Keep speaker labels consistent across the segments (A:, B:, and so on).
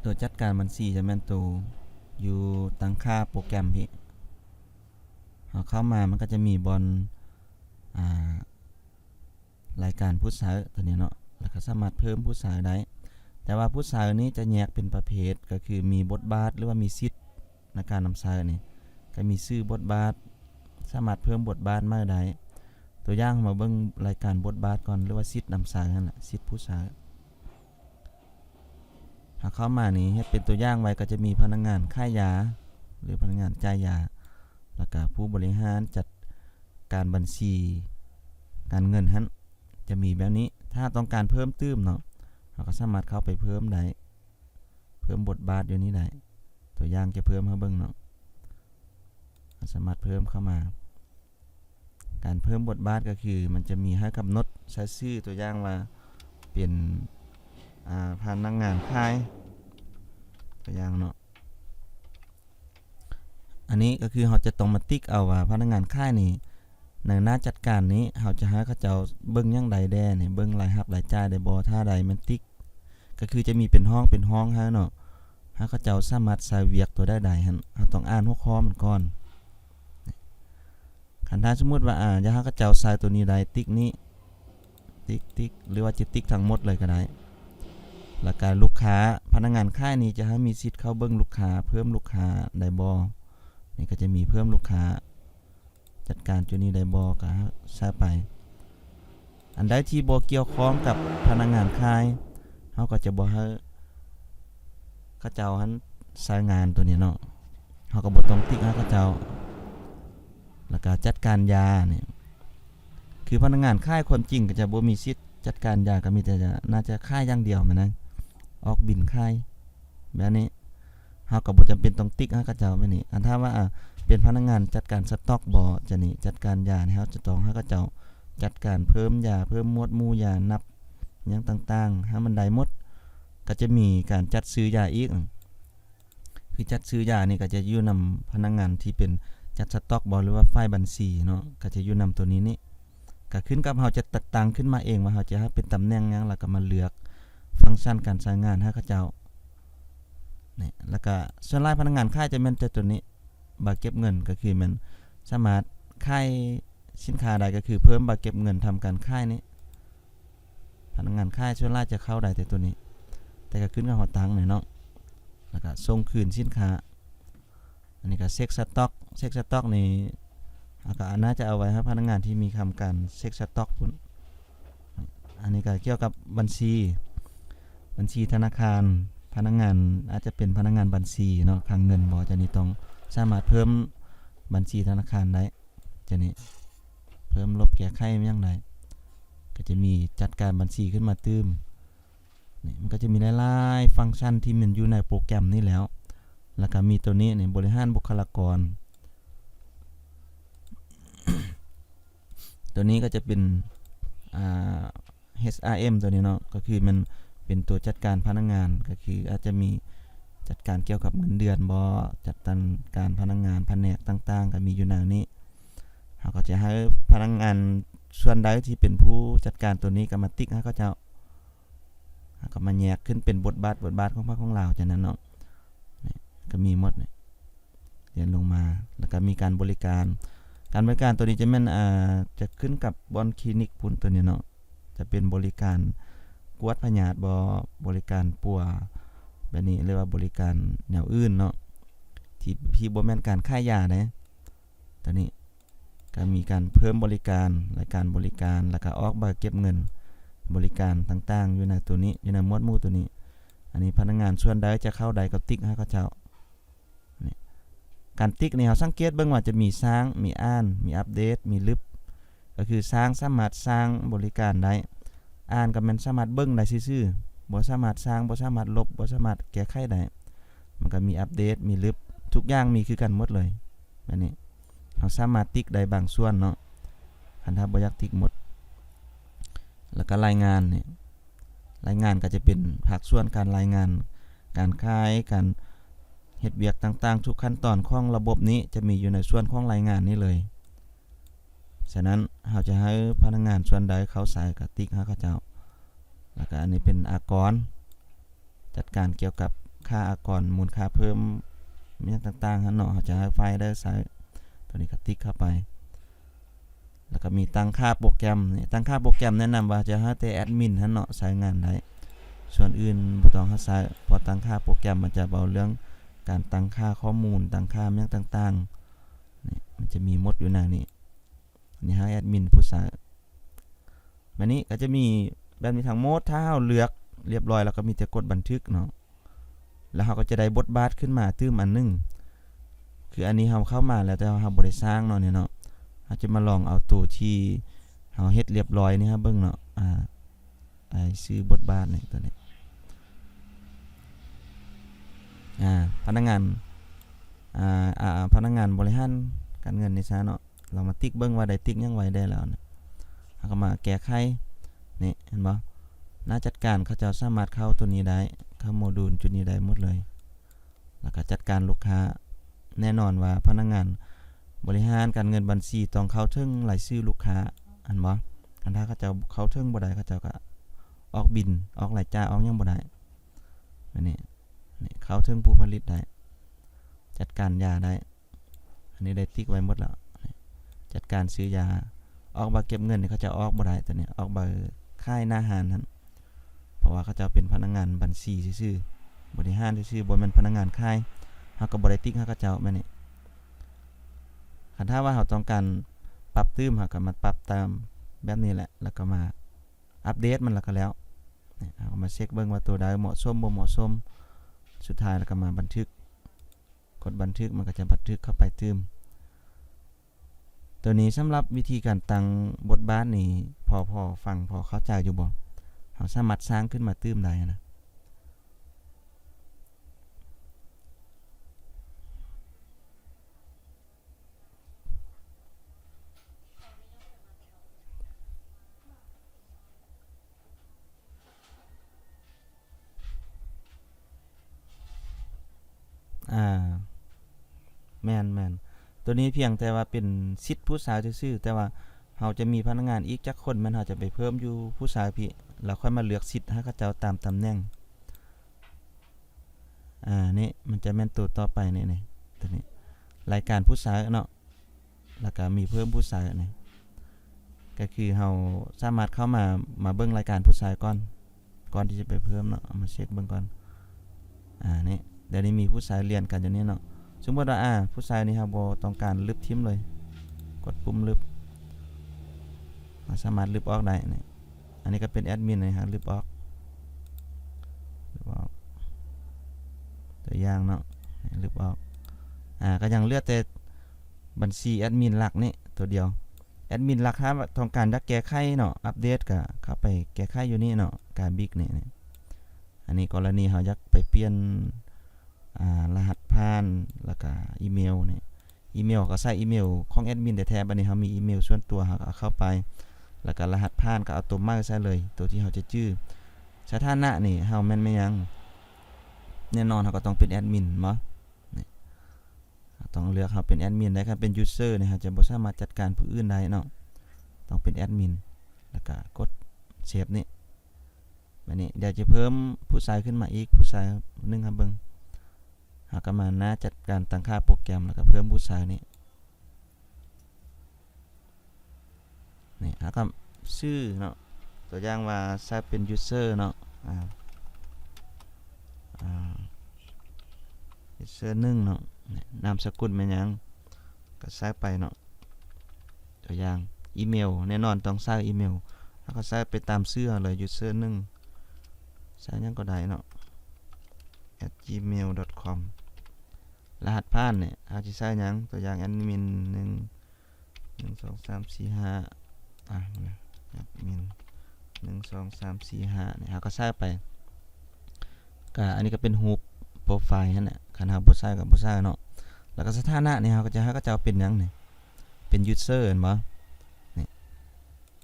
A: ตัวจัดการบัญชีจะแม่นตัวอยู่ตั้งค่าโปรแกรมพี่เอาเข้ามามันก็จะมีบอลรายการผู้สาวตัวนี้เนาะแล้วก็สามารถเพิ่มผู้สาวได้แต่ว่าผู้สาวนี้จะแยกเป็นประเภทก็คือมีบทบาทหรือว่ามีสิทธิ์ในการนำสาวนี่ก็มีชื่อบทบาทสามารถเพิ่มบทบาทมาได้ตัวอย่างมาเบิ่งรายการบทบาทก่อนหรือว่าสิทธิ์นำสาวนั่นแหละสิทธิ์ผู้สาวถ้าเข้ามานี่ให้เป็นตัวอย่างไว้ก็จะมีพนักงานค่ายยาหรือพนักงานจ่ายยาแล้วก็ผู้บริหารจัดการบัญชีการเงินฮั้นจะมีแบบนี้ถ้าต้องการเพิ่มเติมเนาะเราก็สามารถเข้าไปเพิ่มได้เพิ่มบทบาทอยู่นี้ได้ตัวอย่างจะเพิ่มให้เบิ่งเนาะสามารถเพิ่มเข้ามาการเพิ่มบทบาทก็คือมันจะมีให้กำหนดใช้ชื่อตัวอย่างว่าเป็นพนักงานค่ายตัวอย่างเนาะอันนี้ก็คือเราจะต้องมาติ๊กเอาว่าพนักงานค่ายนี่ในหน้าจัดการนี้เราจะหาเขาเจ้าเบิ่งยังใดแด่นี่เบิ่งรายรับรายจ่ายได้บ่ถ้าใดมันติ๊กก็คือจะมีเป็นห้องให้เนาะถ้าเขาเจ้าสามารถใส่เวียกตัวได้หั่นเราต้องอ่านหัวข้อมันก่อนคันถ้าสมมุติว่าจะหาเขาเจ้าใส่ตัวนี้ได้ติ๊กนี้ติ๊กหรือว่าจะติ๊กทั้งหมดเลยก็ได้แล้วก็ลูกค้าพนักงานค่ายนี้จะให้มีสิทธิ์เข้าเบิ่งลูกค้าเพิ่มลูกค้าได้บ่นี่ก็จะมีเพิ่มลูกค้าจัดการจุดนี้ได้บ่ก็ใส่ไปอันใดที่บ่เกี่ยวข้องกับพนักงานค่ายเฮาก็จะบ่ให้เขาเจ้าหันใช้งานตัวนี้เนาะเฮาก็บ่ต้องติ๊กให้เขาเจ้าแล้วก็จัดการยาเนี่ยคือพนักงานค่ายคนจริงก็จะบ่มีสิทธิ์จัดการยาก็มีแต่น่าจะค่ายอย่างเดียวมันนะออกบิลค่ายแบบนี้เฮาก็บ่จำเป็นต้องติ๊กให้เขาเจ้าแบบนี้อันถ้าว่าเป็นพนักงานจัดการสต็อกบ่จะนี่จัดการยานี่เฮาจะต้องให้เขาเจ้าจัดการเพิ่มยาเพิ่มหมวดหมู่ยานับหยังต่างๆให้มันได้หมดก็จะมีการจัดซื้อยาอีกคือจัดซื้อยานี่ก็จะอยู่นำพนักงานที่เป็นจัดสต็อกบ่หรือว่าฝ่ายบัญชีเนาะก็จะอยู่นำตัวนี้นี่ก็ขึ้นกับเฮาจะตัดตั้งขึ้นมาเองว่าเฮาจะให้เป็นตำแหน่งหยังแล้วก็มาเลือกฟังก์ชันการใช้งานให้เขาเจ้านี่แล้วก็ส่วนรายพนักงานค่ายจะแม่นแต่ตัวนี้บัตรเก็บเงินก็คือมันสามารถค่ายสินค้าใดก็คือเพิ่มบัตรเก็บเงินทำการค่ายนี้พนักงานค่ายส่วนรายจะเข้าได้แต่ตัวนี้แต่ก็ขึ้นกับเฮาตั้งหน่อยเนาะแล้วก็ส่งคืนสินค้าอันนี้ก็เช็คสต็อกนี่ก็น่าจะเอาไว้ให้พนักงานที่มีทำการเช็คสต็อกพุ่นอันนี้ก็เกี่ยวกับบัญชีธนาคารพนักงานอาจจะเป็นพนักงานบัญชีเนาะคลังเงินบ่จะนี่ต้องสามารถเพิ่มบัญชีธนาคารได้จะนี่เพิ่มลบแก้ไขอย่างไรก็จะมีจัดการบัญชีขึ้นมาตื้มนี่มันก็จะมีหลายๆฟังก์ชันที่มันอยู่ในโปรแกรมนี้แล้วก็มีตัวนี้นี่บริหารบุคลากร ตัวนี้ก็จะเป็นHRM ตัวนี้เนาะก็คือมันเป็นตัวจัดการพนักงานก็คืออาจจะมีจัดการเกี่ยวกับเงินเดือนบ่จัดการพนักงานแผนกต่างๆก็มีอยู่ในนี้เฮาก็จะให้พนักงานส่วนใดที่เป็นผู้จัดการตัวนี้ก็มาติ๊กให้เขาเจ้าก็มาแยกขึ้นเป็นบทบาทของพรรคของเราจังนั้นเนาะนี่ก็มีหมดนี่เรียนลงมาแล้วก็มีการบริการตัวนี้จะแม่นจะขึ้นกับบอนคลินิกพุ่นตัวนี้เนาะจะเป็นบริการกวดพยาธิบ่บริการปัวแบบนี้เรียกว่าบริการแนวอื่นเนาะที่บ่แม่นการค่ายยาเด้ตัวนี้ก็มีการเพิ่มบริการรายการบริการแล้วก็ออกบัตรเก็บเงินบริการต่างๆอยู่ในตัวนี้อยู่ในหมวดหมู่ตัวนี้อันนี้พนักงานส่วนใดจะเข้าใดก็ติ๊กให้เขาเจ้าการติ๊กนี่เฮาสังเกตเบิ่งว่าจะมีสร้างมีอ่านมีอัปเดตมีลึบก็คือสร้างสามารถสร้างบริการได้อ่านก็มันสามารถเบิ่งได้ซื่อๆบ่สามารถสร้างบ่สามารถลบบ่สามารถแก้ไขได้มันก็มีอัปเดตมีลึบทุกอย่างมีคือกันหมดเลยแบบนี้เฮาสามารถติ๊กได้บางส่วนเนาะคันถ้าบ่อยากติ๊กหมดแล้วก็รายงานนี่รายงานก็จะเป็นภาคส่วนการรายงานการขายการเฮ็ดเวียกต่างๆทุกขั้นตอนของระบบนี้จะมีอยู่ในส่วนของรายงานนี้เลยฉะนั้นเราจะให้พนักงานส่วนใดเขาใส่กับติ๊กให้เขาเจ้าแล้วก็อันนี้เป็นอากรจัดการเกี่ยวกับค ค่าอากรมูลค่าเพิ่มอย่างต่างๆหั่นเนาะเฮาจะให้ไฟล์ได้ใช้ตัวนี้ก็ติ๊กเข้าไปแล้วก็มีตั้งค่าโปรแกรมนี่ตั้งค่าโปรแกรมแนะนำว่าจะให้แต่แอดมินหั่นเนาะใช้งานได้ส่วนอื่นบ่ต้องเฮาใช้พอตั้งค่าโปรแกรมมันจะเว้าเรื่องการตั้งค่าข้อมูลตั้งค่าอย่างต่างๆนี่มันจะมีหมดอยู่หน้านี้อันนี้ให้แอดมินผู้ใช้บัดนี้ก็จะมีแบบนี้ทั้งหมดถ้าเฮาเลือกเรียบร้อยแล้วก็มีแต่กดบันทึกเนาะแล้วเฮาก็จะได้บทบาทขึ้นมาตื้มอันนึงคืออันนี้เฮาเข้ามาแล้วแต่เฮาบ่ได้สร้างเนาะเนี่ยเนาะเฮาจะมาลองเอาตัวที่เฮาเฮ็ดเรียบร้อยนี่ครับเบิ่งเนาะชื่อบทบาทนี่ตัวนี้พนักงานพนักงานบริหารการเงินนี่ซะเนาะเรามาติ๊กเบิ่งว่าได้ติ๊กยังไว้ได้แล้วนะเฮาก็มาแก้ไขนี่เห็นบ่หน้าจัดการเขาจะสามารถเข้าตัวนี้ได้เข้าโมดูลจุดนี้ได้หมดเลยแล้วก็จัดการลูกค้าแน่นอนว่าพนักงานบริหารการเงินบัญชีต้องเข้าถึงรายชื่อลูกค้าอันบ่คันถ้าเขาจะเข้าถึงบ่ได้เขาจะก็ออกบินออกรายจ่ายออกหยังบ่ได้อันนี้เข้าถึงผู้ผลิตได้จัดการยาได้อันนี้ได้ติ๊กไว้หมดแล้วจัดการซื้อยาออกมาเก็บเงินนี่เขาจะออกบ่ได้ตัวนี้ออกบ่ค่ายหน้าหารนั้นเพราะว่าเขาจะเป็นพนักงานบัญชีซื่อๆบริหารซื่อๆบ่แม่นพนักงานค่ายเฮาก็บ่ได้ติ๊กให้เขาเจ้าแม่นี่คันถ้าว่าเฮาต้องการปรับตื้มเฮาก็มาปรับตามแบบนี้แหละแล้วก็มาอัปเดตมันแล้วก็แล้วนี่เฮาก็มาเช็คเบิ่งว่าตัวใดเหมาะสมบ่เหมาะสมสุดท้ายแล้วก็มาบันทึกกดบันทึกมันก็จะบันทึกเข้าไปตื้มตัวนี้สำหรับวิธีการตั้งบทบาทนี่พอฟังพอเข้าใจอยู่บ่เฮาสามารถสร้างขึ้นมาตื้มได้นะแม่นๆตัวนี้เพียงแต่ว่าเป็นสิทธิ์ผู้สาวซื่อๆแต่ว่าเฮาจะมีพนักงานอีกจักคนมันเฮาจะไปเพิ่มอยู่ผู้สาวพี่แล้วค่อยมาเลือกสิทธิ์ให้เขาเจ้าตามตำแหน่งนี่มันจะแม่นตัวต่อไปนี่ตัวนี้รายการผู้สาวเนาะแล้วก็มีเพิ่มผู้สาวนี่ก็คือเฮาสามารถเข้ามาเบิ่งรายการผู้สาวก่อนที่จะไปเพิ่มเนาะเอามาเช็คเบิ่งก่อนนี่เดี๋ยวนี้มีผู้สาวเรียนกันอยู่นี่เนาะสมมุติว่าผู้ชายนี่ครับบ่ต้องการลบทิมเลยกดปุ่มลบสามารถลบออกได้นี่อันนี้ก็เป็นแอดมินนะครับลบออกตัวอย่างเนาะลบออกก็ยังเหลือแต่บัญชีแอดมินหลักนี่ตัวเดียวแอดมินหลักถ้าต้องการจะแก้ไขเนาะอัปเดตก็เข้าไปแก้ไขอยู่นี่เนาะการบิ๊กนี่อันนี้กรณีเฮาอยากไปเปลี่ยนรหัสผ่านแล้วก็อีเมลนี่อีเมลก็ใส่อีเมลของแอดมินแท้ๆบัดนี้เฮามีอีเมลส่วนตัวเฮาก็เอาเข้าไปแล้วก็รหัสผ่านก็เอาตัวมาใส่เลยตัวที่เฮาจะชื่อสถานะนี่เฮาแม่นไม่ยังแน่นอนเฮาก็ต้องเป็นแอดมินบ่นี่ต้องเลือกเฮาเป็นแอดมินได้ครับเป็นยูเซอร์นี่เฮาจะบ่สามารถจัดการผู้อื่นได้เนาะต้องเป็นแอดมินแล้วก็กดเซฟนี่บัดนี้เดี๋ยวจะเพิ่มผู้ชายขึ้นมาอีกผู้ชายนึงครับเบิ่งหากมาหน้าจัดการตั้งค่าโปรแกรมแล้วก็เพิ่มผู้ชายนี่หากชื่อเนาะตัวอย่างว่าใช้เป็น user เนาะuser 1เนาะนามสกุลแม่นหยังก็ใช้ไปเนาะตัวอย่างอีเมลแน่นอนต้องใช้อีเมลแล้วก็ใช้ไปตามชื่อเลย user 1ใช้หยังก็ได้เนาะ @gmail.com รหัสผ่านเนี่ยอาจจะใช้หยังตัวอย่างแอดมิน1 2 3 4 5แอดมิน1 2 3 4 5เนี่ยเฮาก็ใส่ไปก็อันนี้ก็เป็นรูปโปรไฟล์นั่นแหละคันเฮาบ่ใส่ก็บ่ใส่เนาะแล้วก็สถานะนี่เฮาก็จะให้เขาเจ้าเป็นหยังนี่เป็นยูสเซอร์เห็นบ่นี่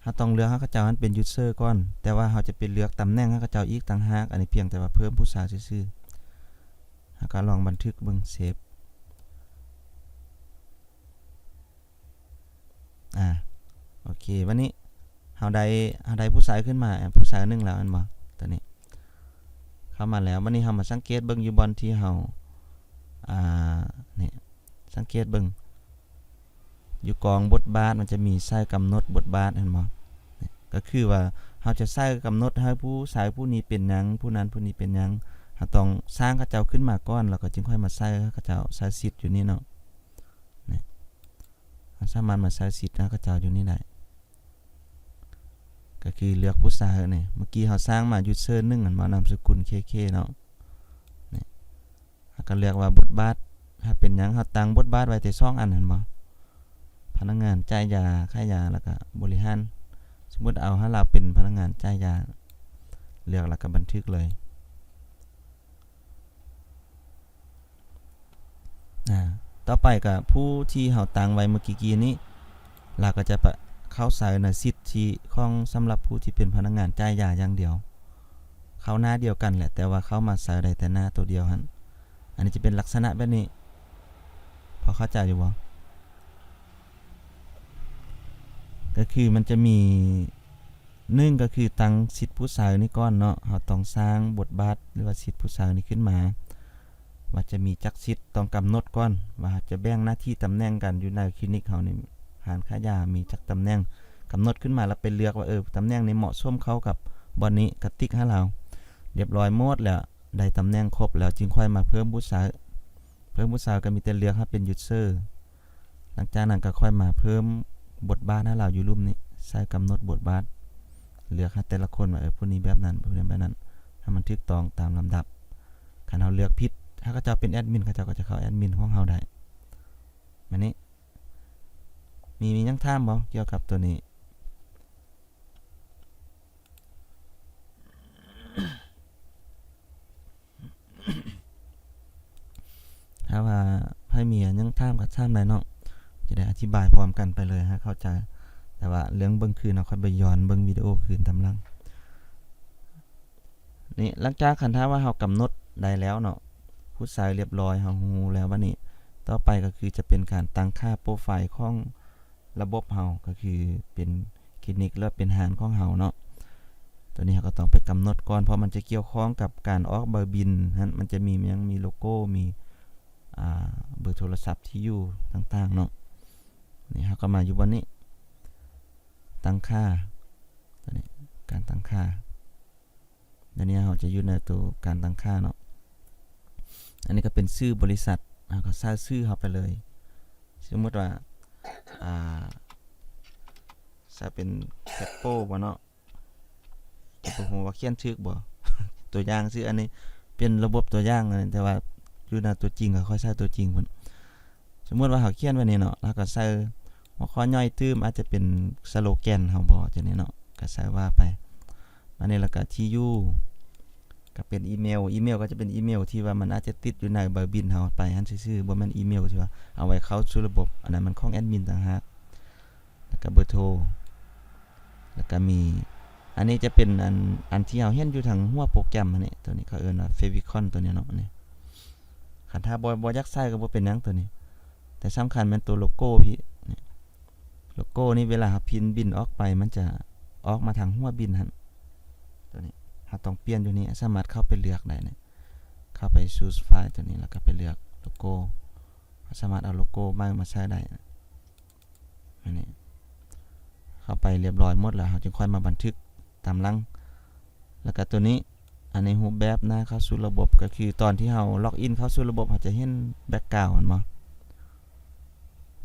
A: เฮาต้องเลือกให้เขาเจ้ามันเป็นยูสเซอร์ก่อนแต่ว่าเฮาจะไปเลือกตำแหน่งให้เขาเจ้าอีกต่างหากอันนี้เพียงแต่ว่าเพิ่มผู้สาวซื่อๆเฮาก็ลองบันทึกเบิ่งเซฟโอเควันนี้เฮาได้ผู้ชายขึ้นมาผู้ชายนึงแล้วอันบ่ตอนนี้ค เข้ามาแล้ววันนี้เฮามาสังเกตเบิ่งอยู่บอนที่เฮานี่สังเกตเบิ่งอยู่กองบทบาทมันจะมีใส่กำหนดบทบาทเห็นบ่ก็คือว่าเฮาจะใส่กำหนดให้ผู้สายผู้นี้เป็นหยังผู้นั้นผู้นี้เป็นหยังเฮาต้องสร้างเขาเจ้าขึ้นมาก่อนแล้วก็จึงค่อยมาใส่เขาเจ้าใส่สิทธิ์อยู่นี่เนาะนี่สามารถมาใส่สิทธิ์เขาเจ้าอยู่นี่ได้ก็คือเลือกผู้สายนี่เมื่อกี้เฮาสร้างมายูเซอร์1อันมานามสกุล KK เนาะนี่ก็เลือกว่าบทบาทถ้าเป็นหยังเฮาตั้งบทบาทไว้แต่2อันหั่นบ่พนักงานจ่ายยาค่ายาแล้วก็บริหารสมมุติเอาให้เราเป็นพนักงานจ่ายยาเลือกแล้วก็บันทึกเลยต่อไปก็ผู้ที่เฮาตั้งไว้เมื่อกี้นี้เราก็จะเข้าใส่ในสิทธิของสำหรับผู้ที่เป็นพนักงานจ่ายยาอย่างเดียวเข้าหน้าเดียวกันแหละแต่ว่าเข้ามาใส่ได้แต่หน้าตัวเดียวหั่นอันนี้จะเป็นลักษณะแบบนี้พอเข้าใจอยู่บ่ก็คือมันจะมี1ก็คือตั้งสิทธิผู้สาวนี่ก่อนเนาะเฮาต้องสร้างบทบาทหรือว่าสิทธิผู้สาวนี่ขึ้นมาว่าจะมีจักสิทธิ์ต้องกำหนดก่อนว่าจะแบ่งหน้าที่ตำแหน่งกันอยู่ในคลินิกเฮานี่หารค่ายามีจักตำแหน่งกำหนดขึ้นมาแล้วไปเลือกว่าตำแหน่งนี้เหมาะสมเข้ากับบ่อนนี้ก็ติ๊กให้เราเรียบร้อยหมดแล้วได้ตำแหน่งครบแล้วจึงค่อยมาเพิ่มผู้สาวก็มีแต่เลือกให้เป็นยูเซอร์หลังจากนั้นก็ค่อยมาเพิ่มบทบาทให้เราอยู่รูปนี้ใส่กำหนดบทบาทเลือกให้แต่ละคนว่าผู้นี้แบบนั้นผู้นี้แบบนั้นให้มันถูกต้องตามลำดับคันเฮาเลือกผิดถ้าเขาจะเป็นแอดมินเขาจะก็จะเข้าแอดมินของเฮาได้มานี้มียังถามบ่เกี่ยวกับตัวนี้ ถ้าว่าให้มียังถามก็ถามได้เนาะจะได้อธิบายพร้อมกันไปเลยให้เข้าใจแต่ว่าเรื่องเบิ่งคืนเอาค่อยไปย้อนเบิ่งวิดีโอคืนตำลังนี่หลังจากคันถ้าว่าเฮากำหนดได้แล้วเนาะผู้สายเรียบร้อยเฮาฮู้แล้วว่านี่ต่อไปก็คือจะเป็นการตั้งค่าโปรไฟล์ของระบบเฮาก็คือเป็นคลินิกแล้วเป็นหารของเฮาเนาะตัวนี้เฮาก็ต้องไปกำหนดก่อนเพราะมันจะเกี่ยวข้องกับการออกใบบินมันจะมียังมีโลโก้มีเบอร์โทรศัพท์ที่อยู่ต่างๆเนาะนี่เฮาก็มาอยู่บนนี้ตั้งค่าตัวนี้การตั้งค่าตัวนี้เฮาจะอยู่ในตัวการตั้งค่าเนาะอันนี้ก็เป็นชื่อบริษัทเฮาก็ใส่ชื่อเฮาไปเลยสมมุติว่าใส่เป็นแคปโปบ่เนาะบ่ฮู้ว่าเขียนถูกบ่ ตัวอย่างชื่ออันนี้เป็นระบบตัวอย่างแต่ว่าอยู่ในตัวจริงก็ค่อยใส่ตัวจริงพุ่นสมมุติว่าเฮาเขียนไว้นี่เนาะแล้วก็ใส่หัวข้อย่อยตื้มอาจจะเป็นสโลแกนเฮาบ่จังนี้เนาะก็ใส่ว่าไปอันนี้แล้วก็ที่อยู่ก็เป็นอีเมลก็จะเป็นอีเมลที่ว่ามันอาจจะติดอยู่ในใบบินเฮาไปหั่นซื่อๆบ่แม่นอีเมลที่ว่าเอาไว้เข้าสู่ระบบอันนั้นมันของแอดมินต่างหากแล้วก็เบอร์โทรแล้วก็มีอันนี้จะเป็นอันที่เฮาเห็นอยู่ทางหัวโปรแกรมอันนี้ตัวนี้เขาเอิ้นว่า Favicon ตัวนี้เนาะนี่คันถ้าบ่อยากใช้ก็บ่เป็นหยังตัวนี้แต่สำคัญมันตัวโลโก้พี่นี่โลโก้นี่เวลาเฮาพิมพ์บินออกไปมันจะออกมาทางหัวบินหั่นตัวนี้เฮาต้องเปลี่ยนอยู่นี่สามารถเข้าไปเลือกได้นี่เข้าไป choose file ตัวนี้แล้วก็ไปเลือกโลโก้สามารถเอาโลโก้มาใช้ได้อันนี้เข้าไปเรียบร้อยหมดแล้วเฮาจึงค่อยมาบันทึกตามหลังแล้วก็ตัวนี้อันนี้รูปแบบนะเข้าสู่ระบบก็คือตอนที่เฮาล็อกอินเข้าสู่ระบบเฮาจะเห็นแบ็คกราวนด์หั่นบ่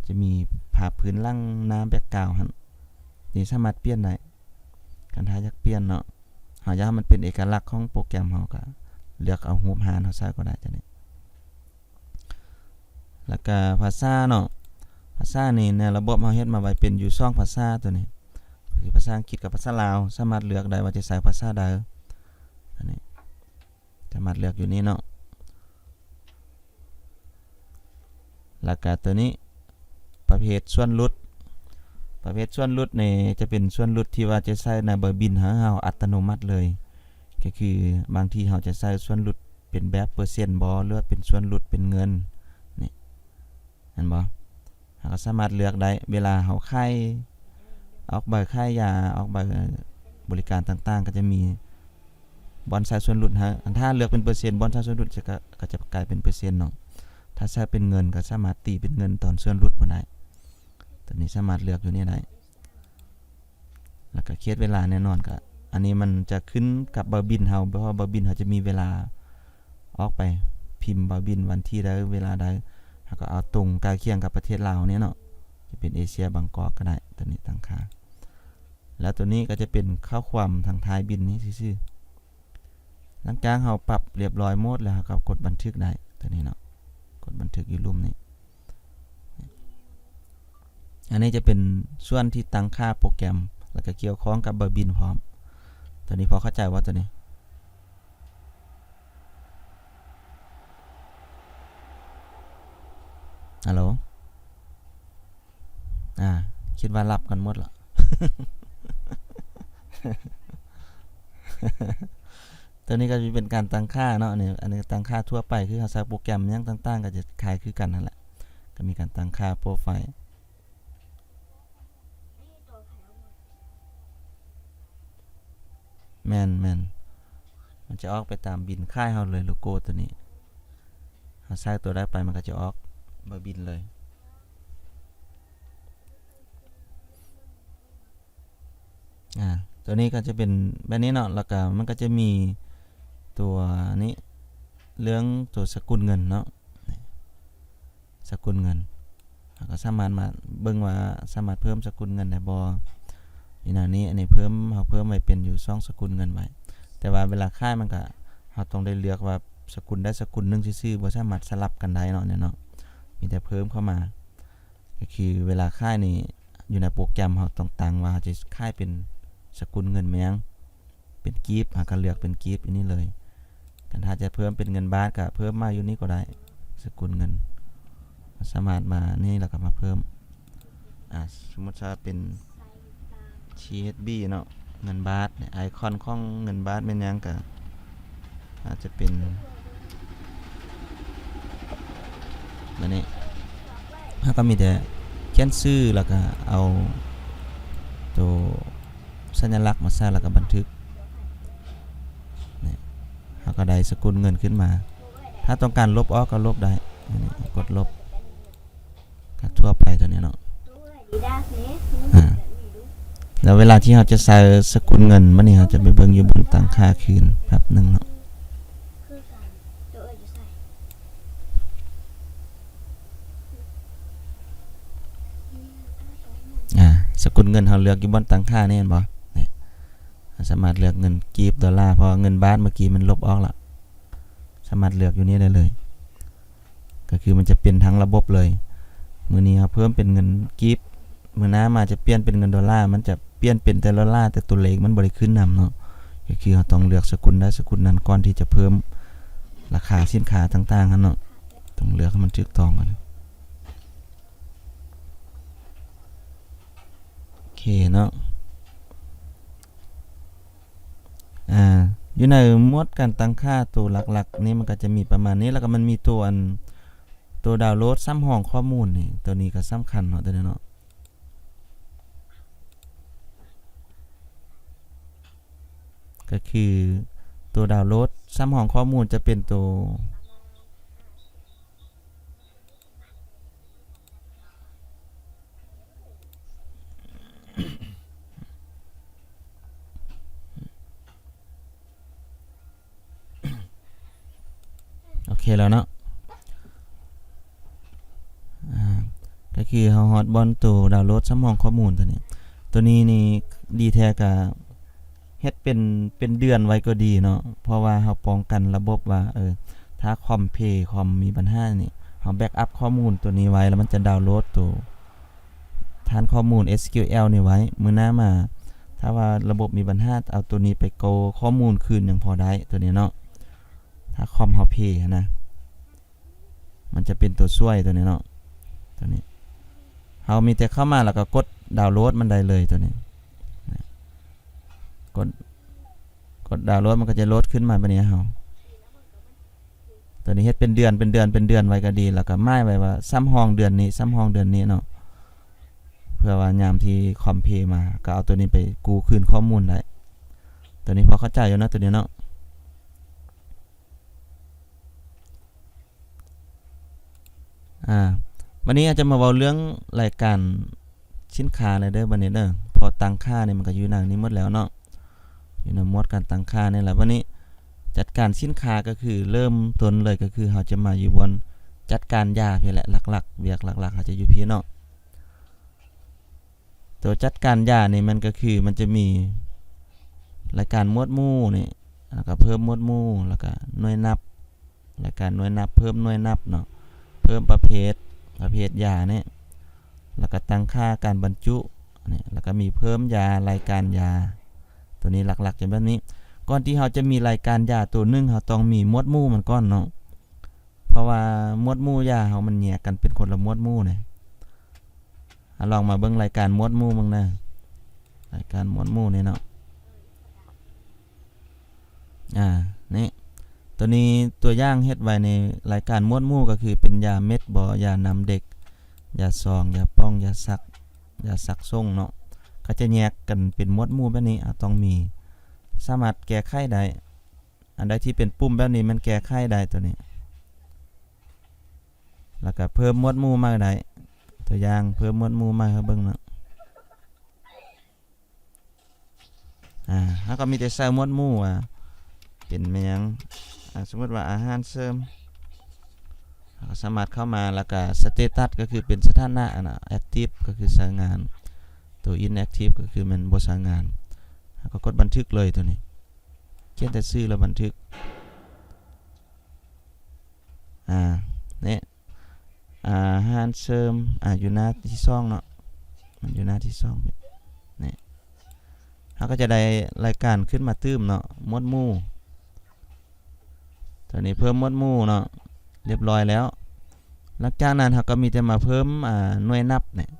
A: จะมีภาพพื้นหลังหน้าแบ็คกราวด์หั่นนี่สามารถเปลี่ยนได้คันถ้าอยากเปลี่ยนเนาะเฮาอยากให้มันเป็นเอกลักษณ์ของโปรแกรมเฮาก็เลือกเอารูปหารเฮาใส่ก็ได้จังนี้แล้วก็ภาษาเนาะภาษานี่ในระบบเฮาเฮ็ดมาไว้เป็นอยู่2ภาษาตัวนี้คือภาษาอังกฤษกับภาษาลาวสามารถเลือกได้ว่าจะใส่ภาษาใดอันนี้สามารถเลือกอยู่นี่เนาะแล้วก็ตัวนี้ประเภทส่วนลดนี่จะเป็นส่วนลดที่ว่าจะใส่ในเบอร์บินเฮาอัตโนมัติเลยก็คือบางทีเฮาจะใส่ส่วนลดเป็นแบบเปอร์เซ็นต์บ่หรือว่าเป็นส่วนลดเป็นเงินนี่เห็นบ่เฮาก็สามารถเลือกได้เวลาเฮาขายออกใบขายยาออกใบบริการต่างๆก็จะมี บอนใช้ส่วนลดฮะถ้าเลือกเป็นเปอร์เซ็นต์บอนใช้ส่วนลดก็จะกลายเป็นเปอร์เซ็นต์เนาะถ้าใช้เป็นเงินก็สามารถตีเป็นเงินตอนส่วนลดบ่ได้ตัวนี้สามารถเลือกอยู่นี่ได้แล้วก็เคสเวลาแน่นอนก็อันนี้มันจะขึ้นกับบาบินเฮาเพราะว่าบาบินเฮาจะมีเวลาออกไปพิมพ์บาบินวันที่ใดเวลาใดแล้วก็เอาตรงใกล้เคียงกับประเทศลาวเนี่ยเนาะจะเป็นเอเชียบางกอกก็ได้ตัวนี้ตั้งค่าแล้วตัวนี้ก็จะเป็นข้อความทางท้ายบินนี้ซื่อๆหลังจากเฮาปรับเรียบร้อยหมดแล้วก็กดบันทึกได้ตัวนี้เนาะกดบันทึกอยู่ลุ่มนี้อันนี้จะเป็นส่วนที่ตั้งค่าโปรแกรมแล้วก็เกี่ยวข้องกับบาบินพร้อมตัวนี้พอเข้าใจว่าตัวนี้ฮัลโหลคิดว่ารับกันหมดหรอ ตัวนี้ก็จะเป็นการตั้งค่าเนาะเนี่ยอันนี้ตั้งค่าทั่วไปคือเราใช้โปรแกรมยังต่างๆก็จะคล้ายคือกันนั่นแหละก็มีการตั้งค่าโปรไฟล์แมนมันจะออกไปตามบินค่ายเราเลยโลโก้ตัวนี้เราใส่ตัวได้ไปมันก็จะออกมาบินเลยตัวนี้ก็จะเป็นแบบนี้เนาะแล้วก็มันก็จะมีตัวนี้เรื่องตัวสกุลเงินเนาะสกุลเงินก็สามารถมาเบิ่งว่าสามารถเพิ่มสกุลเงินได้บ่นี่นะนี้อันนี้เพิ่มเพิ่มไว้เป็นอยู่2สกุลเงินไว้แต่ว่าเวลาค่ายมันก็เราต้องได้เลือกว่าสกุลได้สกุลนึงซื่อๆบ่สามารถสลับกันได้เนาะเนี่ยเนาะมีแต่เพิ่มเข้ามาก็คือเวลาค่ายนี่อยู่ในโปรแกรมเราต้องตั้งว่าจะค่ายเป็นสกุลเงินแมงเป็นกีบก็เลือกเป็นกีบอันนี้เลยกันถ้าจะเพิ่มเป็นเงินบาทก็เพิ่มมาอยู่นี่ก็ได้สกุลเงินสามารถมานี่แล้วก็มาเพิ่มสมมติว่าเป็น CHB เนาะเงินบาทเนี่ยไอคอนของเงินบาทเป็นยังก็อาจจะเป็นแบบนี้แล้วก็มีแต่เขียนชื่อแล้วก็เอาตัวสัญลักษณ์มาใส่แล้วก็บันทึกนี่แล้วก็ได้สกุลเงินขึ้นมาถ้าต้องการลบออกก็ลบได้กดลบก็ทั่วไปตัวนี้เนาะแล้วเวลาที่เราจะใส่สกุลเงินมันนี่เราจะไปเบิ่งอยู่บนตั้งค่าคืนแป๊บนึงเนาะสกุลเงินเราเลือกอยู่บนตั้งค่านี่เห็นบ่นี่สามารถเลือกเงินกีบดอลลาร์เพราะเงินบาทเมื่อกี้มันลบออกละสามารถเลือกอยู่นี่ได้เลยก็คือมันจะเป็นทั้งระบบเลยมื้อนี้ครับเพิ่มเป็นเงินกีบมื้อหน้ามาจะเปลี่ยนเป็นเงินดอลลาร์มันจะเปลี่ยนเป็นแต่ดอลลาร์แต่ตัวเลขมันบ่ได้ขึ้นนำเนาะก็คือเราต้องเลือกสกุลได้สกุลนั้นก่อนที่จะเพิ่มราคาสินค้าต่างๆกันเนาะต้องเลือกให้มันถูกต้องกันโอเคเนาะอยู่ในหมวดการตั้งค่าตัวหลักๆนี่มันก็จะมีประมาณนี้แล้วก็มันมีตัวดาวน์โหลดซ้ำห้องข้อมูลนี่ตัวนี้ก็สำคัญเนาะตัวนี้เนาะก็คือตัวดาวน์โหลดซ้ำห้องข้อมูลจะเป็นตัวโอเคแล้วเนาะก็คือเฮาฮอตบอลตัวดาวน์โหลดซ้ำห้องข้อมูลตัวนี้นี่ดีแท้กับเฮ็ดเป็นเดือนไว้ก็ดีเนาะเพราะว่าเฮาป้องกันระบบว่าถ้าคอมมีปัญหานี่เฮาแบ็กอัพข้อมูลตัวนี้ไว้แล้วมันจะดาวน์โหลดตัวฐานข้อมูล SQL นี่ไว้มื้อหน้ามาถ้าว่าระบบมีปัญหาเอาตัวนี้ไปโกข้อมูลคืนยังพอได้ตัวนี้เนาะถ้าคอมเฮานะมันจะเป็นตัวช่วยตัวนี้เนาะตัวนี้เฮามีแต่เข้ามาแล้วก็กดดาวน์โหลดมันได้เลยตัวนี้กดดาวน์โหลดมันก็จะโหลดขึ้นมาแบบนี้เฮาตัวนี้เฮ็ดเป็นเดือนไว้ก็ดีแล้วก็หมายไว้ว่าซ้ำห้องเดือนนี้เนาะเพื่อว่ายามที่คอมมาก็เอาตัวนี้ไปกู้คืนข้อมูลได้ตัวนี้พอเข้าใจอยู่นะตัวนี้เนาะ วันนี้อาจจะมาเว้าเรื่องรายการสินค้าเลยเด้อบัดนี้เด้อพอตั้งค่านี่มันก็อยู่หนังนี้หมดแล้วเนาะอยู่ในหมวดการตั้งค่านี่แหละวันนี้จัดการสินค้าก็คือเริ่มต้นเลยก็คือเฮาจะมาอยู่บนจัดการยาพี่แหละหลักๆเวียกหลักๆเฮาจะอยู่พี่เนาะตัวจัดการยานี่มันก็คือมันจะมีรายการหมวดหมู่นี่แล้วก็เพิ่มหมวดหมู่แล้วก็หน่วยนับรายการหน่วยนับเพิ่มหน่วยนับเนาะเพิ่มประเภทยาเนี่ยแล้วก็ตั้งค่าการบรรจุนี่แล้วก็มีเพิ่มยารายการยาตัวนี้หลักๆจะแบบนี้ก่อนที่เราจะมีรายการยาตัวนึงเราต้องมีหมวดหมู่มันก่อนเนาะเพราะว่าหมวดหมู่ยาเรามันแยกกันเป็นคนละหมวดหมู่นี่ลองมาเบิ่งรายการหมวดหมู่มึงนะรายการหมวดหมู่นี่เนาะนี่ตัวนี้ตัวอย่างเฮ็ดไว้ในรายการหมวดหมู่ก็คือเป็นยาเม็ดบ่ยานำเด็กยาซองยาป้องยาซักส่งเนาะก็จะแยกกันเป็นหมวดหมู่แบบนี้ต้องมีสามารถแก้ไขได้อันใดที่เป็นปุ่มแบบนี้มันแก้ไขได้ตัวนี้แล้วก็เพิ่มหมวดหมู่มาได้ตัวอย่างเพิ่มหมวดหมู่มาให้เบิ่งเนาะแล้วก็มีแต่ใส่หมวดหมู่เป็นแม่ยังสมมุติว่าอาหารเสริมสามารถเข้ามาแล้วก็สเตตัสก็คือเป็นสถานะแอคทีฟก็คือใช้งานตัวอินแอคทีฟก็คือมันบ่ใช้งานก็กดบันทึกเลยตัวนี้เขียนแต่ชื่อแล้วบันทึกนี่อาหารเสริมอยู่หน้าที่2เนาะมันอยู่หน้าที่2นี่เราก็จะได้รายการขึ้นมาตื้มเนาะหมวดหมู่ตัวนี้เพิ่มหมวดหมู่เนาะเรียบร้อยแล้วหลังจากนั้นเราก็มีแต่มาเพิ่มหน่วยนับเนี่ย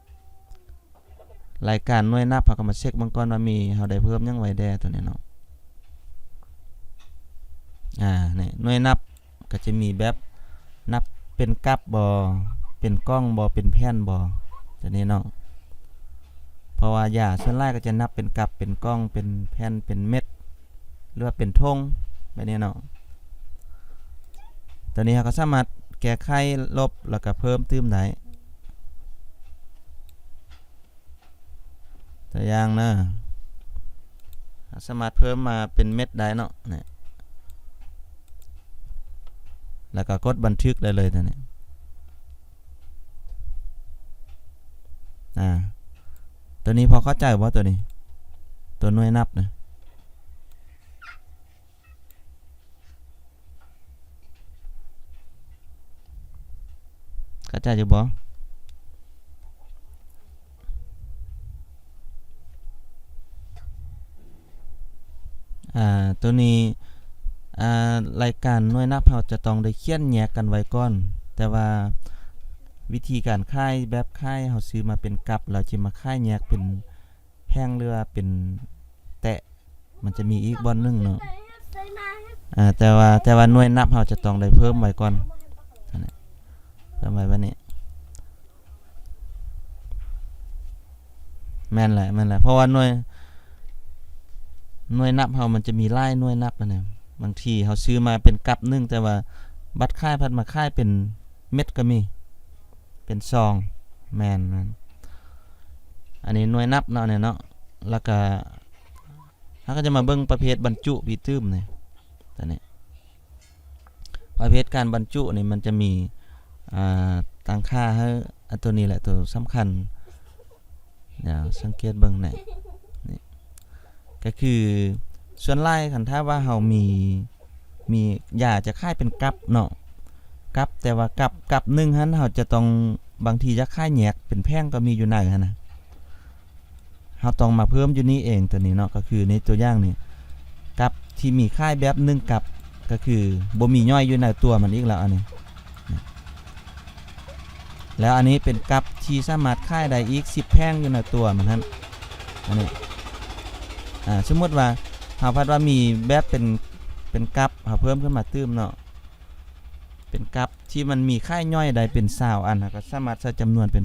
A: รายการหน่วยนับเราก็มาเช็คเบื้องก่อนว่ามีเราได้เพิ่มยังไว้แด่ตัวนี้เนาะนี่หน่วยนับก็จะมีแบบนับเป็นกับบ่เป็นกล้องบ่เป็นแผ่นบ่ตัวนี้เนาะเพราะว่ายาส่วนหลายก็จะนับเป็นกับเป็นกล้องเป็นแผ่นเป็นเม็ดหรือว่าเป็นธงแบบนี้เนาะตัวนี้เราก็สามารถแก้ไขลบแล้วก็เพิ่มเติมได้ตัวอย่างนะสามารถเพิ่มมาเป็นเม็ดได้เนาะเนี่ยแล้วก็กดบันทึกได้เลยตัวนี้ตัวนี้พอเข้าใจว่าตัวนี้ตัวหน่วยนับนะเข้าใจอยู่บ่ตัวนี้รายการหน่วยนับเราจะต้องได้เขียนแยกกันไว้ก่อนแต่ว่าวิธีการค่ายแบบค่ายเราซื้อมาเป็นกับเราจะมาค่ายแยกเป็นแห้งหรือว่าเป็นแตะมันจะมีอีกบอนนึงเนาะแต่ว่าหน่วยนับเราจะต้องได้เพิ่มไว้ก่อนเพิ่มไว้บัดนี้แม่นแหละเพราะว่าหน่วยนับเรามันจะมีหลายหน่วยนับเนี่ยบางทีเราซื้อมาเป็นกับนึงแต่ว่าบัตรค่ายพัดมาค่ายเป็นเม็ดก็มีเป็นซองแม่นอันนี้หน่วยนับเนาะเนี่ยเนาะแล้วก็เราก็จะมาเบิ่งประเภทบรรจุพี่ตื้มเนี่ยตัวนี้ประเภทการบรรจุนี่มันจะมีตั้งค่าให้ตัวนี้แหละตัวสำคัญเดี๋ยวสังเกตเบิ่งนี่ก็คือส่วนหลายคันถ้าว่าเฮามียาจะค่ายเป็นกับเนาะกับแต่ว่ากับนึงหันเฮาจะต้องบางทีจะค่ายแยกเป็นแพ่งก็มีอยู่ไหนหั่นนะเฮาต้องมาเพิ่มอยู่นี้เองตัวนี้เนาะก็คือในตัวอย่างนี่กับที่มีค่ายแบบนึงกับก็คือบ่มีย่อยอยู่ในตัวมันอีกแล้วอันนี้แล้วอันนี้เป็นกับที่สามารถค่ายได้อีก10แพ่งอยู่ในตัวมันหั่นอันนี้สมมุติว่าเฮาพัดว่ามีแบบเป็นกับเฮาเพิ่มขึ้นมาตื้มเนาะเป็นกับที่มันมีค่ายย่อยใดเป็น20อันก็สามารถใช้จำนวนเป็น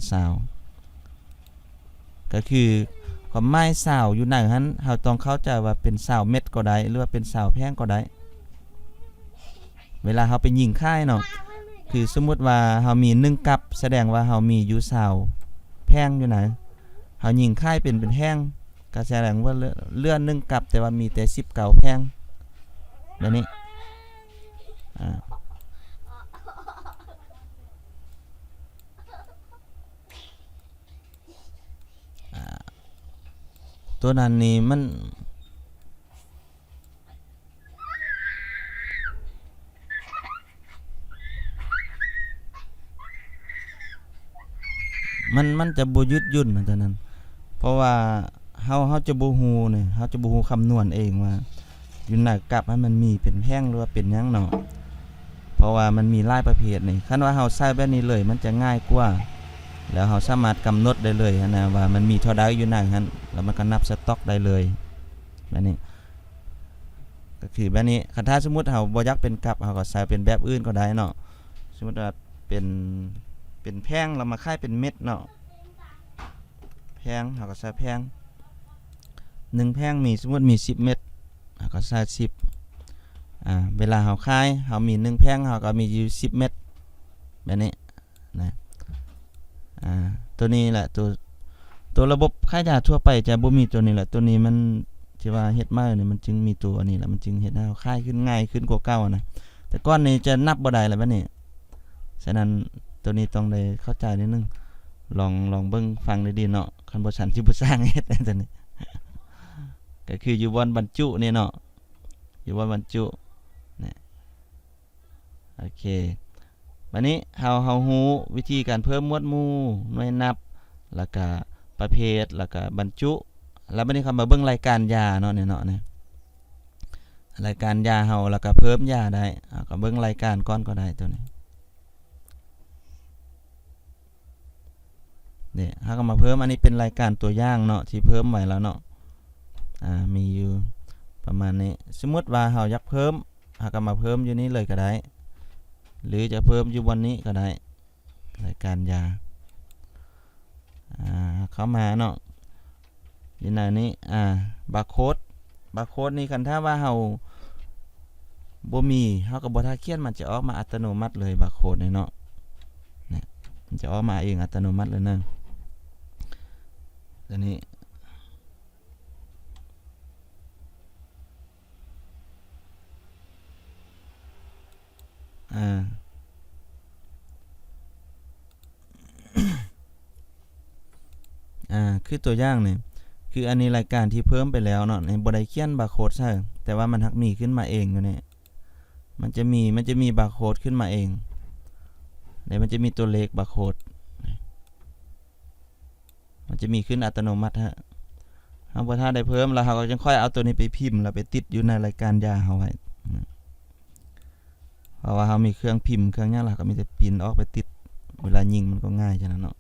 A: 20ก็คือความหมาย20อยู่ไหนหั่นเฮาต้องเข้าใจว่าเป็น20เม็ดก็ได้หรือว่าเป็น20แพ่งก็ได้เวลาเฮาไปยิงค่ายเนาะ คือสมมุติว่าเฮามี1กับแสดงว่าเฮามีอยู่20แพงอยู่นะเฮายิงค่ายเป็นแห้งก็แสดงว่าเลื่อน1กับแต่ว่ามีแต่19แพงแบบนี้ตัวนั้นนี่มันจะบ่ยืดหยุ่นตัวนั้นเพราะว่าเฮาจะบ่ฮู้นี่เฮาจะบ่ฮู้คำนวณเองว่าอยู่หน้ากับให้มันมีเป็นแพงหรือว่าเป็นหยังเนาะเพราะว่ามันมีหลายประเภทนี่คันว่าเฮาใช้แบบนี้เลยมันจะง่ายกว่าแล้วเฮาสามารถกำหนดได้เลยนะว่ามันมีเท่าใดอยู่หน้านั้นแล้วมันก็นับสต็อกได้เลยแบบนี้ก็คือแบบนี้คันถ้าสมมุติเฮาบ่อยากเป็นกับเฮาก็ใช้เป็นแบบอื่นก็ได้เนาะสมมุติว่าเป็นแพงแล้วมาค่ายเป็นเม็ดเนาะแพงเฮาก็ใช้แพง1แพงมีสมมุติมี10เม็ดเฮาก็ใช้10เวลาเฮาค่ายเฮามี1แพงเฮาก็มีอยู่10เม็ดแบบนี้นะตัวนี้แหละตัวระบบค่ายยาทั่วไปจะบ่มีตัวนี้แหละตัวนี้มันที่ว่าเฮ็ดมาเนี่ยมันจึงมีตัวนี้แหละมันจึงเฮ็ดให้เฮาค่ายขึ้นง่ายขึ้นกว่าเก่านะแต่ก่อนนี้จะนับบ่ได้แล้วบัดนี้ฉะนั้นตัวนี้ต้องได้เข้าใจนิดนึงลองเบิ่งฟังดีๆเนาะคันบ่ฉันสิบ่สร้างเฮ็ดตัวนี้ก็คืออยู่บนบรรจุนี่เนาะอยู่บนบรรจุนี่โอเคบัดนี้เฮาฮู้วิธีการเพิ่มหมวดหมู่หน่วยนับแล้วก็ประเภทแล้วก็บรรจุแล้วบัดนี้เข้ามาเบิ่งรายการยาเนาะเนี่ยเนาะนะรายการยาเฮาแล้วก็เพิ่มยาได้ก็เบิ่งรายการก่อนก็ได้ตัวนี้นี่เฮาก็มาเพิ่มอันนี้เป็นรายการตัวอย่างเนาะที่เพิ่มไว้แล้วเนาะมีอยู่ประมาณนี้สมมุติว่าเฮาอยากเพิ่มเฮาก็มาเพิ่มอยู่นี้เลยก็ได้หรือจะเพิ่มอยู่บนนี้ก็ได้รายการยาเข้ามาเนาะอยู่ในนี้บาร์โค้ดนี่คันถ้าว่าเฮาบ่มีเฮาก็บ่ทักเขียนมันจะออกมาอัตโนมัติเลยบาร์โค้ดนี่เนาะเนี่ยมันจะออกมาเองอัตโนมัติเลยนะตัวนี้คือตัวอย่างนี่คืออันนี้รายการที่เพิ่มไปแล้วเนาะในบ่ได้เขียนบาร์โค้ดใช่แต่ว่ามันทักมีขึ้นมาเองอยู่นี่มันจะมีบาร์โค้ดขึ้นมาเองเดี๋ยวมันจะมีตัวเลขบาร์โค้ดมันจะมีขึ้นอัตโนมัติฮะพอถ้าได้เพิ่มแล้วเราก็จะค่อยเอาตัวนี้ไปพิมพ์แล้วไปติดอยู่ในรายการยาเฮาไว้เพราะว่าเฮามีเครื่องพิมพ์เครื่องนี้เราก็มีแต่พิมพ์ออกไปติดเวลายิงมันก็ง่ายจังนั้นเนาะ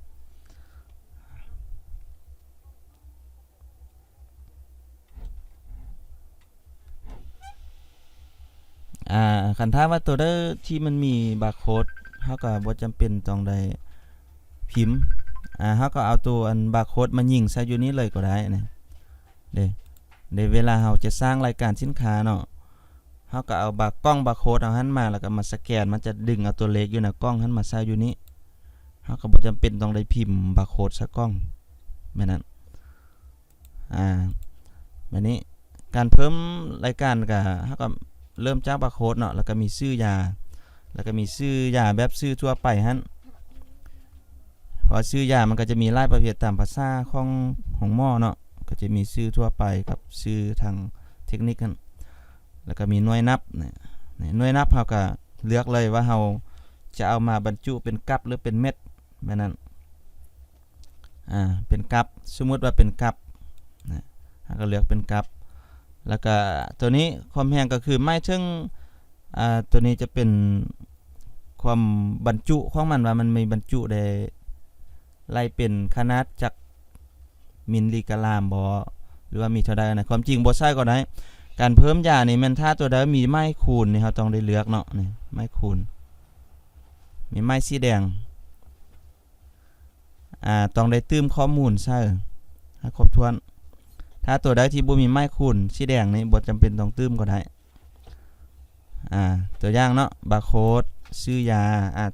A: คันถ้าว่าตัวที่มันมีบาร์โค้ดเฮาก็บ่จำเป็นต้องได้พิมพ์เฮาก็เอาตัวอันบาร์โค้ดมายิงใส่อยู่นี้เลยก็ได้นะเดี๋ยวเวลาเฮาจะสร้างรายการสินค้าเนาะเฮาก็เอากล้องบาร์โค้ดเอาหันมาแล้วก็มาสแกนมันจะดึงเอาตัวเลขอยู่ในกล้องหันมาใส่อยู่นี้เฮาก็บ่จำเป็นต้องได้พิมพ์บาร์โค้ดใส่กล้องแม่นั้นแบบนี้การเพิ่มรายการก็เฮาก็เริ่มจากบาร์โค้ดเนาะแล้วก็มีชื่อยาแล้วก็มีชื่อยาแบบชื่อทั่วไปหั่นพอชื่อยามันก็จะมีหลายประเภทตามภาษาของหมอเนาะก็จะมีชื่อทั่วไปกับชื่อทางเทคนิคกันแล้วก็มีหน่วยนับเนี่ยหน่วยนับเฮาก็เลือกเลยว่าเฮาจะเอามาบรรจุเป็นกับหรือเป็นเม็ดแบบนั้นเป็นกับสมมุติว่าเป็นกับนะเฮาก็เลือกเป็นกับแล้วก็ตัวนี้ความแห้งก็คือหมายถึงตัวนี้จะเป็นความบรรจุของมันว่ามันมีบรรจุได้ไล่เป็นขนาดจากมิลลิกรัมบ่หรือว่ามีเท่าใดนะความจริงบ่ใช่ก็ได้การเพิ่มยานี่มันถ้าตัวใดมีไม้คูณนี่เฮาต้องได้เลือกเนาะนี่ไม้คูณมีไม้สีแดงต้องได้ตื้มข้อมูลใช่ให้ครบถ้วนถ้าตัวใดที่บ่มีไม้คูณสีแดงนี่บ่จำเป็นต้องตื้มก็ได้ตัวอย่างเนาะบาร์โค้ด ซื้อยา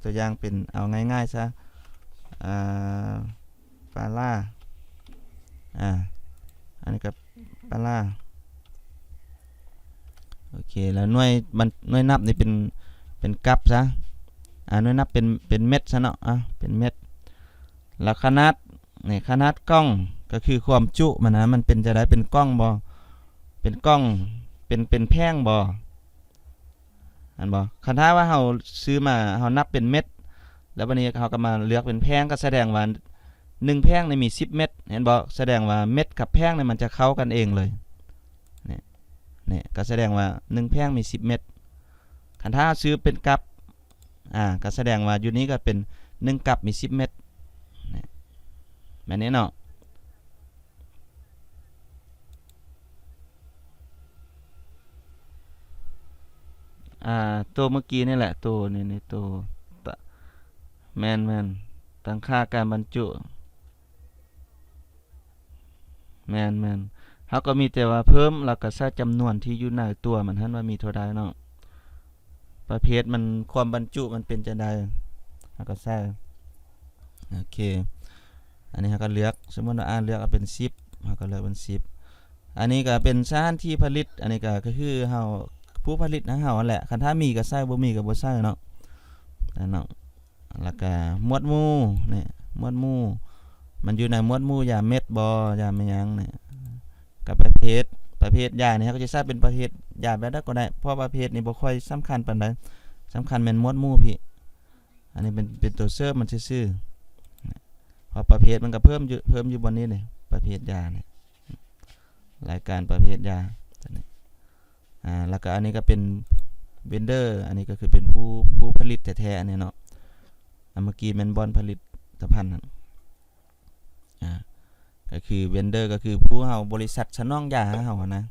A: ตัวอย่างเป็นเอาง่ายๆซะปาล่าอันนี้ก็ปาล่าโอเคแล้วหน่วยนับนี่เป็นกับซะหน่วยนับเป็นเม็ดซะเนาะเป็นเม็ดแล้วขนาดนี่ขนาดกล้องก็คือความจุมันนะมันเป็นจะได้เป็นกล้องบ่เป็นกล้องเป็นแพงบ่อันบ่คันถ้าว่าเฮาซื้อมาเฮานับเป็นเม็ดแล้วบัดนี้เฮาก็มาเลือกเป็นแพงก็แสดงว่า1แพงนี่มี10เม็ดเห็นบ่แสดงว่าเม็ดกับแพงนี่มันจะเข้ากันเองเลยนี่ก็แสดงว่า1แพงมี10เม็ดคันถ้าซื้อเป็นกับก็แสดงว่าอยู่นี้ก็เป็น1กับมี10เม็ดนี่แบบนี้เนาะตัวเมื่อกี้นี่แหละตัวนี่ตัวแมนตั้งค่าการบรรจุแมนเขาก็มีแต่ว่าเพิ่มแล้วก็ใส่จำนวนที่อยู่ในตัวมันท่านว่ามีเท่าใดเนาะประเภทมันความบรรจุมันเป็นจังได๋แล้วก็ใส่โอเคอันนี้เขาก็เลือกสมมุติว่าเลือกเอาเป็น10เขาก็เลือกเป็น10อันนี้ก็เป็นสถานที่ผลิตอันนี้ก็คือเฮาผู้ผลิตนะเฮาแหละคันถ้ามีก็ใส่บ่มีก็บ่ใส่เนาะเนาะแล้วก็หมวดหมู่นี่หมวดหมู่มันอยู่ในหมวดหมู่ยาเม็ดบ่ยาไม่ยังนี่กับประเภทยานี่เขาก็จะใช้เป็นประเภทยาแบบใดก็ได้เพราะประเภทนี้บ่ค่อยสำคัญปานใดสำคัญแม่นหมวดหมู่พี่อันนี้เป็นตัวเสริมมันซื่อๆพอประเภทมันก็เพิ่มอยู่บนนี้นี่ประเภทยานี่รายการประเภทยาตัวนี้แล้วก็อันนี้ก็เป็นเวนเดอร์อันนี้ก็คือเป็นผู้ผลิตแท้ๆอันนี้เนาะเมื่อกี้แม่นบอนผลิตภัณฑ์นั่นก็คือเวนเดอร์ก็คือผู้เฮาบริษัทชะน้องยาเฮานะ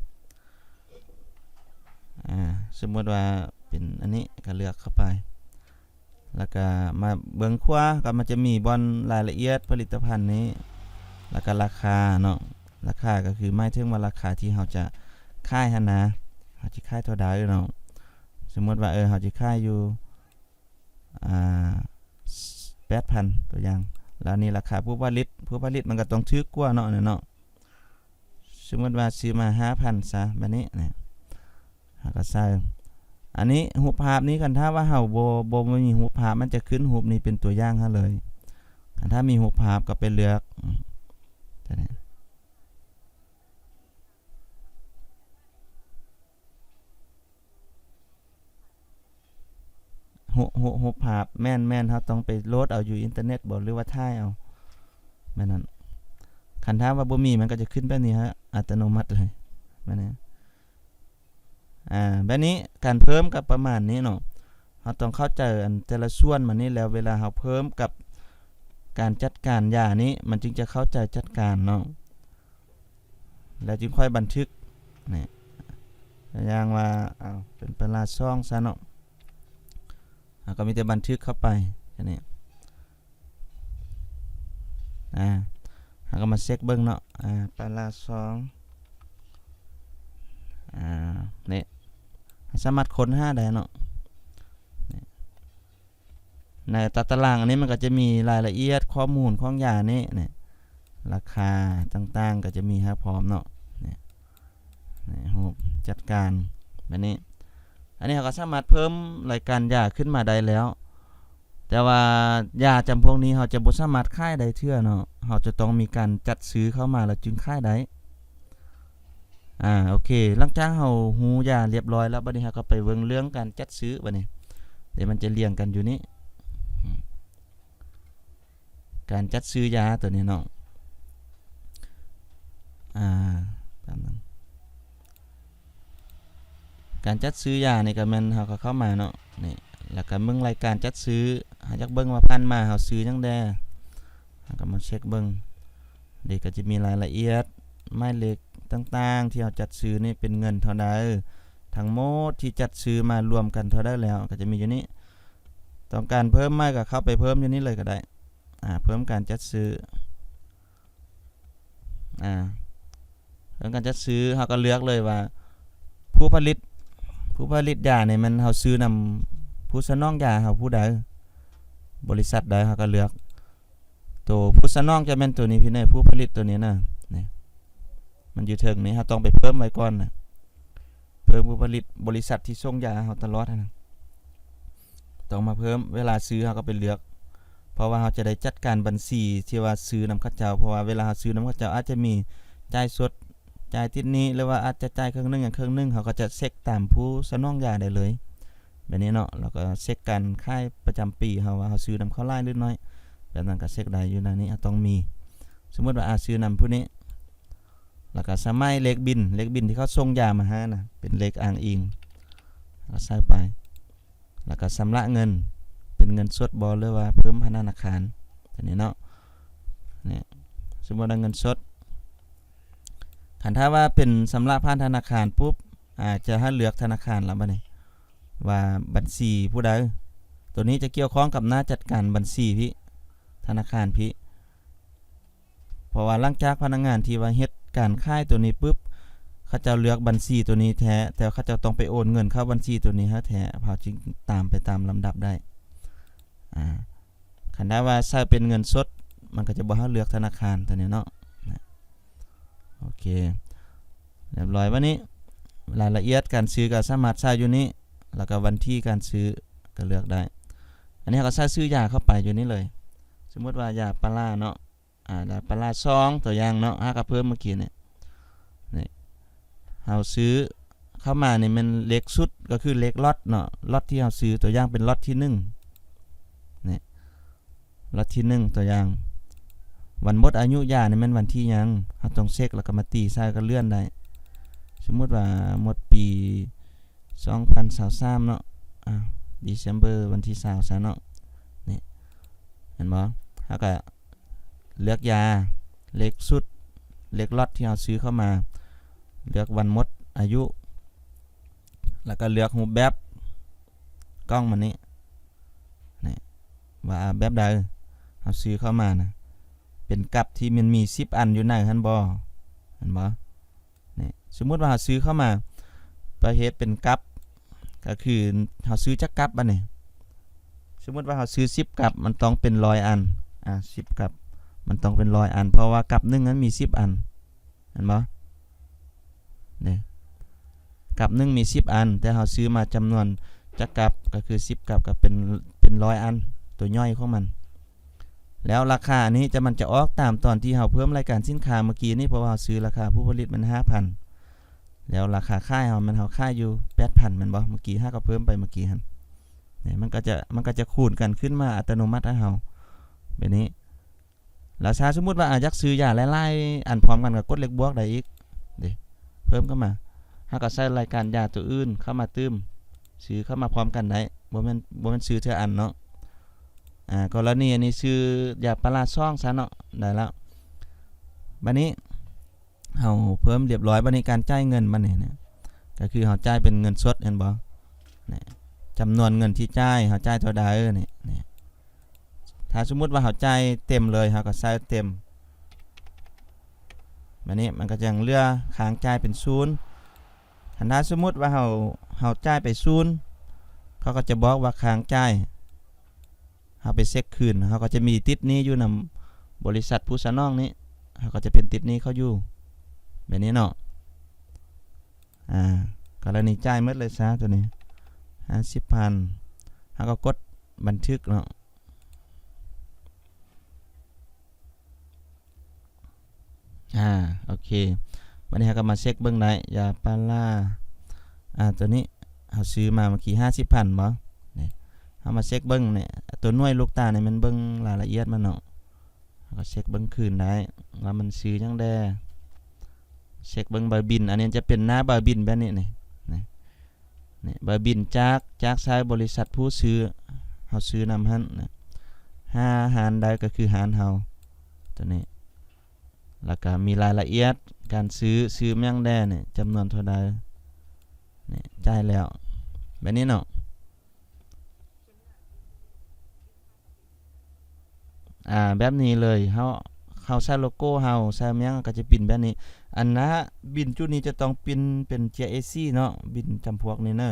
A: สมมุติว่าเป็นอันนี้ก็เลือกเข้าไปแล้วก็มาเบิ่งขวาก็มันจะมีบอนรายละเอียดผลิตภัณฑ์นี้แล้วก็ราคาเนาะราคาก็คือหมายถึงว่าราคาที่เฮาจะขายหั่นนะเฮาสิขายเท่าใดเนาะสมมุติว่าเฮาสิขายอยู่8,000 ตัวอย่างแล้วนี่ราคาผู้ผลิตมันก็ต้องถูกกว่าเนาะเนาะสมมุติว่าซื้อมา 5,000 ซะแบบนี้นะก็ใส่อันนี้รูปภาพนี้คันถ้าว่าเฮาบ่มีรูปภาพมันจะขึ้นรูปนี้เป็นตัวอย่างให้เลยคันถ้ามีรูปภาพก็ไปเลือกตัวนี้รูปภาพแม่นเฮาต้องไปโหลดเอาอยู่อินเทอร์เน็ตบ่หรือว่าถ่ายเอาแม่นนั้นคันถ้าว่าบ่มีมันก็จะขึ้นแบบนี้ฮะอัตโนมัติเลยแบบนี้แบบนี้การเพิ่มกับประมาณนี้เนาะเราต้องเข้าใจอันแต่ละส่วนมันนี่แล้วเวลาเราเพิ่มกับการจัดการยานี้มันจึงจะเข้าใจจัดการเนาะแล้วจึงค่อยบันทึกนี่อย่างว่าเป็นปลาซ่องซะเนาะก็มีแต่บันทึกเข้าไปแค่นี้ก็มาเช็คเบิ่งเนาะปลาซ่องนี่สามารถค้นหาได้เนาะในตารางอันนี้มันก็จะมีรายละเอียดข้อมูลของยานี้นี่ราคาต่างๆก็จะมีให้พร้อมเนาะนี่รูปจัดการแบบนี้อันนี้เราก็สามารถเพิ่มรายการยาขึ้นมาได้แล้วแต่ว่ายาจำพวกนี้เราจะบ่สามารถขายได้เทื่อเนาะเราจะต้องมีการจัดซื้อเข้ามาแล้วจึงขายได้โอเคหลังจากเฮาฮู้ยาเรียบร้อยแล้วบัดนี้เฮาก็ไปเบิ่งเรื่องการจัดซื้อบัดนี้เดี๋ยวมันจะเรียงกันอยู่นี้การจัดซื้อยาตัวนี้เนาะแป๊บนึงการจัดซื้อยานี่ก็แม่นเฮาก็เข้ามาเนาะนี่แล้วก็เบิ่งรายการจัดซื้อหาจักเบิ่งว่าพันมาเฮาซื้อจังได๋ก็มาเช็คเบิ่งเด็กก็จะมีรายละเอียดหมายเลขต่างๆที่เราจัดซื้อนี่เป็นเงินเท่าใดทั้งหมดที่จัดซื้อมารวมกันเท่าใดแล้วก็จะมีอยู่นี้ต้องการเพิ่มมากก็เข้าไปเพิ่มอยู่นี้เลยก็ได้เพิ่มการจัดซื้อเรื่องการจัดซื้อเราก็เลือกเลยว่าผู้ผลิตยาเนี่ยมันเราซื้อนำ ผู้สนองยาเฮาผู้ใดบริษัทใดเฮาก็เลือกตัวผู้สนองจะแม่นตัวนี้พี่น้องผู้ผลิตตัวนี้นะนี่มันอยู่เทิงนี้เฮาต้องไปเพิ่มไว้ก่อนนะเพิ่มผู้ผลิตบริษัทที่ส่งยาเฮาตลอดนะต้องมาเพิ่มเวลาซื้อเฮาก็ไปเลือกเพราะว่าเฮาจะได้จัดการบัญชีที่ว่าซื้อนำเขาเจ้าเพราะว่าเวลาซื้อนำเขาเจ้าอาจจะมีจ่ายสดจ่ายติดนี้หรือว่าอาจจะจ่ายครึ่งนึงอย่างครึ่งนึงเฮาก็จะเช็คตามผู้สนองยาได้เลยแบบนี้เนาะแล้วก็เช็คการค่ายประจำปีเฮาว่าเฮาซื้อนำเขาหลายหรือน้อยแบบนั้นก็เช็คได้อยู่ในนี้ต้องมีสมมุติว่าซื้อนำผู้นี้แล้วก็สมัยเลขบินที่เขาส่งยามาหานะเป็นเลขอ้างอิงก็ใส่ไปแล้วก็ชำระเงินเป็นเงินสดบ่หรือว่าเพิ่มธนาคารอันนี้เนาะนี่สมมุติว่าเงินสดคันถ้าว่าเป็นชำระผ่านธนาคารปุ๊บจะให้เลือกธนาคารแล้วบัดนี้ว่าบัญชีผู้ใดตัวนี้จะเกี่ยวข้องกับหน้าจัดการบัญชีพี่ธนาคารพี่เพราะว่าหลังจากพนักงานที่ว่าเฮ็ดการค่ายตัวนี้ปุ๊บเขาจะเลือกบัญชีตัวนี้แท้แต่เขาจะต้องไปโอนเงินเข้าบัญชีตัวนี้ฮะแท้พอจึงตามไปตามลำดับได้คันได้ว่าใช้เป็นเงินสดมันก็จะบ่ให้เลือกธนาคารตัวนี้เนาะโอเคเรียบร้อยวันนี้รายละเอียดการซื้อก็สามารถใช้อยู่นี้แล้วก็วันที่การซื้อก็เลือกได้อันนี้ก็ใช้ซื้อยาเข้าไปอยู่นี้เลยสมมติว่ายาปลาเนาะยาปลาซองตัวอย่างเนาะก็เพิ่มเมื่อกี้เนี่ยนี่เฮาซื้อเข้ามานี่มันเล็กสุดก็คือเล็กล็อตเนาะล็อตที่เฮาซื้อตัวอย่างเป็นล็อตที่1นี่ล็อตที่1ตัวอย่างวันหมดอายุยานี่มันวันที่ยังเฮาต้องเช็คแล้วก็มาตีใส่ก็เลื่อนได้สมมุติว่าหมดปี2023เนาะDecember วันที่20ซะเนาะนี่เห็นบ่เฮาก็เลือกยาเล็กสุดเล็กล็อตที่เฮาซื้อเข้ามาเลือกวันหมดอายุแล้วก็เลือกรูปแบบกล้องมันนี้นี่ว่าแบบใดเฮาซื้อเข้ามานะเป็นกับที่มันมี10อันอยู่ในหั่นบ่เห็นบ่นี่สมมุติว่าเฮาซื้อเข้ามาประเภทเป็นกับก็คือเฮาซื้อจักกับบัดนี้สมมุติว่าเฮาซื้อ10กับมันต้องเป็น100อัน10กับมันต้องเป็น100อันเพราะว่ากับนึงนั้นมี10อันเห็นบ่นี่กับนึงมี10อันแต่เฮาซื้อมาจำนวนจักกับก็คือ10กับก็เป็น100อันตัวย่อยของมันแล้วราคานี้มันจะออกตามตอนที่เฮาเพิ่มรายการสินค้าเมื่อกี้นี่เพราะว่าซื้อราคาผู้ผลิตมัน 5,000 แล้วราคาค่ายเฮามันเฮาค่ายอยู่ 8,000 แม่นบ่เมื่อกี้ก็เพิ่มไปเมื่อกี้หั่นนี่มันก็จะคูณกันขึ้นมาอัตโนมัติให้เฮาแบบนี้แล้วถ้าสมมุติว่าอยากซื้อยาหลายๆอันพร้อมกันก็กดเลขบวกได้อีกเด้เพิ่มเข้ามาเฮาก็ใส่รายการยาตัวอื่นเข้ามาเติมซื้อเข้ามาพร้อมกันได้บ่แม่นซื้อเท่าอันเนาะกรณีอันนี้ซื้อยาปลาซ่องซะเนาะได้แล้วบัดนี้เฮาเพิ่มเรียบร้อยบัดนี้การจ่ายเงินมันนี่ก็คือเฮาจ่ายเป็นเงินสดเห็นบ่นี่จำนวนเงินที่จ่ายเฮาจ่ายเท่าใดนี่ถ้าสมมุติว่าเฮาจ่ายเต็มเลยเฮาก็ใส่เต็มบัดนี้มันก็จะเหลือค้างจ่ายเป็น0ถ้าสมมุติว่าเฮาจ่ายไป0เขาก็จะบอกว่าค้างจ่ายเฮาไปเช็คคืนเฮาก็จะมีติดนี้อยู่นำบริษัทผู้สนองนี้เฮาก็จะเป็นติดนี้เขาอยู่แบบนี้เนาะกรณีจ่ายหมดเลยซะตัวนี้ 50,000 เฮาก็กดบันทึกเนาะโอเควันนี้เฮาก็มาเช็คเบิ่งได้ยาปลาตัวนี้เฮาซื้อมาเมื่อกี้ 50,000 บ่นี่เฮามาเช็คเบิ่งเนี่ยตัวหน่วยลูกตาเนี่ยมันเบิ่งรายละเอียดมันเนาะเฮาก็เช็คเบิ่งคืนได้ว่ามันซื้อจังได๋เช็คเบิ่งบาบินอันนี้จะเป็นหน้าบาบินแบบนี้นี่บาบินจากใช้บริษัทผู้ซื้อเฮาซื้อนำหั่น5หารใดก็คือหารเฮาตัวนี้แล้วก็มีรายละเอียดการซื้อแม่งแด่เนี่ยจำนวนเท่าใดนี่จ่ายแล้วแบบนี้เนาะแบบนี้เลยเฮาใส่โลโก้เฮาใส่แม่งก็จะปิ่นแบบนี้อันนะบินจุดนี้จะต้องปิ่นเป็น GAC เนาะบินจำพวกนี้เนาะ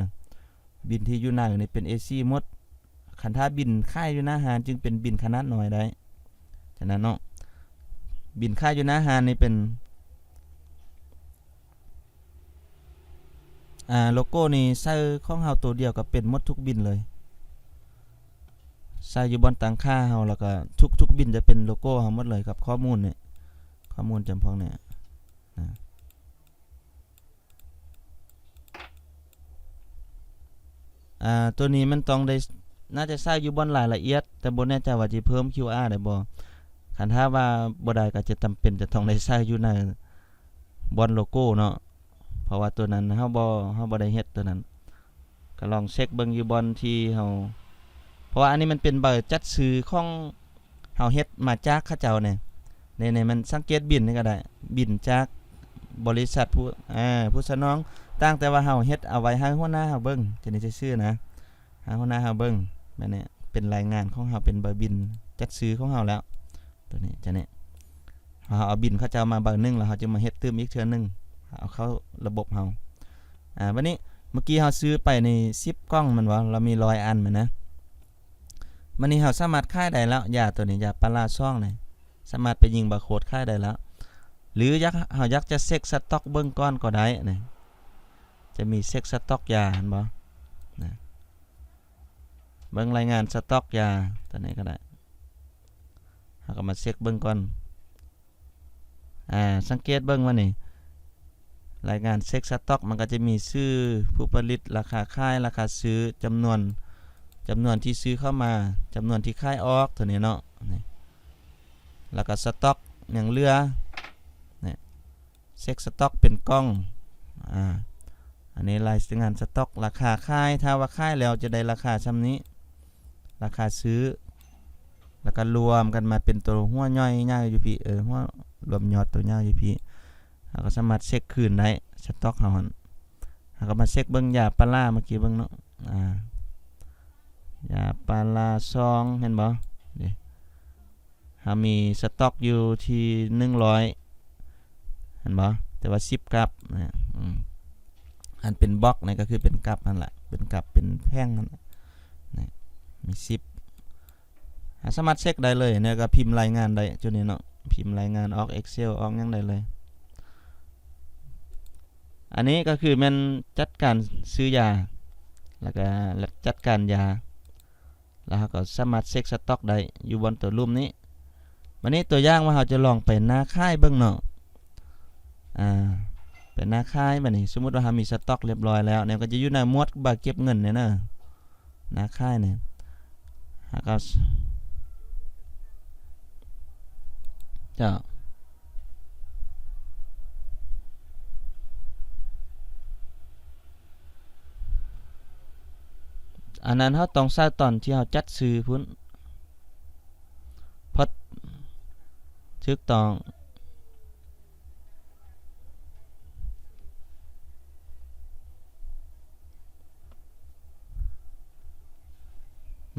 A: บินที่อยู่หน้านี่เป็น AC หมดคันถ้าบินค่ายอยู่หน้าหารจึงเป็นบินขนาดน้อยได้ฉะนั้นเนาะบินค่ายอยู่หน้าหารนี่เป็นโลโก้นี่ใส่ของเฮาตัวเดียวก็เป็นหมดทุกบินเลยใส่อยู่บนตังค่าเฮาแล้วก็ทุกบินจะเป็นโลโก้เฮาหมดเลยกับข้อมูลเนี่ยข้อมูลจำพวกเนี่ยตัวนี้มันต้องได้น่าจะใส่อยู่บนรายละเอียดแต่บ่แน่ใจว่าสิเพิ่ม QR ได้บ่คันถ้าว่าบ่ได้ก็จะจำเป็นจะต้องได้ใส่อยู่ในบนโลโก้เนาะเพราะว่าตัวนั้นเฮาบ่ได้เฮ็ดตัวนั้นก็ลองเช็คเบิ่งอยู่บนที่เฮาเพราะว่าอันนี้มันเป็นเบอร์จัดซื้อของเฮาเฮ็ดมาจากเขาเจ้าเนี่ยในมันสังเกตบินนี่ก็ได้บินจากบริษัทผู้สนองตั้งแต่ว่าเฮาเฮ็ดเอาไว้ให้หัวหน้าเฮาเบิ่งจะนี่ซื่อๆนะให้หัวหน้าเฮาเบิ่งแม่นเนี่ยเป็นรายงานของเฮาเป็นเบอร์บินจัดซื้อของเฮาแล้วตัวนี้จะเนี่ยเฮาเอาบินเขาเจ้ามาเบอร์นึงแล้วเฮาจะมาเฮ็ดเติมอีกเทื่อนึงเอาเข้าระบบเฮาวันนี้เมื่อกี้เฮาซื้อไปใน10กล้องมันว่าเรามี100อันมันนะมันนี่เฮาสามารถขายได้แล้วยาตัวนี้ยาปลาร้าซ่องนี่สามารถไปยิงบาร์โค้ดขายได้แล้วหรือเฮาอยากจะเช็คสต็อกเบิ่งก่อนก็ได้นี่จะมีเช็คสต็อกยาเห็นบ่นะเบิ่งรายงานสต็อกยาตัวนี้ก็ได้เฮาก็มาเช็คเบิ่งก่อนสังเกตเบิ่งว่านี่รายงานเช็คสต็อกมันก็จะมีชื่อผู้ผลิตราคาขายราคาซื้อจำนวนที่ซื้อเข้ามาจำนวนที่ขายออกตัวนี้เนาะนี่แล้วก็สต็อกอย่างเหลือนี่เช็คสต็อกเป็นกล้องอันนี้รายงานสต็อกราคาขายถ้าว่าขายแล้วจะได้ราคาซ้ำนี้ราคาซื้อแล้วก็รวมกันมาเป็นตัวหัวย่อยยาวอยู่พี่หัวรวมยอดตัวยาวอยู่พี่เราก็สามารถเช็คคืนได้สต็อกเฮาหั่นเราก็มาเช็คเบิ่งยาปลาร้าเมื่อกี้เบิ่งเนาะยาปลาร้าซองเห็นบ่นี่เฮามีสต็อกอยู่ที่100เห็นบ่แต่ว่า10กับนะอันเป็นบล็อกนี่ก็คือเป็นกับนั่นแหละเป็นกับเป็นแท่งนั่นนี่มี10สามารถเช็คได้เลยเนี่ยก็พิมพ์รายงานได้จุดนี้เนาะพิมพ์รายงานออก Excel ออกหยังได้เลยอันนี้ก็คือมันจัดการซื้อยาแล้วก็จัดการยาแล้วก็สามารถเช็คสต็อกได้อยู่บนตัวรูปนี้วันนี้ตัวอย่างว่าเราจะลองไปหน้าค่ายเบิ่งเนาะเป็นหน้าค่ายบัดนี้สมมุติว่าเรามีสต็อกเรียบร้อยแล้วเนี่ยก็จะอยู่ในหมวดบัตรเก็บเงินเนี่ยนะหน้าค่ายเนี่ยก็จ้ะอันนั้นเราต้องใส่ตอนที่เราจัดซื้อพุ่นพอถูกต้อง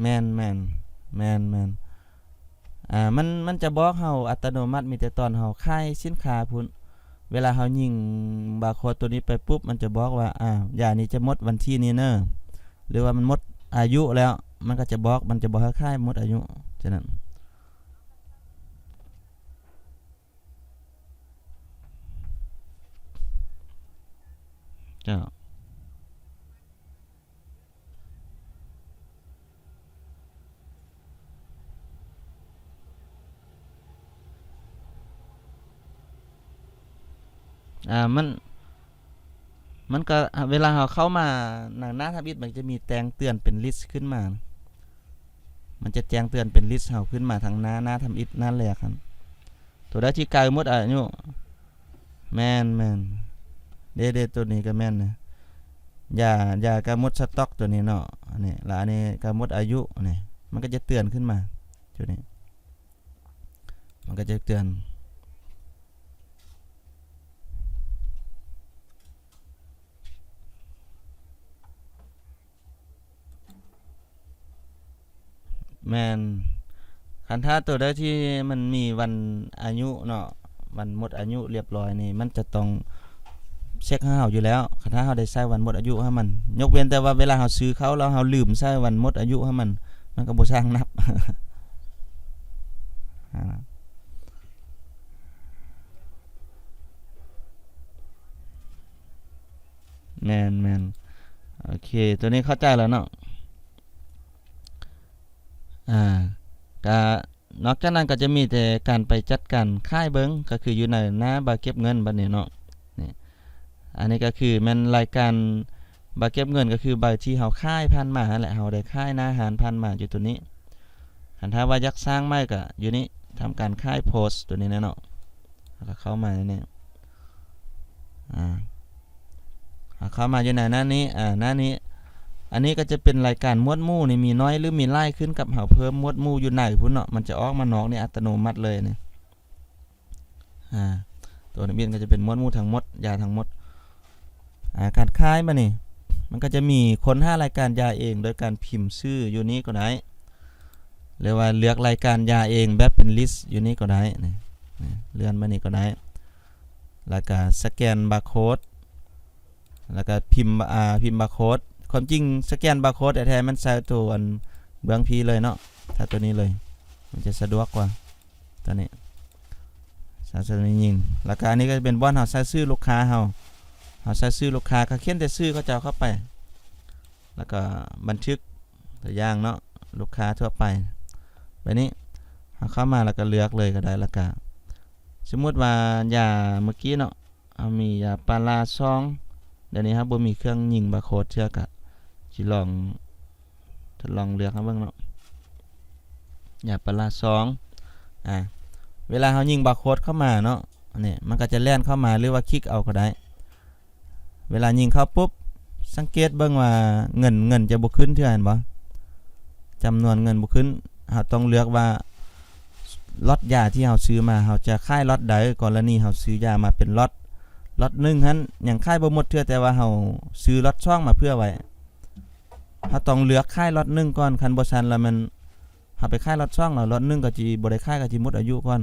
A: แม่นมันจะบอกเฮาอัตโนมัติมีแต่ตอนเฮาขายสินค้าพุ่นเวลาเฮายิงบาร์โค้ดตัวนี้ไปปุ๊บมันจะบอกว่ายานี้จะหมดวันที่นี้เนอะหรือว่ามันหมดอายุแล้วมันก็จะบอกให้ค่ายหมดอายุฉะนั้นจ้ะมันก็เวลาเราเข้ามาหน้าทำอิฐมันจะมีแจ้งเตือนเป็นลิสต์ขึ้นมามันจะแจ้งเตือนเป็นลิสต์เฮาขึ้นมาทางหน้าทำอิฐหน้าแรกครับตัวใดที่ไกลหมดอายุแม่นเด้ตัวนี้ก็แม่นนะยากะหมดสต็อกตัวนี้เนาะอันนี้แล้วอันนี้กะหมดอายุนี่มันก็จะเตือนขึ้นมาจุดนี้มันก็จะเตือนแม่นคันถ้าตัวใดที่มันมีวันอายุเนาะวันหมดอายุเรียบร้อยนี่มันจะต้อง เช็คให้เฮาอยู่แล้วถ้าเฮาได้ใช้วันหมดอายุให้มันยกเว้นแต่ว่าเวลาเฮาซื้อเขาแล้วเฮาลืมใช้วันหมดอายุให้มันก็บ่ช่างนับ แม่นๆโอเคตัวนี้เข้าใจแล้วเนาะก็นอกจากนั้นก็จะมีแต่การไปจัดการค่ายเบิงก็คืออยู่ในหน้าบาเก็บเงินบัดนี้เนาะนี่อันนี้ก็คือมันรายการบาเก็บเงินก็คือใบที่เฮาค่ายผ่านมาแหละเฮาได้ค่ายหน้าอาหารผ่านมาอยู่ตัวนี้คันถ้าว่าอยากสร้างใหม่ก็อยู่นี่ทำการค่ายโพสต์ตัวนี้นะเนาะแล้วก็เข้ามานี่เข้ามาอยู่ในหน้านี้หน้านี้อันนี้ก็จะเป็นรายการหมวดหมู่นี่มีน้อยหรือมีหลายขึ้นกับเฮาเพิ่มหมวดหมู่อยู่ไหนพุ่นเนาะมันจะออกมานอกนี่อัตโนมัติเลยนี่ตัวนี้ก็จะเป็นหมวดหมู่ทั้งหมดยาทั้งหมดการขายมานี่มันก็จะมีค้นหารายการยาเองโดยการพิมพ์ชื่ออยู่นี้ก็ได้หรือว่าเลือกรายการยาเองแบบเป็นลิสต์อยู่นี้ก็ได้นี่เลื่อนมานี่ก็ได้แล้วก็สแกนบาร์โค้ดแล้วก็พิมพ์บาร์โค้ดความจริงสแกนบาร์โค้ดแท้ๆมันใช้ตัวอันเบื้องพีเลยเนาะถ้าตัวนี้เลยมันจะสะดวกกว่าตัวนี้สะดวกยิงแล้วก็อันนี้ก็จะเป็นบ่อนเฮาใช้ชื่อลูกค้าเฮาใช้ชื่อลูกค้าก็เขียนแต่ชื่อเขาจะเข้าไปแล้วก็บันทึกตัวอย่างเนาะลูกค้าทั่วไปแบบนี้เอาเข้ามาแล้วก็เลือกเลยก็ได้แล้วก็สมมุติว่ายาเมื่อกี้เนาะมียาปาราซองเดี๋ยวนี้ครับบ่มีเครื่องยิงบาร์โค้ดเชื่อก็สิลองทดลองเลือกเบิ่งเนาะยาปาราซองเวลาเฮายิงบาร์โค้ดเข้ามาเนาะนี่มันก็จะแล่นเข้ามาหรือว่าคลิกเอาก็ได้เวลายิงเข้าปุ๊บสังเกตเบิ่งว่าเงินจะบ่ขึ้นเท่านั้นบ่จำนวนเงินบ่ขึ้นเฮาต้องเลือกว่าล็อตยาที่เฮาซื้อมาเฮาจะขายล็อตใดกรณีเฮาซื้อยามาเป็นล็อต1หั่นยังขายบ่หมดเทื่อแต่ว่าเฮาซื้อล็อต2มาเพื่อไว้เฮาต้องเลือกขายล็อต1ก่อนคันบ่ซั่นแล้วมันเฮาไปขายล็อต2แล้วล็อต1ก็สิบ่ได้ขายก็สิหมดอายุก่อน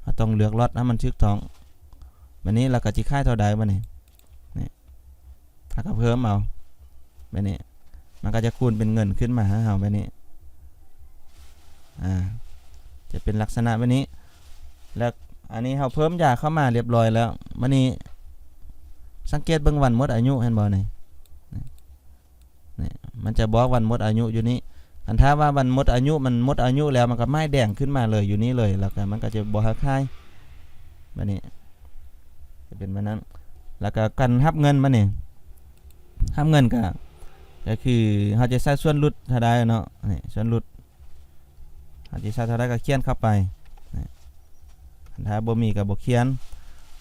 A: เฮาต้องเลือกล็อตให้มันถูกต้องบัดนี้แล้วก็สิขายเท่าใดบัดนี้นี่ถ้าก็เพิ่มเอาบัดนี้มันก็จะคูณเป็นเงินขึ้นมาให้เฮาบัดนี้จะเป็นลักษณะแบบนี้แล้วอันนี้เฮาเพิ่มยาเข้ามาเรียบร้อยแล้วมื้อนี้สังเกตเบิ่งวันหมดอายุเห็นบ่นี่มันจะบอกวันหมดอายุอยู่นี้อันถ้าว่าวันหมดอายุมันหมดอายุแล้วมันก็ไม้แดงขึ้นมาเลยอยู่นี้เลยแล้วก็มันก็จะบ่ฮักคายบัดนี้จะเป็นแบบนั้นแล้วก็กันรับเงินมานี่รับเงินก็คือเฮาจะใส่ส่วนลดเท่าใดเนาะนี่ส่วนลดเฮาสิใส่เท่าใดก็เขียนเข้าไปถ้าบ่มีก็บ่เขียน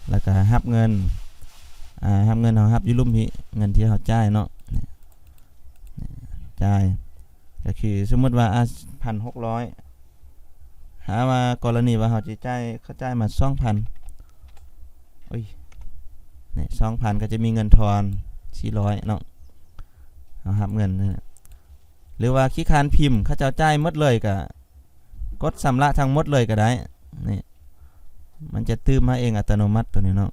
A: แล้วก็รับเงินรับเงินเฮารับอยู่ลุ่มพี่เงินที่เฮาจ่ายเนาะจ่ายก็คือสมมุติว่า1,600หาว่ากรณีว่าเฮาสิจ่ายเขาจ่ายมา 2,000 โอ้ยนี่ 2,000 ก็จะมีเงินทอน400เนาะเฮารับเงินหรือว่าขี้คานพิมพ์เขาเจ้าจ่ายหมดเลยก็กดชำระทั้งหมดเลยก็ได้นี่มันจะตื้มมาเองอัตโนมัติตัวนี้เนาะ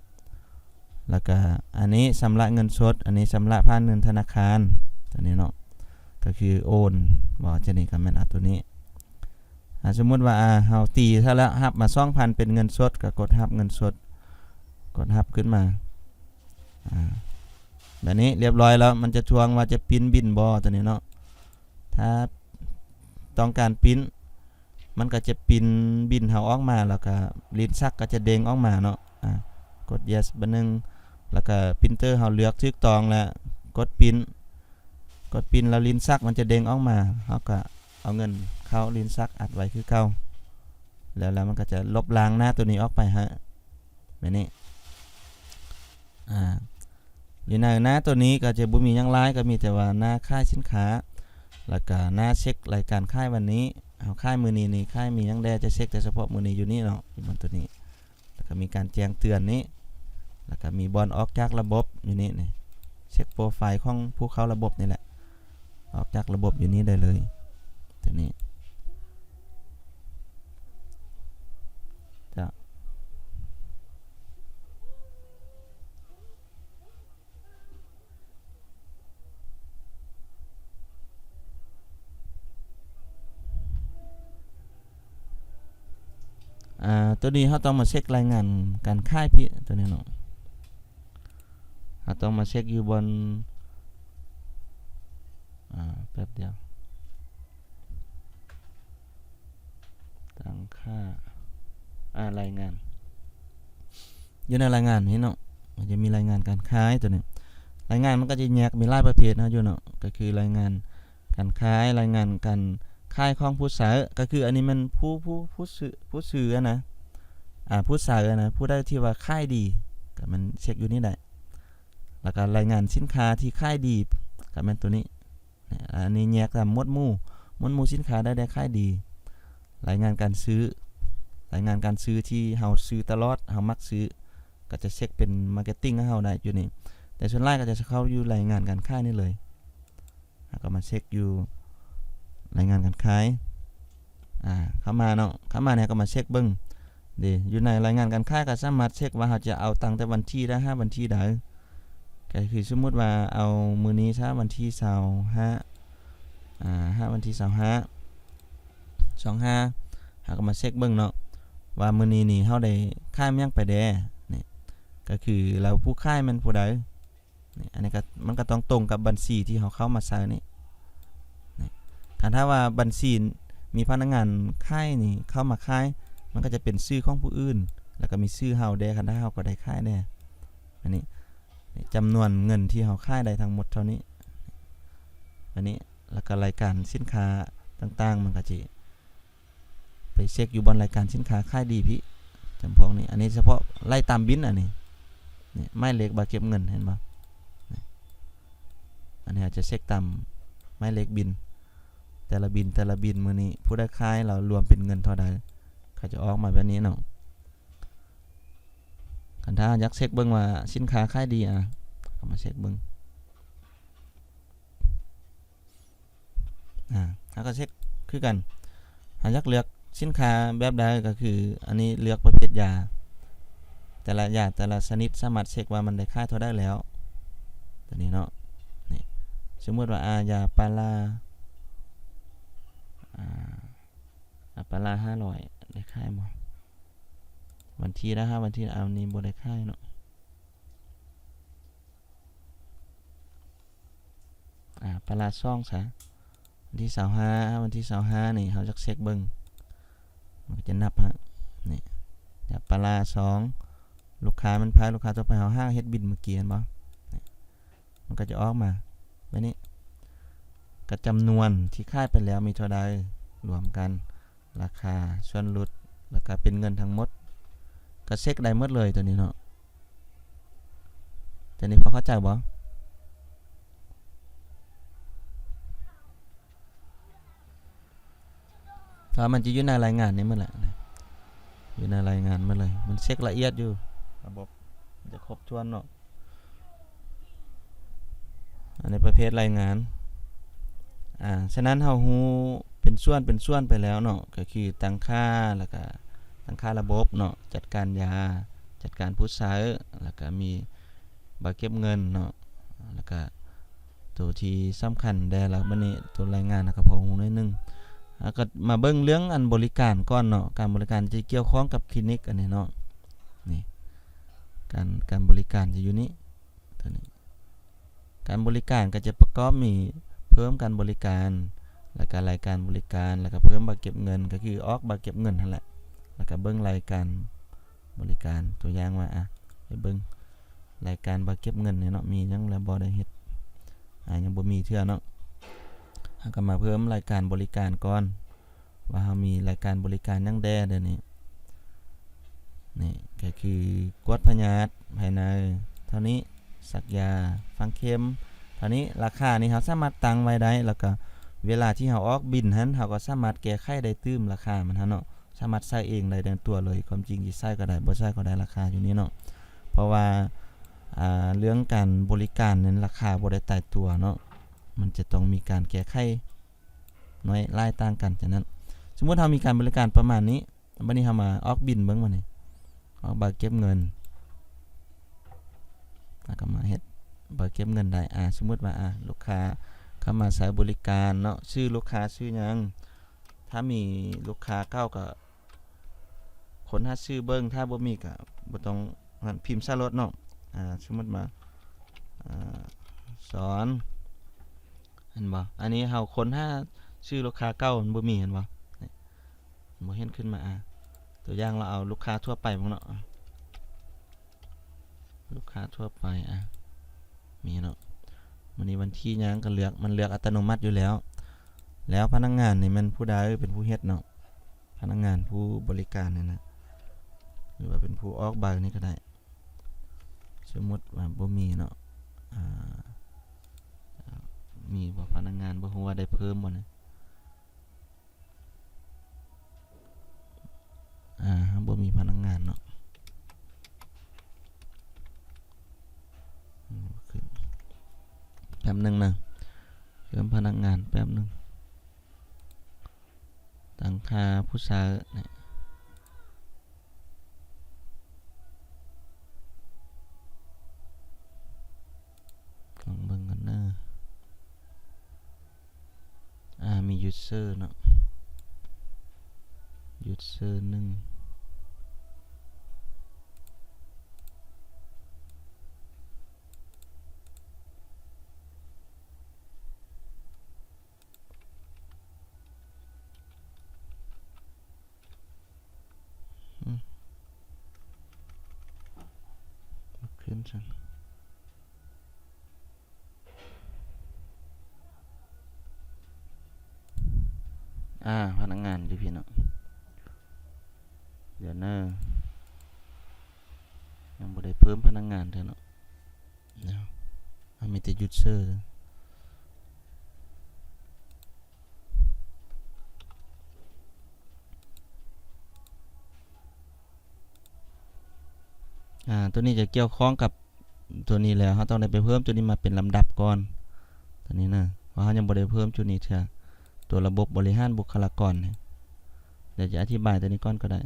A: แล้วก็อันนี้ชำระเงินสดอันนี้ชำระผ่านเงินธนาคารตัวนี้เนาะก็คือโอนบ่จะนี่ก็แม่นตัวนี้สมมุติว่าเฮาตีถ้าแล้วรับมา 2,000 เป็นเงินสดก็กดรับเงินสดกดรับขึ้นมาแบบนี้เรียบร้อยแล้วมันจะทวงว่าจะปิ้นบินบ่ตัวนี้เนาะถ้าต้องการปิ้นมันก็จะปิ้นบินเฮาออกมาแล้วก็ลิ้นชักก็จะเด้งออกมาเนาะกด yes บัดนึงแล้วก็ปรินเตอร์เฮาเลือกถูกต้องแล้วกดปิ้นแล้วลิ้นชักมันจะเด้งออกมาเฮาก็เอาเงินเข้าลิ้นชักอัดไว้คือเก่าแล้วมันก็จะลบล้างหน้าตัวนี้ออกไปฮะแบบนี้อยู่ในหน้าตัวนี้ก็จะบ่มีหยังหลายก็มีแต่ว่าหน้าค่ายสินค้าแล้วก็หน้าเช็ครายการค่ายวันนี้เอาค่ายมื้อนี้นี่ค่ายมีหยังแดจะเช็คแต่เฉพาะมื้อนี้อยู่นี่เนาะอยู่บนตัวนี้แล้วก็มีการแจ้งเตือนนี้แล้วก็มีบอลออกจากระบบอยู่นี่เช็คโปรไฟล์ของผู้เข้าระบบนี่แหละออกจากระบบอยู่นี้ได้เลยตัวนี้ ตัวนี้เราต้องมาเช็ครายงานการค่ายพี่ตัวนี้เนาะเราต้องมาเช็คอยู่บนแป๊บเดียวตั้งค่ารายงานอยู่ในรายงานนี้เนาะมันจะมีรายงานการค้ายตัวนี้รายงานมันก็จะแยกมีหลายประเภทนะอยู่เนาะก็คือรายงานการค้ายรายงานการค่ายของผู้ซื้อก็คืออันนี้มันผู้ซื้อนะผู้ซื้อนะผู้ได้ที่ว่าค่ายดีก็มันเช็คอยู่นี่ได้แล้วก็รายงานสินค้าที่ค่ายดีก็มันตัวนี้อันนี้แยกตามหมวดหมู่สินค้าได้ค่ายดีรายงานการซื้อที่เฮาซื้อตลอดเฮามักซื้อก็จะเช็คเป็นมาร์เก็ตติ้งให้เฮาได้อยู่นี่แต่ส่วนใหญ่ก็จะเข้าอยู่รายงานการขายนี่เลยก็มาเช็คอยู่รายงานการขายเข้ามาเนาะเนี่ยก็มาเช็คเบิ่งอยู่ในรายงานการขายก็สามารถเช็คว่าเฮาจะเอาตั้งแต่วันที่ได้5วันที่ใดก็คือสมมุติว่าเอามื้อนี้ซะวันที่25วันที่25เฮาก็มาเช็คเบิ่งเนาะว่ามื้อนี้นี่เฮาได้ขายยังไปแดนี่ก็คือเราผู้ขายมันผู้ใดนี่อันนี้ก็มันก็ต้องตรงกับบัญชีที่เฮาเข้ามาใส่นี่ถ้าว่าบัญชีมีพนักงานขายนี่เข้ามาขายมันก็จะเป็นชื่อของผู้อื่นแล้วก็มีชื่อเฮาแดคันถ้าเฮาก็ได้ขายแน่อันนี้จำนวนเงินที่เฮาขายได้ทั้งหมดเท่านี้อันนี้แล้วก็รายการสินค้าต่างๆมันก็จะไปเช็คอยู่บนรายการสินค้าขายดีพี่จำพวกนี้อันนี้เฉพาะไล่ตามบินอันนี้ไม้เล็กบาเก็บเงินเห็นบ่อันนี้อาจจะเช็คตามไม้เล็กบินแต่ละบินมื้อนี้ผู้ได้ขายเรารวมเป็นเงินเท่าใดก็จะออกมาแบบนี้เนาะคันถ้าอยากเช็คเบิ่งว่าสินค้าขายดีก็มาเช็คเบิ่งแล้วก็เช็คคือกันอยากเลือกสินค้าแบบใดก็คืออันนี้เลือกประเภทยาแต่ละยาแต่ละชนิดสามารถเช็คว่ามันได้ค่าเท่าได้แล้วตัวนี้เนาะนี่สมมุติว่ายาปาราปารา500ได้ค่ายบ่วันที่นะวันที่เอานี้บ่ได้ค่ายเนาะปาราซ่องซะวันที่25นี่เฮาจักเช็คเบิ่งมันก็จะนับนี่ยาปารา2ลูกค้ามันพาลูกค้าต่อไปเฮาเฮ็ดบินเมื่อกี้เห็นบ่มันก็จะออกมาแบบนี้ก็จำนวนที่ค่ายไปแล้วมีเท่าใดรวมกันราคาส่วนลดแล้วก็เป็นเงินทั้งหมดก็เช็คได้หมดเลยตัวนี้เนาะตัวนี้พอเข้าใจบ่ถ้ามันจะอยู่ในรายงานนี้หมดแหละอยู่ในรายงานหมดเลยมันเช็คละเอียดอยู่ระบบจะครบถ้วนเนาะอันนี้ประเภทรายงานฉะนั้นเฮาฮู้เป็นส่วนไปแล้วเนาะก็คือตั้งค่าแล้วก็ตั้งค่าระบบเนาะจัดการยาจัดการผู้ใช้แล้วก็มีบัตรเก็บเงินเนาะแล้วก็ตัวที่สำคัญได้แล้วบัดนี้ตัวรายงานนะครับพอฮู้หน่อยนึงแล้วก็มาเบิ่งเรื่องอันบริการก่อนเนาะการบริการจะเกี่ยวข้องกับคลินิกอันนี้เนาะนี่การบริการจะอยู่นี้ตัวนี้การบริการก็จะประกอบมีเพิ่มการบริการแล้วก็รายการบริการแล้วก็เพิ่มบัตรเก็บเงินก็คือออกบัตรเก็บเงินนั่นแหละแล้วก็เบิ่งรายการบริการตัวอย่างว่าไปเบิ่งรายการบัตรเก็บเงินเนี่ยเนาะมียังแล้วบ่ได้เฮ็ดยังบ่มีเทื่อเนาะก็มาเพิ่มรายการบริการก่อนว่าเฮามีรายการบริการยังแดเดี๋ยวนี้นี่ก็คือกวดพยาธิภายในเท่านี้สักยาฝังเข็มเท่านี้ราคานี่เฮาสามารถตั้งไว้ได้แล้วก็เวลาที่เฮาออกบินหันเฮาก็สามารถแก้ไขได้ตื้มราคามันเนาะสามารถใช้เองได้ในตัวเลยความจริงสิใช้ก็ได้บ่ใช้ก็ได้ราคาอยู่นี้เนาะเพราะว่าเรื่องการบริการนั้นราคาบ่ได้ตายตัวเนาะมันจะต้องมีการแก้ไขน้อยหลายต่างกันฉะนั้นสมมุติเฮามีการบริการประมาณนี้บัดนี้เฮามาออกบินเบิ่งบัดนี้ออกบัตรเก็บเงินแล้วก็มาเฮ็ดบัตรเก็บเงินได้สมมุติว่าลูกค้าเข้ามาใช้บริการเนาะชื่อลูกค้าชื่อหยังถ้ามีลูกค้าเก่าก็ คนหาชื่อเบิ่งถ้าบ่มีก็บ่ต้องพิมพ์ใส่รถเนาะสมมุติมาสอนเห็นบ่อันนี้เฮาคนหาชื่อลูกค้าเก่ามันบ่มีเห็นบ่บ่เห็นขึ้นมาตัวอย่างเราเอาลูกค้าทั่วไปมั้งเนาะลูกค้าทั่วไปมีเนาะวันนี้วันที่ยังก็มันเลือกอัตโนมัติอยู่แล้วพนักงานนี่มันผู้ใดเป็นผู้เฮ็ดเนาะพนักงานผู้บริการนี่นะหรือว่าเป็นผู้ออกใบนี่ก็ได้สมมติว่าบ่มีเนาะมีบ่พนักงานบ่ฮู้ว่าได้เพิ่มบ่นะบ่มีพนักงานเนาะขึ้นแป๊บนึงนะเพิ่มพนักงานแป๊บนึงตั้งค่าผู้สาวเนี่ยลองเบิ่งกันนะมี user เนาะ user 1ขึ้นซั่นพนักงานอยู่พี่เนาะเดี๋ยวนะยังบ่ได้เพิ่มพนักงานเด้อเนาะมีแต่ user ตัวนี้จะเกี่ยวข้องกับตัวนี้แล้วเราต้องได้ไปเพิ่มตัวนี้มาเป็นลำดับก่อนตัวนี้นะเพราะเรายังบ่ได้เพิ่มตัวนี้เถอะตัวระบบบริหารบุคลากรเดี๋ยวจะอธิบายตัวนี้ก่อนก็ได้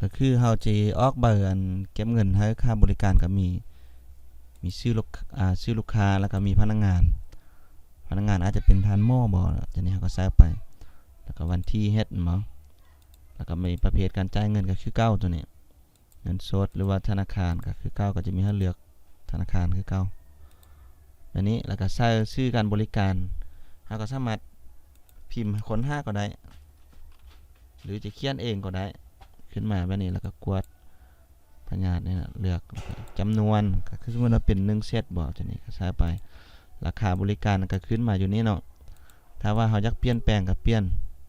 A: ก็คือเราจะออกใบเก็บเงินให้ค่าบริการก็มีชื่อลูกค้าแล้วก็มีพนักงานอาจจะเป็นทานหม้อบ่ตัวนี้เราก็ใส่ไปแล้วก็วันที่เฮ็ดหมอแล้วก็มีประเภทการจ่ายเงินก็คือเก้าตัวนี้เงินสดหรือว่าธนาคารก็คือเก้าก็จะมีให้เลือกธนาคารคือเก้าอันนี้แล้วก็ใส่ชื่อการบริการเราก็สามารถพิมพ์ค้นหาก็ได้หรือจะเขียนเองก็ได้ขึ้นมาแบบนี้แล้วก็กดพยาธินี่นะเลือกจำนวนก็คือสมมุติว่าเป็น1เซตบ่ตัวนี้ก็ใส่ไปราคาบริการก็ขึ้นมาอยู่นี่เนาะถ้าว่าเราอยากเปลี่ยนแปลงก็เปลี่ยน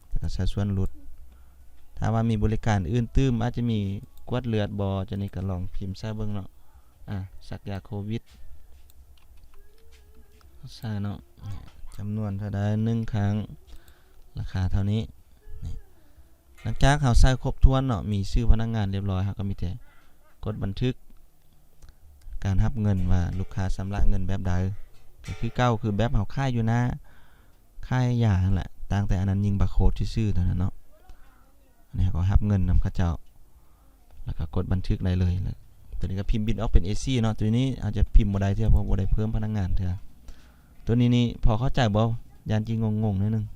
A: แล้วก็ใส่ส่วนลดถ้าว่ามีบริการอื่นตื้มอาจจะมีกวดเลือดบ่ตัวนี้ก็ลองพิมพ์ใส่เบิ่งเนาะสักยาโควิดใส่เนาะจำนวนเท่าใด1ครั้งราคาเท่านี้หลังจากเราใส่ครบถ้วนเนาะมีชื่อพนักงานเรียบร้อยเราก็มีแต่กดบันทึกการรับเงินว่าลูกค้าชำระเงินแบบใดก็คือเก้าคือแบบเฮาค่ายอยู่นะค่ายยานั่นแหละต่างแต่อันนั้นยิงบาร์โค้ดซื่อๆเท่านั้นเนาะอันนี้ก็รับเงินนำเขาเจ้าแล้วก็กดบันทึกได้เลยตัวนี้ก็พิมพ์บินออกเป็น AC เนาะตัวนี้อาจจะพิมพ์บ่ได้เท่าเพราะบ่ได้เพิ่มพนักงานเท่าตัวนี้นี่พอเข้าใจบ่ยานจริงงงๆนิดนึง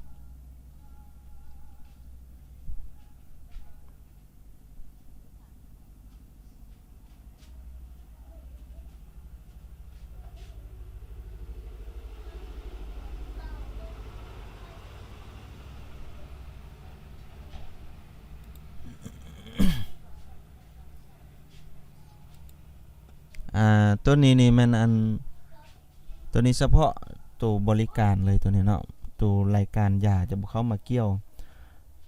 A: ตัวนี้นี่มันตัวนี้เฉพาะตัวบริการเลยตัวนี้เนาะตัวรายการยาจะบ่เข้ามาเกี่ยว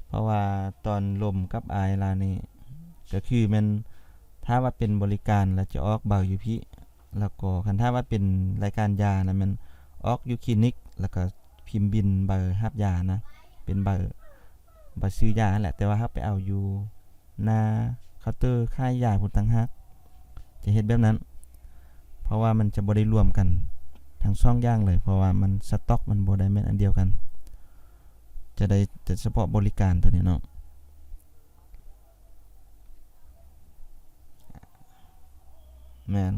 A: เพราะว่าตอนลมกับอายลานี่ก็คือมันถ้าว่าเป็นบริการแล้วจะออกเบาอยู่พี่แล้วก็คันถ้าว่าเป็นรายการยานะมันออกอยู่คลินิกแล้วก็พิมพ์บินเบอร์รับยานะเป็นเบอร์ซื้อยาแหละแต่ว่าถ้าไปเอาอยู่หน้าเคาน์เตอร์ค่ายยาพุ่นต่างหากจะเฮ็ดแบบนั้นเพราะว่ามันจะบ่ได้รวมกันทั้ง2อย่างเลยเพราะว่ามันสต็อกมันบ่ได้แม่นอันเดียวกันจะได้แต่เฉพาะบริการตัวนี้เนาะแม่น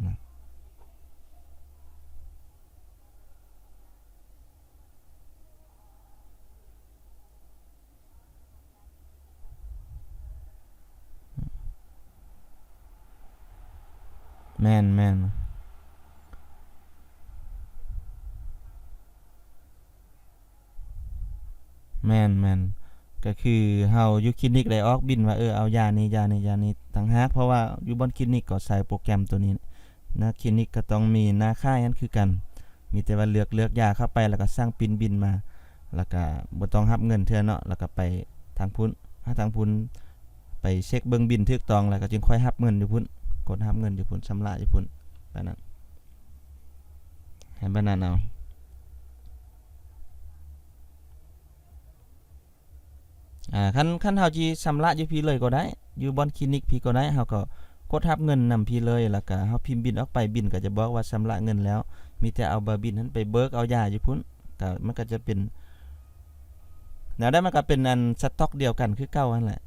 A: แม่นแม่นแม่นแม่นก็คือเฮาอยู่คลินิกได้ออกบิลว่าเอายานี้ยานี้ยานี้ต่างหากเพราะว่าอยู่บนคลินิกก็ใส่โปรแกรมตัวนี้นะคลินิกก็ต้องมีหน้าค่ายนั้นคือกันมีแต่ว่าเลือกยาเข้าไปแล้วก็สร้างปินบินมาแล้วก็บ่ต้องรับเงินเทื่อเนาะแล้วก็ไปทางพุ้นถ้าทางพุ้นไปเช็คเบิ่งบิลถูกต้องแล้วก็จึงค่อยรับเงินอยู่พุ้นกดรับเงินอยู่พุ้นชำระอยู่พุ้นปานนั้นให้ปานนั้นเอาคันเฮาสิชำระอยู่พี่เลยก็ได้อยู่บอนคลินิกพี่ก็ได้เฮาก็กดรับเงินนำพี่เลยแล้วก็เฮาพิมพ์บิลออกไปบิลก็จะบอกว่าชำระเงินแล้วมีแต่เอาบิลนั้นไปเบิกเอายาอยู่พุ้นก็มันก็จะเป็นแนวได้มันก็เป็นอันสต็อกเดียวกันคือเก่านั่นแหละ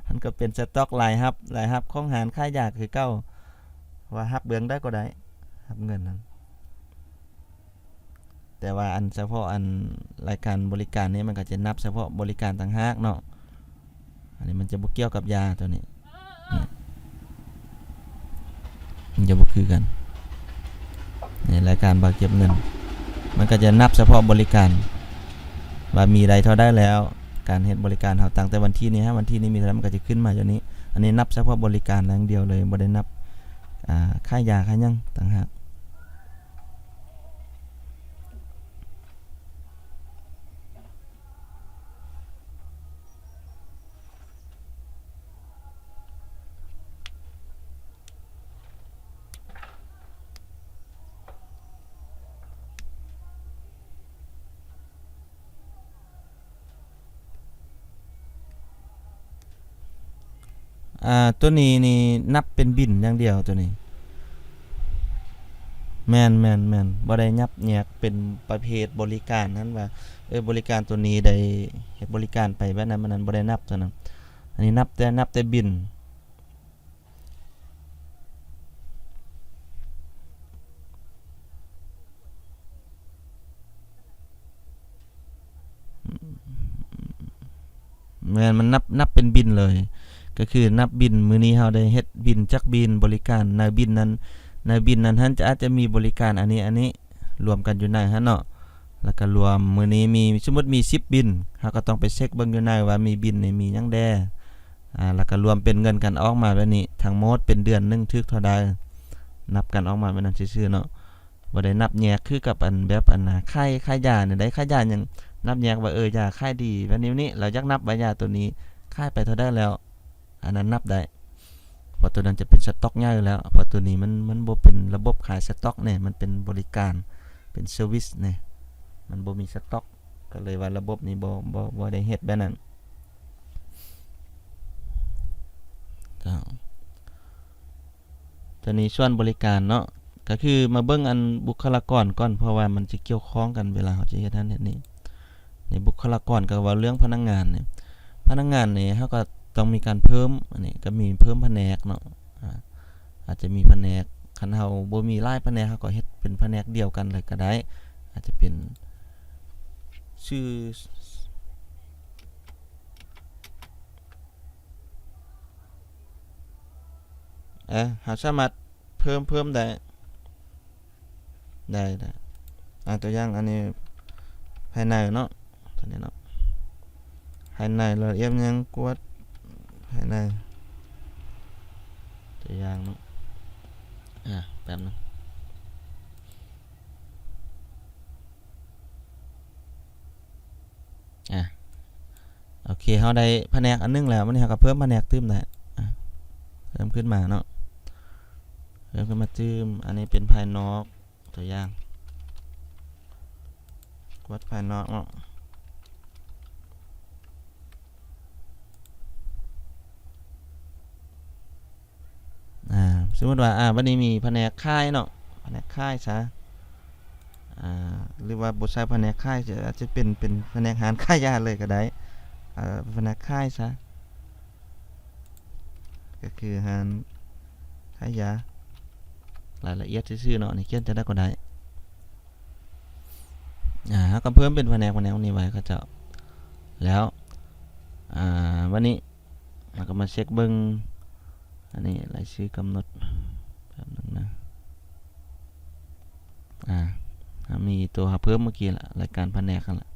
A: มันก็เป็นสต็อกรายรับของหารค่ายาคือเก่าว่ารับเบื้องได้ก็ได้รับเงินนั้นแต่ว่าอันเฉพาะอันรายการบริการนี้มันก็จะนับเฉพาะบริการต่างหากเนาะอันนี้มันจะบ่เกี่ยวกับยาตัวนี้มันจะบ่คือกันในรายการบักเก็บเงินมันก็จะนับเฉพาะบริการว่ามีใดเท่าได้แล้วการเฮ็ดบริการเฮาตั้งแต่วันที่นี้วันที่นี้มีเท่ามันก็จะขึ้นมาอย่างนี้อันนี้นับเฉพาะบริการอย่างเดียวเลยบ่ได้นับค่ายาค่าหยังต่างหากตัวนี้นี่นับเป็นบิลอย่างเดียวตัวนี้แม่นๆๆบ่ได้ยับแยกเป็นประเภทบริการนั้นว่าบริการตัวนี้ได้เฮ็ดบริการไปแบบนั้นมันนั้นบ่ได้นับตัวนั้นอันนี้นับแต่บิลแม่นมันนับเป็นบิลเลยก็คือนับบิลมื้อนี้เฮาได้เฮ็ดบิลจักบิลบริการในบิลนั้นหั้นจะอาจจะมีบริการอันนี้รวมกันอยู่ในหั้นเนาะแล้วก็รวมมื้อนี้มีสมมุติมี10บิลเฮาก็ต้องไปเช็คเบิ่งอยู่ในว่ามีบิลนี่มีหยังแดแล้วก็รวมเป็นเงินกันออกมาแบบนี้ทั้งหมดเป็นเดือนนึงถึกเท่าใดนับกันออกมาแบบนั้นซื่อๆเนาะบ่ได้นับแยกคือกับอันแบบอันน่ะค่ายยานี่ได้ค่ายยาหยังนับแยกว่ายาค่ายดีแบบนี้เราอยากนับว่ายาตัวนี้ค่ายไปเท่าใดแล้วอันนั้นนับได้เพราะตัวนั้นจะเป็นสต็อกใหญ่อยู่แล้วเพราะตัวนี้มันบ่เป็นระบบขายสต็อกเนี่ยมันเป็นบริการเป็นเซอร์วิสเนี่ยมันบ่มีสต็อกก็เลยว่าระบบนี้บ่ได้เฮ็ดแบบนั้นตัวนี้ส่วนบริการเนาะก็คือมาเบิ่งอันบุคลากรก่อนเพราะว่ามันสิเกี่ยวข้องกันเวลาเฮาจะเฮ็ดนั้นเฮ็ดนี้นี่บุคลากรก็ว่าเรื่องพนักงานนี่เฮาก็ต้องมีการเพิ่มอันนี้ก็มีเพิ่มแผนกเนาะอาจจะมีแผนกคันเฮาบ่มีหลายแผนกเฮาก็เฮ็ดเป็นแผนกเดียวกันเลยก็ได้อาจจะเป็นชื่อเฮาสามารถเพิ่มได้ตัวอย่างอันนี้ภายในเนาะตัวนี้เนาะภายในละเอียดยังกวดภายในตัวอย่างเนาะแป๊บนึงโอเคเฮาได้แผนกอันนึงแล้ววันนี้เฮาก็เพิ่มแผนกตื้มได้เพิ่มขึ้นมาเนาะเพิ่มขึ้นมาตื้มอันนี้เป็นภายนอกตัวอย่างกวดภายนอกเนาะสมมุติว่าวันนี้มีแผนกค่ายเนาะแผนกค่ายซะหรือว่าบ่ใช้แผนกค่ายอาจจะเป็นแผนกหารค่ายยาเลยก็ได้แผนกค่ายซะก็คือหารค่ายยารายละเอียดซื่อๆเนาะนี่เขียนจะได้ก็ได้เฮาก็เพิ่มเป็นแผนกนี้ไว้ก็จะแล้ววันนี้เราก็มาเช็คเบิ่งอันนี้รายชื่อกำหนดแผ แบบนึงนะมีตัวเพิ่มเมื่อกี้ละรายการแผนกกันละ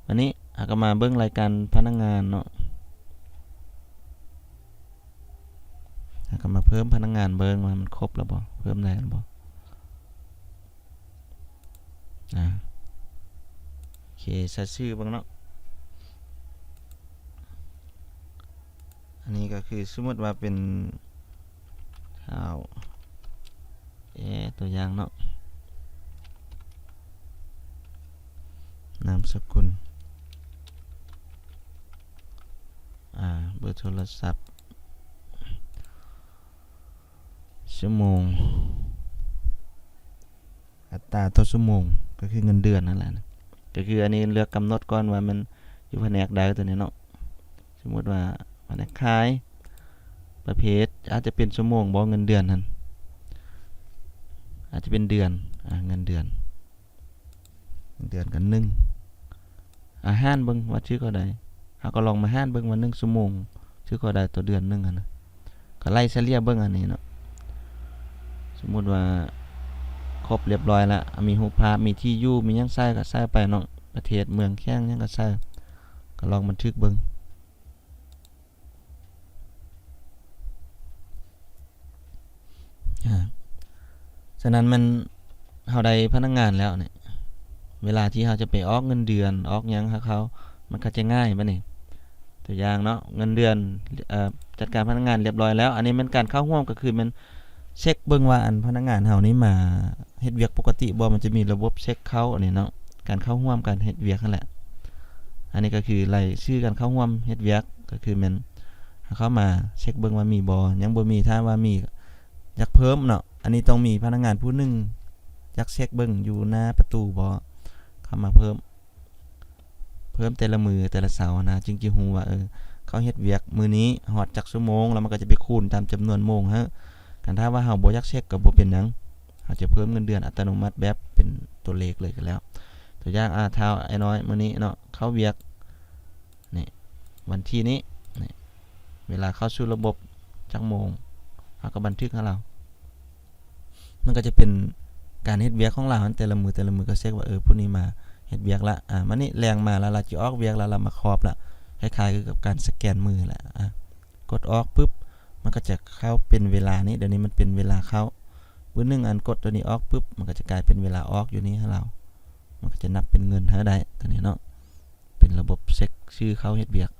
A: วันนี้ก็มาเบิ้งรายการพนักงานเนาะก็มาเพิ่มพนักงานเบิ้งว่ามันครบแล้วบ่เพิ่มได้แล้วบ่โอเคใส่ชื่อเบิ้งเนาะอันนี้ก็คือสมมติว่าเป็นข่าวตัวอย่างเนาะนามสกุลเบอร์โทรศัพท์ชั่วโมงอัตราต่อชั่วโมงก็คือเงินเดือนนั่นแหละนะก็คืออันนี้เลือกกำหนดก่อนว่ามันอยู่แผนกใดตัวนี้เนาะสมมติว่าแผนกขายประเภทอาจจะเป็นชั่วโมงบ่เงินเดือนนั่นอาจจะเป็นเดือนเงินเดือนกัน1ห้านเบิ่งว่าชื่อก็ได้เฮาก็ลองมาห้านเบิ่งว่า1ชั่วโมงชื่อก็ได้ต่อเดือนนึงนะก็ไล่เฉลี่ยเบิ่งอันนี้เนาะสมมุติว่าครบเรียบร้อยแล้วมีรูปภาพมีที่อยู่มีหยังใส่ก็ใส่ไปเนาะประเทศเมืองแข้งหยังก็ใส่ก็ลองบันทึกเบิ่งฉะนั้นมันเฮาได้พนักงานแล้วเนี่ยเวลาที่เฮาจะไปออกเงินเดือนออกหยังให้เขามันก็จะง่ายบัดนี้ตัวอย่างเนาะเงินเดือนจัดการพนักงานเรียบร้อยแล้วอันนี้มันการเข้าร่วมก็คือมันเช็คเบิ่งว่าอันพนักงานเฮานี่มาเฮ็ดเวียกปกติบ่มันจะมีระบบเช็คเข้าอันนี้เนาะการเข้าร่วมกันเฮ็ดเวียกนั่นแหละอันนี้ก็คือรายชื่อการเข้าร่วมเฮ็ดเวียกก็คือมันเข้ามาเช็คเบิ่งว่ามีบ่ยังบ่มีถ้าว่ามีอยากเพิ่มเนาะอันนี้ต้องมีพนักงานผู้นึงอยากเช็คเบิ่งอยู่หน้าประตูบ่เข้ามาเพิ่มแต่ละมือแต่ละเสาร์นะจึงสิฮู้ว่าเขาเฮ็ดเวียกมื้อนี้ฮอดจักชั่วโมงแล้วมันก็จะไปคูณตามจำนวนโมงฮะกันถ้าว่าเฮาบ่อยากเช็คก็บ่เป็นหยังเฮาจะเพิ่มเงินเดือนอัตโนมัติแบบเป็นตัวเลขเลยก็แล้วตัวอย่างถ้าไอ้น้อยมื้อนี้เนาะเข้าเวียกนี่วันที่นี้นี่เวลาเข้าสู่ระบบจักโมงเฮาก็บันทึกให้เรามันก็จะเป็นการเฮ็ดเวียกของเราแต่ละมือก็เช็คว่าผู้นี้มาเฮ็ดเวียกละมื้อนี้แรงมาแล้วเราสิออกเวียกแล้วเรามาครอบละคล้ายๆกับการสแกนมือแหละกดออกปึ๊บมันก็จะเข้าเป็นเวลานี้เดี๋ยวนี้มันเป็นเวลาเข้ามื้อนึงอันกดตัวนี้ออกปึ๊บมันก็จะกลายเป็นเวลาออกอยู่นี้ให้เรามันก็จะนับเป็นเงินให้ได้ตัวนี้เนาะเป็นระบบเช็คชื่อเขาเฮ็ดเวียก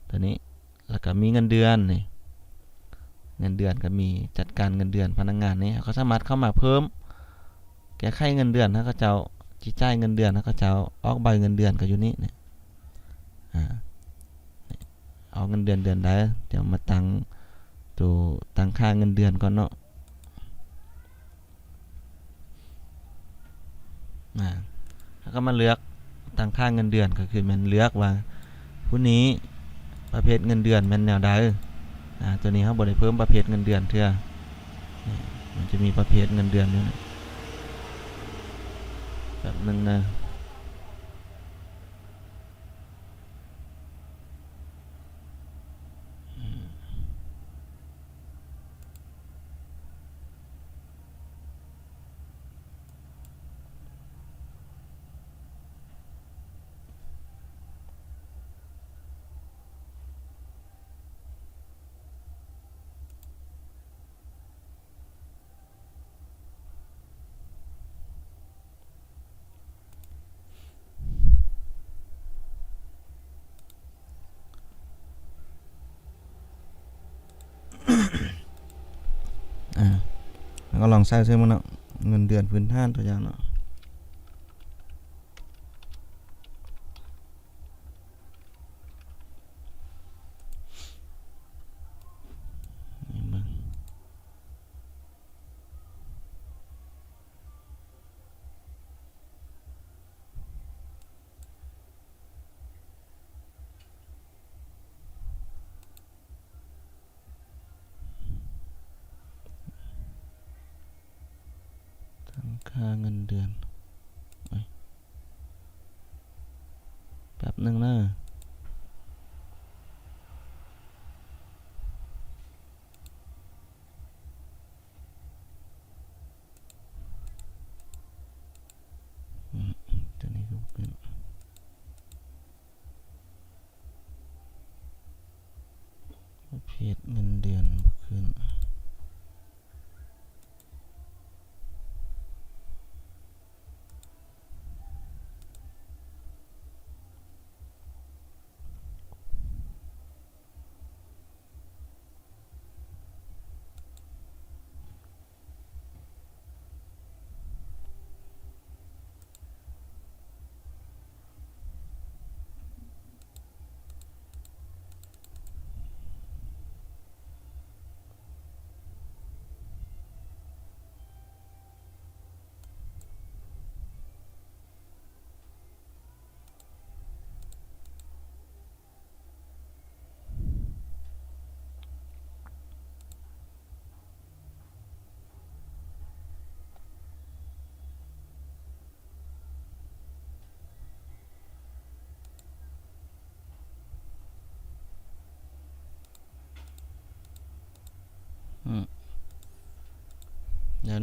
A: ตัวนี้แล้วก็มีเงินเดือนนี่เงินเดือนก็มีจัดการเงินเดือนพนักงานนี่เขาสามารถเข้ามาเพิ่มแก้ไขเงินเดือนถ้าเขาเจ้าสิจ่ายเงินเดือนถ้าเขาเจ้าออกใบเงินเดือนก็อยู่นี่เนี่ยเอาเงินเดือนใดเดี๋ยวมาตั้งค่าเงินเดือนก่อนเนาะแล้วก็มาเลือกตั้งค่าเงินเดือนก็คือมันเลือกว่าผู้นี้ประเภทเงินเดือนมันแนวใดตัวนี้เขาบ่ได้เพิ่มประเภทเงินเดือนเทื่อมันจะมีประเภทเงินเดือนด้วยแบบนึงนะแล้วก็ลองใส่ซื้อมันเนาะเงินเดือนพื้นฐานตัวอย่างเนาะค่าเงินเดือนแป๊บนึงนะ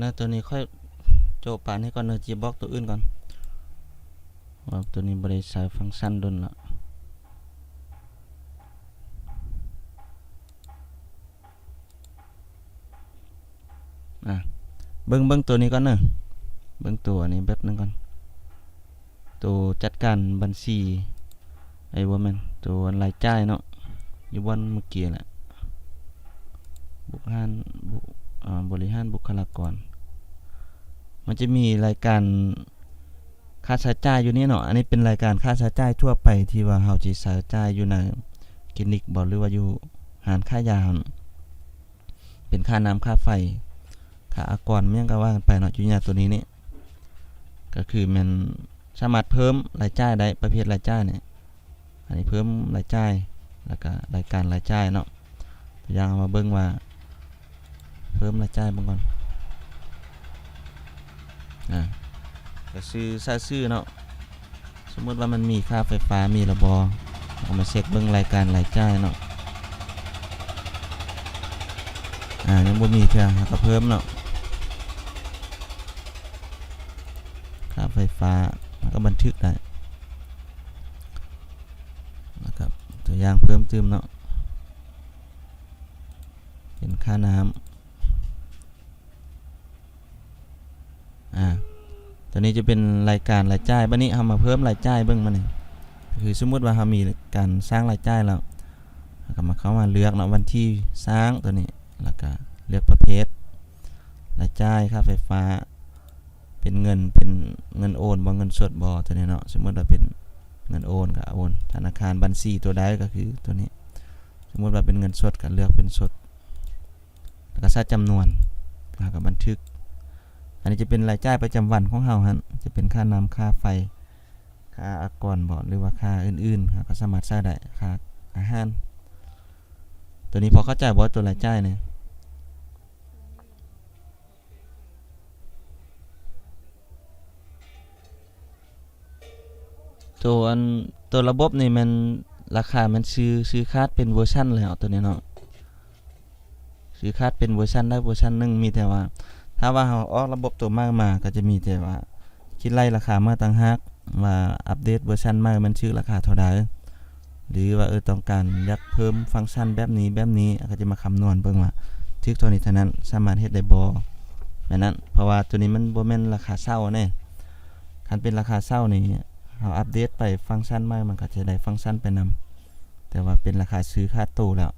A: นะตัวนี้ค่อยโจปานให้ก่อนเนอะจีบล็อกตัวอื่นก่อนว่าตัวนี้บ่ได้ใช้ฟังก์ชันดนละเบิ่งตัวนี้ก่อนเนอะเบิ่งตัวนี้แบบนึงก่อนตัวจัดการบัญชีไอ้ว่ามันตัวรายจ่ายเนาะอยู่วันเมื่อกี้แหละบริหารบุคลากรมันจะมีรายการค่าใช้จ่ายอยู่นี่เนาะอันนี้เป็นรายการค่าใช้จ่ายทั่วไปที่ว่าเฮาสิใช้จ่ายอยู่ในคลินิกบ่หรือว่าอยู่ร้านค้ายาเป็นค่าน้ำค่าไฟค่าอากรมันยังก็ว่ากันไปเนาะอยู่ในตัวนี้นี่ก็คือมันสามารถเพิ่มรายจ่ายได้ประเภทรายจ่ายเนี่ยอันนี้เพิ่มรายจ่ายแล้วก็รายการรายจ่ายเนาะตัวอย่างเอามาเบิ่งว่าเพิ่มรายจ่ายเบิ่งก่อนก็ซื้อเนาะสมมุติว่ามันมีค่าไฟฟ้ามีระบเอามาเช็คเบิ่งรายการรายจ่ายเนาะยังบ่มีเทื่อก็เพิ่มเนาะค่าไฟฟ้ามันก็บันทึกได้นะครับตัวอย่างเพิ่มเติมเนาะเป็นค่าน้ำตัวนี้จะเป็นรายการรายจ่ายบัดนี้เฮามาเพิ่มรายจ่ายเบิ่งมานี่คือสมมุติว่าเฮามีการสร้างรายจ่ายแล้วก็มาเข้ามาเลือกเนาะวันที่สร้างตัวนี้แล้วก็เลือกประเภทรายจ่ายค่าไฟฟ้าเป็นเงินโอนบ่เงินสดบ่ตัวนี้เนาะสมมุติว่าเป็นเงินโอนก็โอนธนาคารบัญชีตัวใดก็คือตัวนี้สมมุติว่าเป็นเงินสดก็เลือกเป็นสดแล้วก็ใส่จำนวนแล้วก็บันทึกอันนี้จะเป็นรายจ่ายประจำวันของเฮาหั่นจะเป็นค่าน้ำค่าไฟค่าอากรบ่หรือว่าค่าอื่นๆก็สามารถใช้ได้ค่าอาหารตัวนี้พอเข้าใจบ่ตัวรายจ่ายเนี่ยตัวระบบนี่มันราคามันซื้อคาดเป็นเวอร์ชันแล้วตัวนี้เนาะซื้อคาดเป็นเวอร์ชันได้เวอร์ชันนึงมีแต่ว่าถ้าว่าเฮาออกระบบตัวมากมาก็จะมีแต่ว่าคิดไล่ราคามาต่างหากว่าอัปเดตเวอร์ชันใหม่มันชื่อราคาเท่าใดหรือว่าต้องการอยากเพิ่มฟังก์ชันแบบนี้ก็จะมาคำนวณเบิ่งว่าทึกเท่านี้เท่านั้นสามารถเฮ็ดได้บ่แบบนั้นเพราะว่าตัวนี้มันบ่แม่นราคาเช่าแน่คันเป็นราคาเช่านี่เฮาอัปเดตไปฟังก์ชันใหม่มันก็จะได้ฟังก์ชันไปนำแต่ว่าเป็นราคาซื้อค่าตู้แล้ว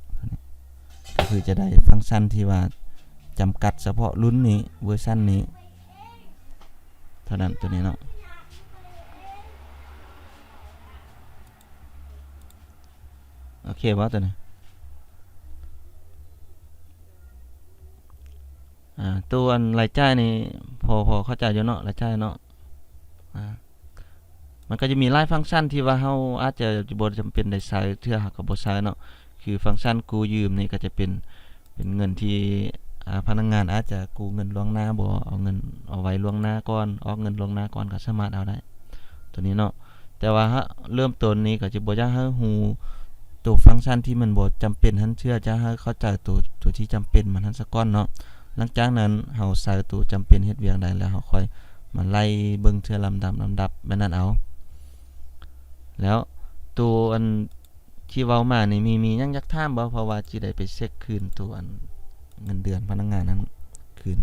A: ก็คือจะได้ฟังก์ชันที่ว่าจำกัดเฉพาะรุ่นนี้เวอร์ชันนี้เท่านั้นตัวนี้เนาะโอเคบ่ตัวนี้ตัวรายจ่ายนี่พอเข้าใจอยู่เนาะรายจ่ายเนาะมันก็จะมีหลายฟังก์ชันที่ว่าเฮาอาจจะบ่จำเป็นได้ใช้เทื่อหากก็บ่ใช้เนาะคือฟังก์ชันกู้ยืมนี่ก็จะเป็นเงินที่พนักงานอาจจะกู้เงินล่วงหน้าบ่เอาเงินเอาไว้ล่วงหน้าก่อนออกเงินล่วงหน้าก่อนก็สามารถเอาได้ตัวนี้เนาะแต่ว่าเริ่มต้นนี้ก็จะบ่อยากให้ฮู้ตัวฟังก์ชันที่มันบ่จำเป็นหั่นเชื่อจะให้เข้าใจตัวที่จำเป็นมันหั่นซะก่อนเนาะหลังจากนั้นเฮาใส่ตัวจำเป็นเฮ็ดเวียกได้แล้วเฮาค่อยมาไล่เบิ่งเทื่อลำดับแบบนั้นเอาแล้วตัวที่เว้ามานี่มีหยังอยากถามบ่เพราะว่าสิได้ไปเช็คคืนตัวเงินเดือนพนักงานนั้นคืน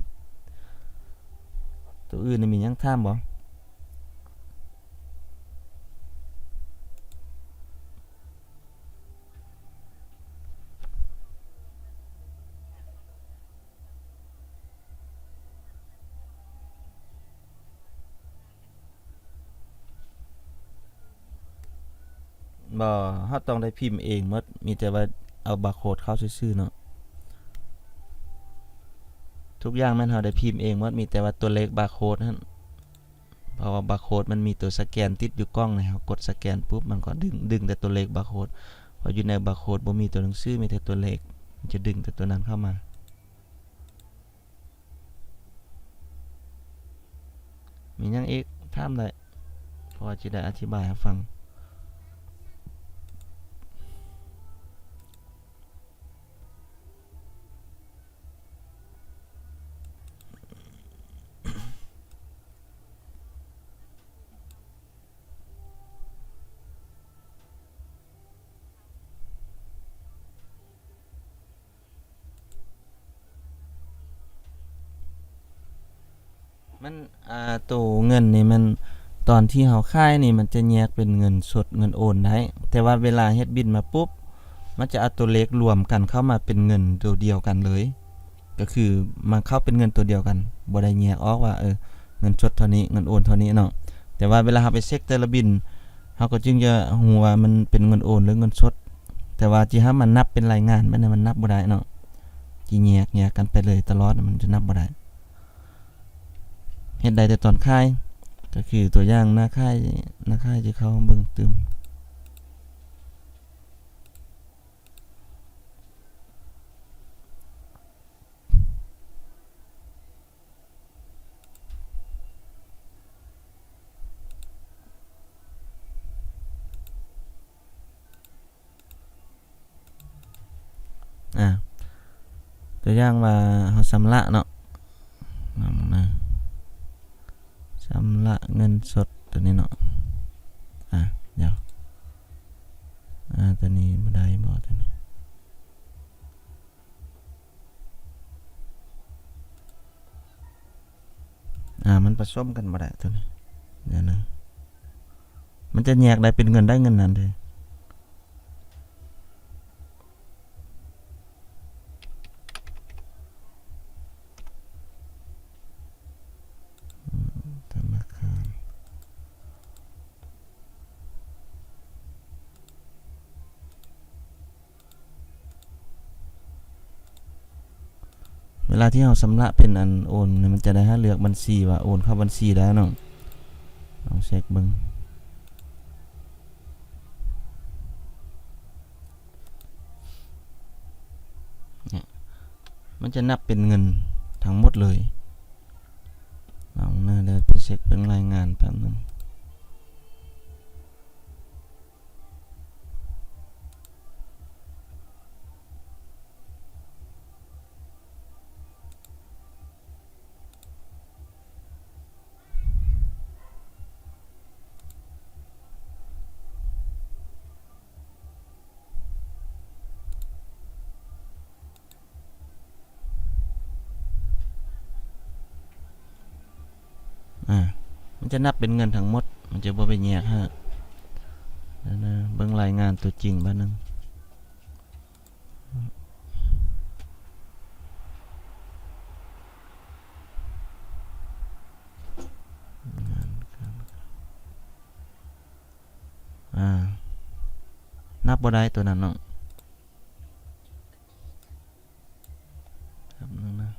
A: ตัวอื่นนี่มีหยังถามบ่เฮาต้องได้พิมพ์เองหมดมีแต่ว่าเอาบาร์โคดเข้าซื่อๆเนาะทุกอย่างแม่นเฮาได้พิมพ์เองหมดมีแต่ว่าตัวเลขบาร์โคดนั่นเพราะว่าบาร์โคดมันมีตัวสแกนติดอยู่กล้องนะเฮากดสแกนปุ๊บมันก็ดึงแต่ตัวเลขบาร์โคดพออยู่ในบาร์โคดบ่มีตัวหนังสือมีแต่ตัวเลขมันจะดึงแต่ตัวนั้นเข้ามามีหยังอีกถามได้เพราะว่าสิได้อธิบายให้ฟัง มันตัวเงินนี่มันตอนที่เฮาขายนี่มันจะแยกเป็นเงินสดเงินโอนได้แต่ว่าเวลาเฮ็ดบิลมาปุ๊บมันจะเอาตัวเลขรวมกันเข้ามาเป็นเงินตัวเดียวกันเลยก็คือมันเข้าเป็นเงินตัวเดียวกันบ่ได้แยกออกว่าเงินสดเท่านี้เงินโอนเท่านี้เนาะแต่ว่าเวลาเฮาไปเช็คแต่ละบิลเฮาก็จึงจะฮู้ว่ามันเป็นเงินโอนหรือเงินสดแต่ว่าที่เฮามันนับเป็นรายงานมันนับบ่ได้เนาะสิแยกกันไปเลยตลอดมันจะนับบ่ได้เฮ็ดได้แต่ตอนขายก็คือตัวอย่างหน้าค่ายที่เขาเบิ่งตึมตัวอย่างว่าเฮาชำระเนาะนะชำระเงินสดตัวนี้เนาะเดี๋ยวตัวนี้บ่ได้บ่ตัวนี้มันผสมกันบ่ได้ตัวนี้เดี๋ยวนะมันจะแยกได้เป็นเงินได้เงินนั้นเด้ธนาคารเวลาที่เราชำระเป็นอันโอนมันจะได้ให้เลือกบัญชีว่าโอนเข้าบัญชีได้เนาะลองเช็คเบิ่งเนี่ยมันจะนับเป็นเงินทั้งหมดเลยลองเดี๋ยวไปเช็คเบิ่งรายงานแป๊บนึงมันจะนับเป็นเงินทั้งหมดมันจะบ่ไปแยกฮะนะเบิ่งรายงานตัวจริงบ้างนึงนับบ่ได้ตัวนั้นเนาะครับนึงนะ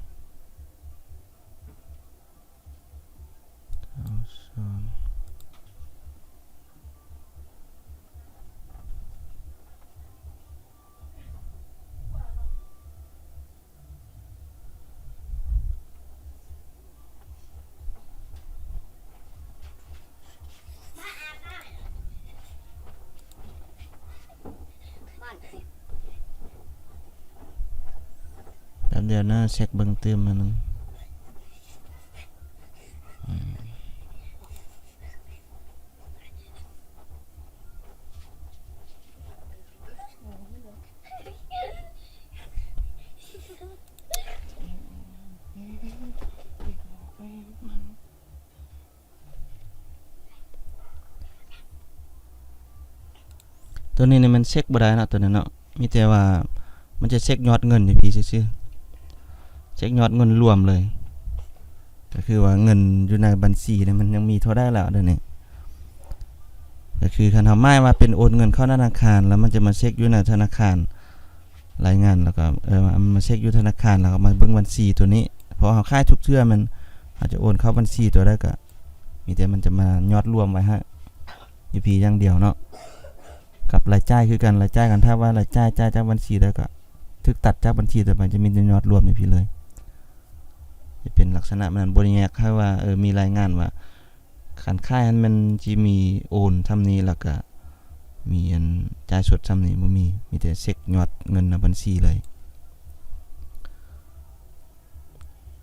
A: แป๊บเดียวนะเช็คเบิ่งเติมมานึงตัวนี้นี่มันเช็คบ่ได้เนาะตัวนั้นเนาะมีแต่ว่ามันจะเช็คยอดเงินนี่พี่ซื่อๆเช็คยอดเงินรวมเลยก็คือว่าเงินอยู่ในบัญชีเนี่ยมันยังมีเท่าได้แล้วเดี๋ยวนี้ก็คือคันเฮาหมายว่าเป็นโอนเงินเข้าธนาคารแล้วมันจะมาเช็คอยู่ในธนาคารรายงานแล้วก็มันมาเช็คอยู่ธนาคารแล้วก็มาเบิ่งบัญชีตัวนี้พอเฮาขายทุกเทื่อมันอาจจะโอนเข้าบัญชีตัวได้ก็มีแต่มันจะมายอดรวมไว้ให้อยู่พี่อย่างเดียวเนาะกับรายจ่ายคือกันรายจ่ายกันถ้าว่ารายจ่ายจ่ายจากบัญชีแล้วก็ถึกตัดจากบัญชีแต่มันจะมียอดรวมอยู่พี่เลยจะเป็นลักษณะมันบ่ได้แยกให้ว่ามีรายงานว่าคันค่ายมันสิมีโอนทำนี้แล้วก็มีอันจ่ายสดทำนี้บ่มีแต่เช็คยอดเงินในบัญชีเลย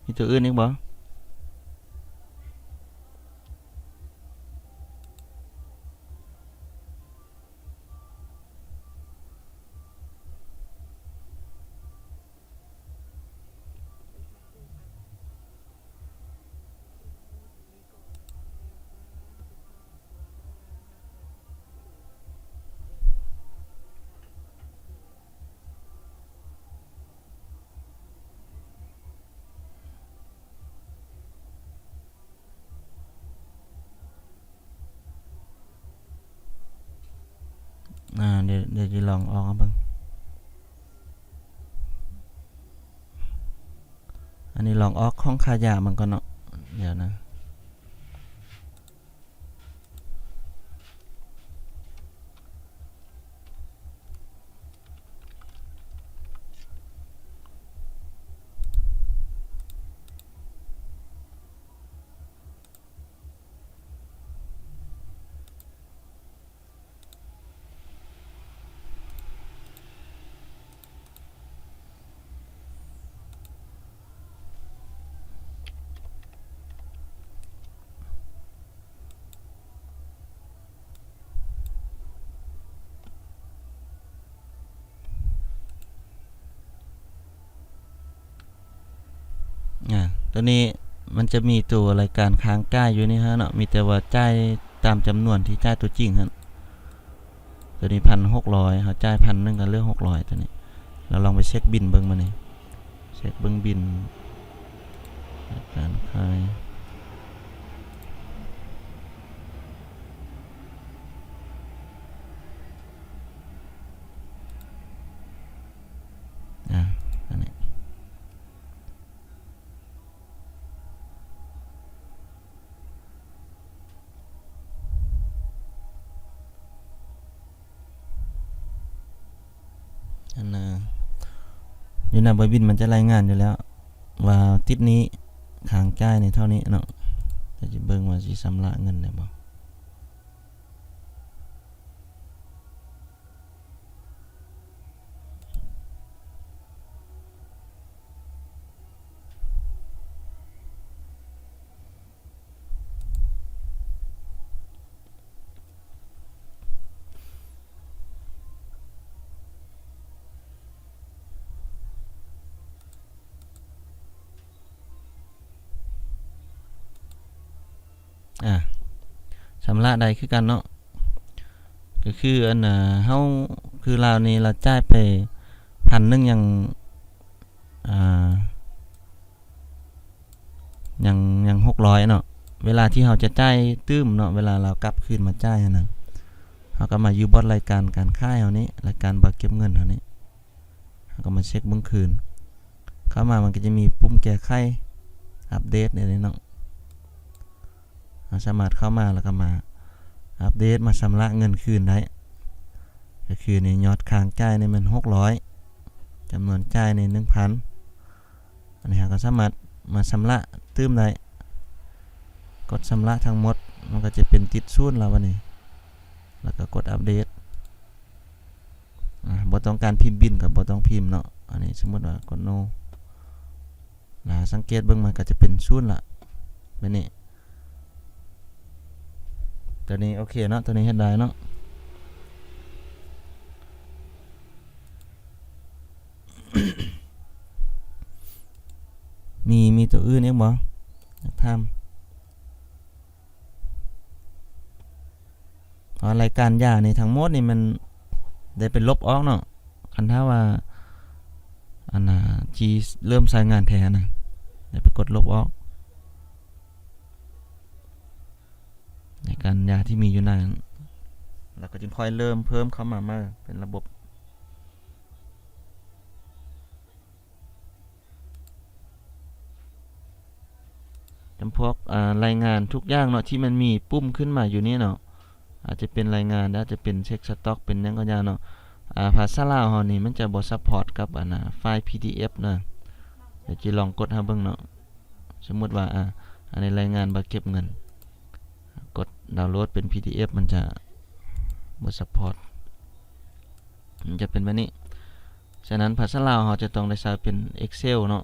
A: มีตัวอื่นอีกบ่ เดี๋ยวจะลองออกเบิ่งอันนี้ลองออกของขยะมันก็เนาะเดี๋ยวนะตัวนี้มันจะมีตัวรายการค้างจ่ายอยู่นี่ฮะเนาะมีแต่ว่าจ่ายตามจำนวนที่จ่ายตัวจริงฮะตัวนี้ 1,600 เขาจ่าย 1,000 กันเรื่อง600ตัวนี้เราลองไปเช็คบินเบิ่งมานี่เช็คเบิ่งบินการขายอันนี้อยู่หน้าบินมันจะรายงานอยู่แล้วว่าติดนี้ค้างจ่ายในเท่านี้เนาะแต่จะเบิ่งว่าสิชำระเงินได้บ่ชำระใดคือกันเนาะก็คืออันเฮาคือลาวนี่เราจ่ายไป 1,000 อย่างอย่าง600เนาะเวลาที่เฮาจะจ่ายตื้มเนาะเวลาเรากลับคืนมาจ่ายนั่นเฮาก็มาอยู่บอทรายการการค้าเฮานี้รายการบัตรเก็บเงินเฮานี้เฮาก็มาเช็คเบิ่งคืนเข้ามามันก็จะมีปุ่มแก้ไขอัปเดตนี่เนาะสามารถเข้ามาแล้วก็มาอัปเดตมาชำระเงินคืนได้ก็คือในยอดค้างจ่ายในมัน600จำนวนจ่ายใน 1,000 อันนี้ก็สามารถมาชำระตื้มได้กดชำระทั้งหมดมันก็จะเป็นติดศูนย์แล้ววันนี้แล้วก็กดอัปเดตบ่ต้องการพิมพ์บินกับบ่ต้องพิมพ์เนาะอันนี้สมมุติว่ากด no สังเกตเบิ่งมันก็จะเป็นศูนย์ละแบบนี้ตัวนี้โอเคเนาะตัวนี้เฮ็ดได้เนาะ มีตัวอื่นอีกบ่อยากทำรายการยาในทั้งหมดนี่มันได้เป็นลบออกเนาะคันถ้าว่าอันน่ะจีเริ่มใช้งานแทนนะได้ไปกดลบออกในการยาที่มีอยู่นั้นแล้วก็จึงค่อยเริ่มเพิ่มเข้ามาเป็นระบบจำพวกรายงานทุกอย่างเนาะที่มันมีปุ่มขึ้นมาอยู่นี่เนาะอาจจะเป็นรายงานอาจจะเป็นเช็คสต็อกเป็นหยังก็อย่างเนาะภาษาลาวเฮานี่มันจะบ่ซัพพอร์ตกับไฟล์ PDF นะเดี๋ยวจิลองกดหาเบิ่งเนาะสมมุติว่าอันนี้รายงานบัตรเก็บเงินกดดาวน์โหลดเป็น PDF มันจะบ่ซัพพอร์ตมันจะเป็นแบบนี้ฉะนั้นภาษาลาวเฮาจะต้องได้ใช้เป็น Excel เนาะ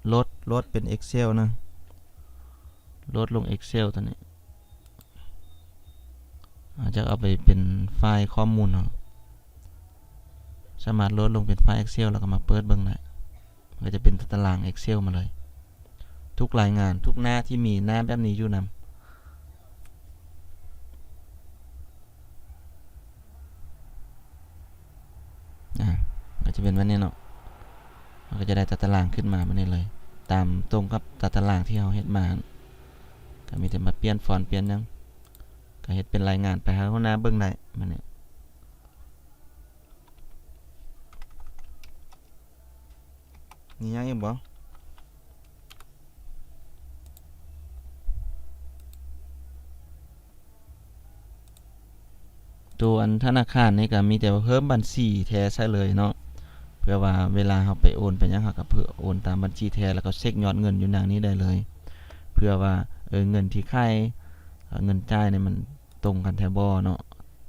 A: โหลดเป็น Excel นะโหลดลง Excel ตัวนี้อาจจะเอาไปเป็นไฟล์ข้อมูลเนาะสามารถโหลดลงเป็นไฟล์ Excel แล้วก็มาเปิดเบิ่งได้ก็จะเป็นตาราง Excel มาเลยทุกรายงานทุกหน้าที่มีหน้าแบบนี้อยู่นำก็จะเป็นแบบนี้เนาะมันก็จะได้ตารางขึ้นมาแบบนี้เลยตามตรงกับตารางที่เราเฮ็ดมาก็มีแต่มาเปลี่ยนฟอนต์เปลี่ยนหยังก็เฮ็ดเป็นรายงานไปหาหัวหน้าเบิ่งได้มันนี่ มีหยังอีกบ่ตัวอันธนาคารนี่ก็มีแต่ว่าเพิ่มบัญชีแท้ใช่เลยเนาะเพื่อว่าเวลาเราไปโอนไปหยังเราก็เพื่อโอนตามบัญชีแท้แล้วก็เช็คยอดเงินอยู่หน้านี้ได้เลยเพื่อว่าเงินที่ค่ายเงินจ่ายเนี่ยมันตรงกันแท้บ่เนาะ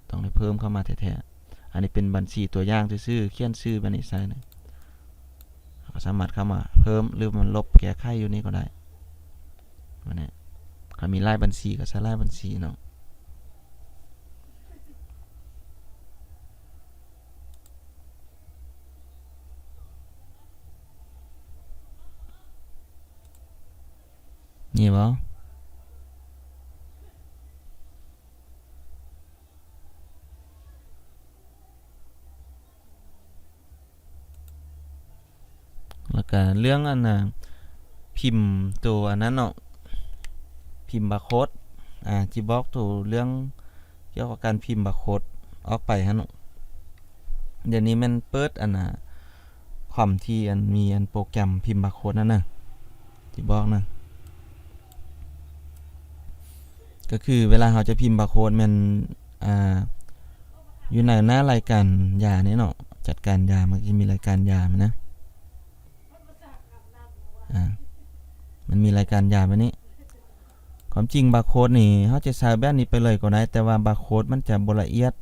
A: ต้องได้เพิ่มเข้ามาแท้ๆอันนี้เป็นบัญชีตัวอย่างซื่อๆเขียนชื่อบัญชีใส่เนี่ยก็สามารถเข้ามาเพิ่มหรือมันลบแก้ไขอยู่นี่ก็ได้ว่าเนี่ยถ้ามีหลายบัญชีก็ใช้หลายบัญชีเนาะนี่บ่แล้วก็เรื่องอันน่ะพิมพ์ตัวอันนั้นเนาะพิมพ์บาร์โค้ดจิบอกตัวเรื่องเกี่ยวกับการพิมพ์บาร์โค้ดออกไปฮะเนาะเดี๋ยวนี้มันเปิดอันน่ะความที่อันมีอันโปรแกรมพิมพ์บาร์โค้ดนั่นน่ะจิบอกนะก็คือเวลาเราจะพิมพ์บาร์โค้ดมันอยู่ในหน้ารายการยานี่เนาะจัดการยามันจะมีรายการยามันนะมันมีรายการยาแบบนี้ความจริงบาร์โค้ดนี่เฮาจะใช้แบบนี้ไปเลยก็ได้แต่ว่าบาร์โค้ดมันจะบ่ละเอียด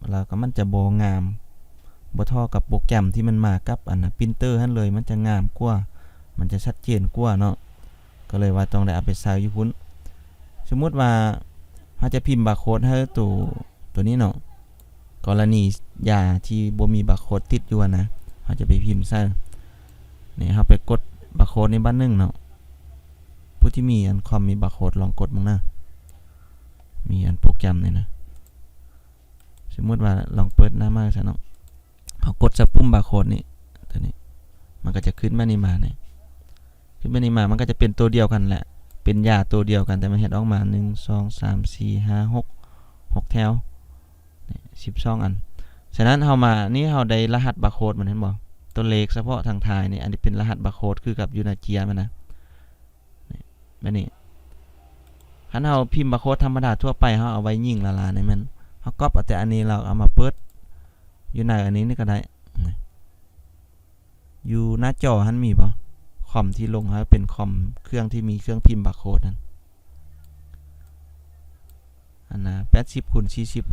A: แล้วก็มันจะบ่งามบ่เท่ากับโปรแกรมที่มันมากับอันน่ะพรินเตอร์หั่นเลยมันจะงามกว่ามันจะชัดเจนกว่าเนาะก็เลยว่าต้องได้เอาไปใช้อยู่พุ่นสมมุติว่าเฮาจะพิมพ์บาร์โค้ดให้ตัวนี้เนาะกรณียาที่บ่มีบาร์โค้ดติดอยู่นะเฮาจะไปพิมพ์ใส่นี่เฮาไปกดบาร์โค้ดในบัดนึงเนาะผู้ที่มีอันคอมมีบาร์โค้ดลองกดมั้งนะมีอันโปรแกรมนี่นะสมมุติว่าลองเปิดหน้ามาซะเนาะเฮากดสับปุ่มบาร์โค้ดนี่ตัวนี้มันก็จะขึ้นมานี่มาเนี่ยขึ้นมานี่มามันก็จะเป็นตัวเดียวกันแหละเป็นยาตัวเดียวกันแต่มันเฮ็ดออกมา1 2 3 4 5 6แถวนี่12อันฉะนั้นเฮามานี่เฮาได้รหัสบาร์โค้ดมันเห็นบ่ตัวเลขเฉพาะทางท้ายนี่อันนี้เป็นรหัสบาร์โค้ดคือกับอยู่ในเจียมันนะแบบนี้คันเฮาพิมพ์บาร์โค้ดธรรมดาทั่วไปเฮาเอาไว้ยิงละลานี่มันเฮาก๊อปเอาแต่อันนี้เราเอามาเปิดอยู่ในอันนี้นี่ก็ได้อยู่หน้าจอหั่นมีบ่คอมที่ลงให้เป็นคอมเครื่องที่มีเครื่องพิมพ์บาร์โค้ดนั่นอันน่ะ80x40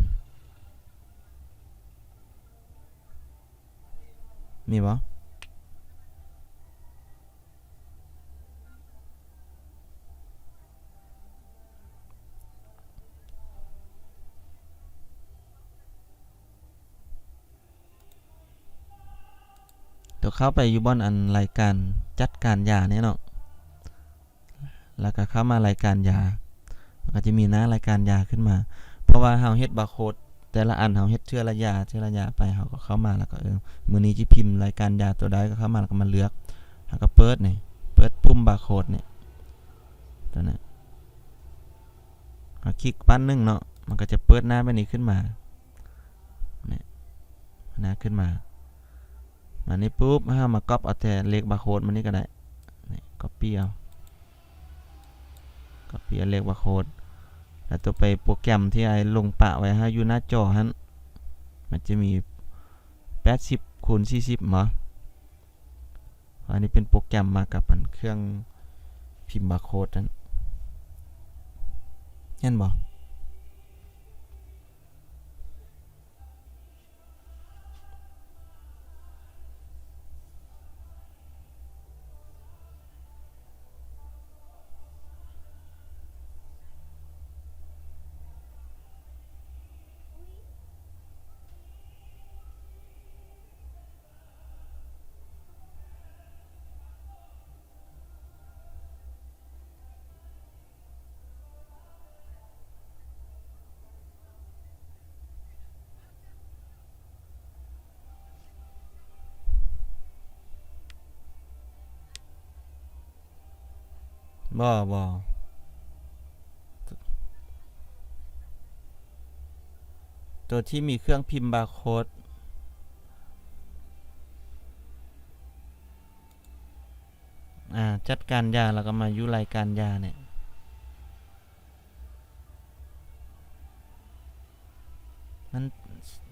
A: มีบ่ตัวเข้าไปอยู่บ่อนอันรายการจัดการยาเนี่ยเนาะแล้วก็เข้ามารายการยามันก็จะมีหน้ารายการยาขึ้นมาเพราะว่าเฮาเฮ็ดบาร์โค้ดแต่ละอันเฮาเฮ็ดเทื่อละยาไปเฮาก็เข้ามาแล้วก็มื้อนี้สิพิมพ์รายการยาตัวใดก็เข้ามาแล้วก็มาเลือกแล้วก็เปิดนี่เปิดปุ่มบาร์โค้ดนี่ตัวนั้นคลิกปั้นนึงเนาะมันก็จะเปิดหน้าแบบนี้ขึ้นมานี่หน้าขึ้นมาอันนี้ปุ๊บเฮามาก๊อปเอาแต่เลขบาร์โค้ดมันนี่ก็ได้นี่ copy เอา copy เลขบาร์โค้ดแล้วตัวไปโปรแกรมที่ไอ้ลงปะไว้ให้อยู่หน้าจอหั่นมันจะมี 80x40 หรออันนี้เป็นโปรแกรมมากับเครื่องพิมพ์บาร์โค้ดนั่นเห็นบ่บ่ตัวที่มีเครื่องพิมพ์บาร์โค้ด จัดการยาแล้วก็มาอยู่รายการยาเนี่ยมัน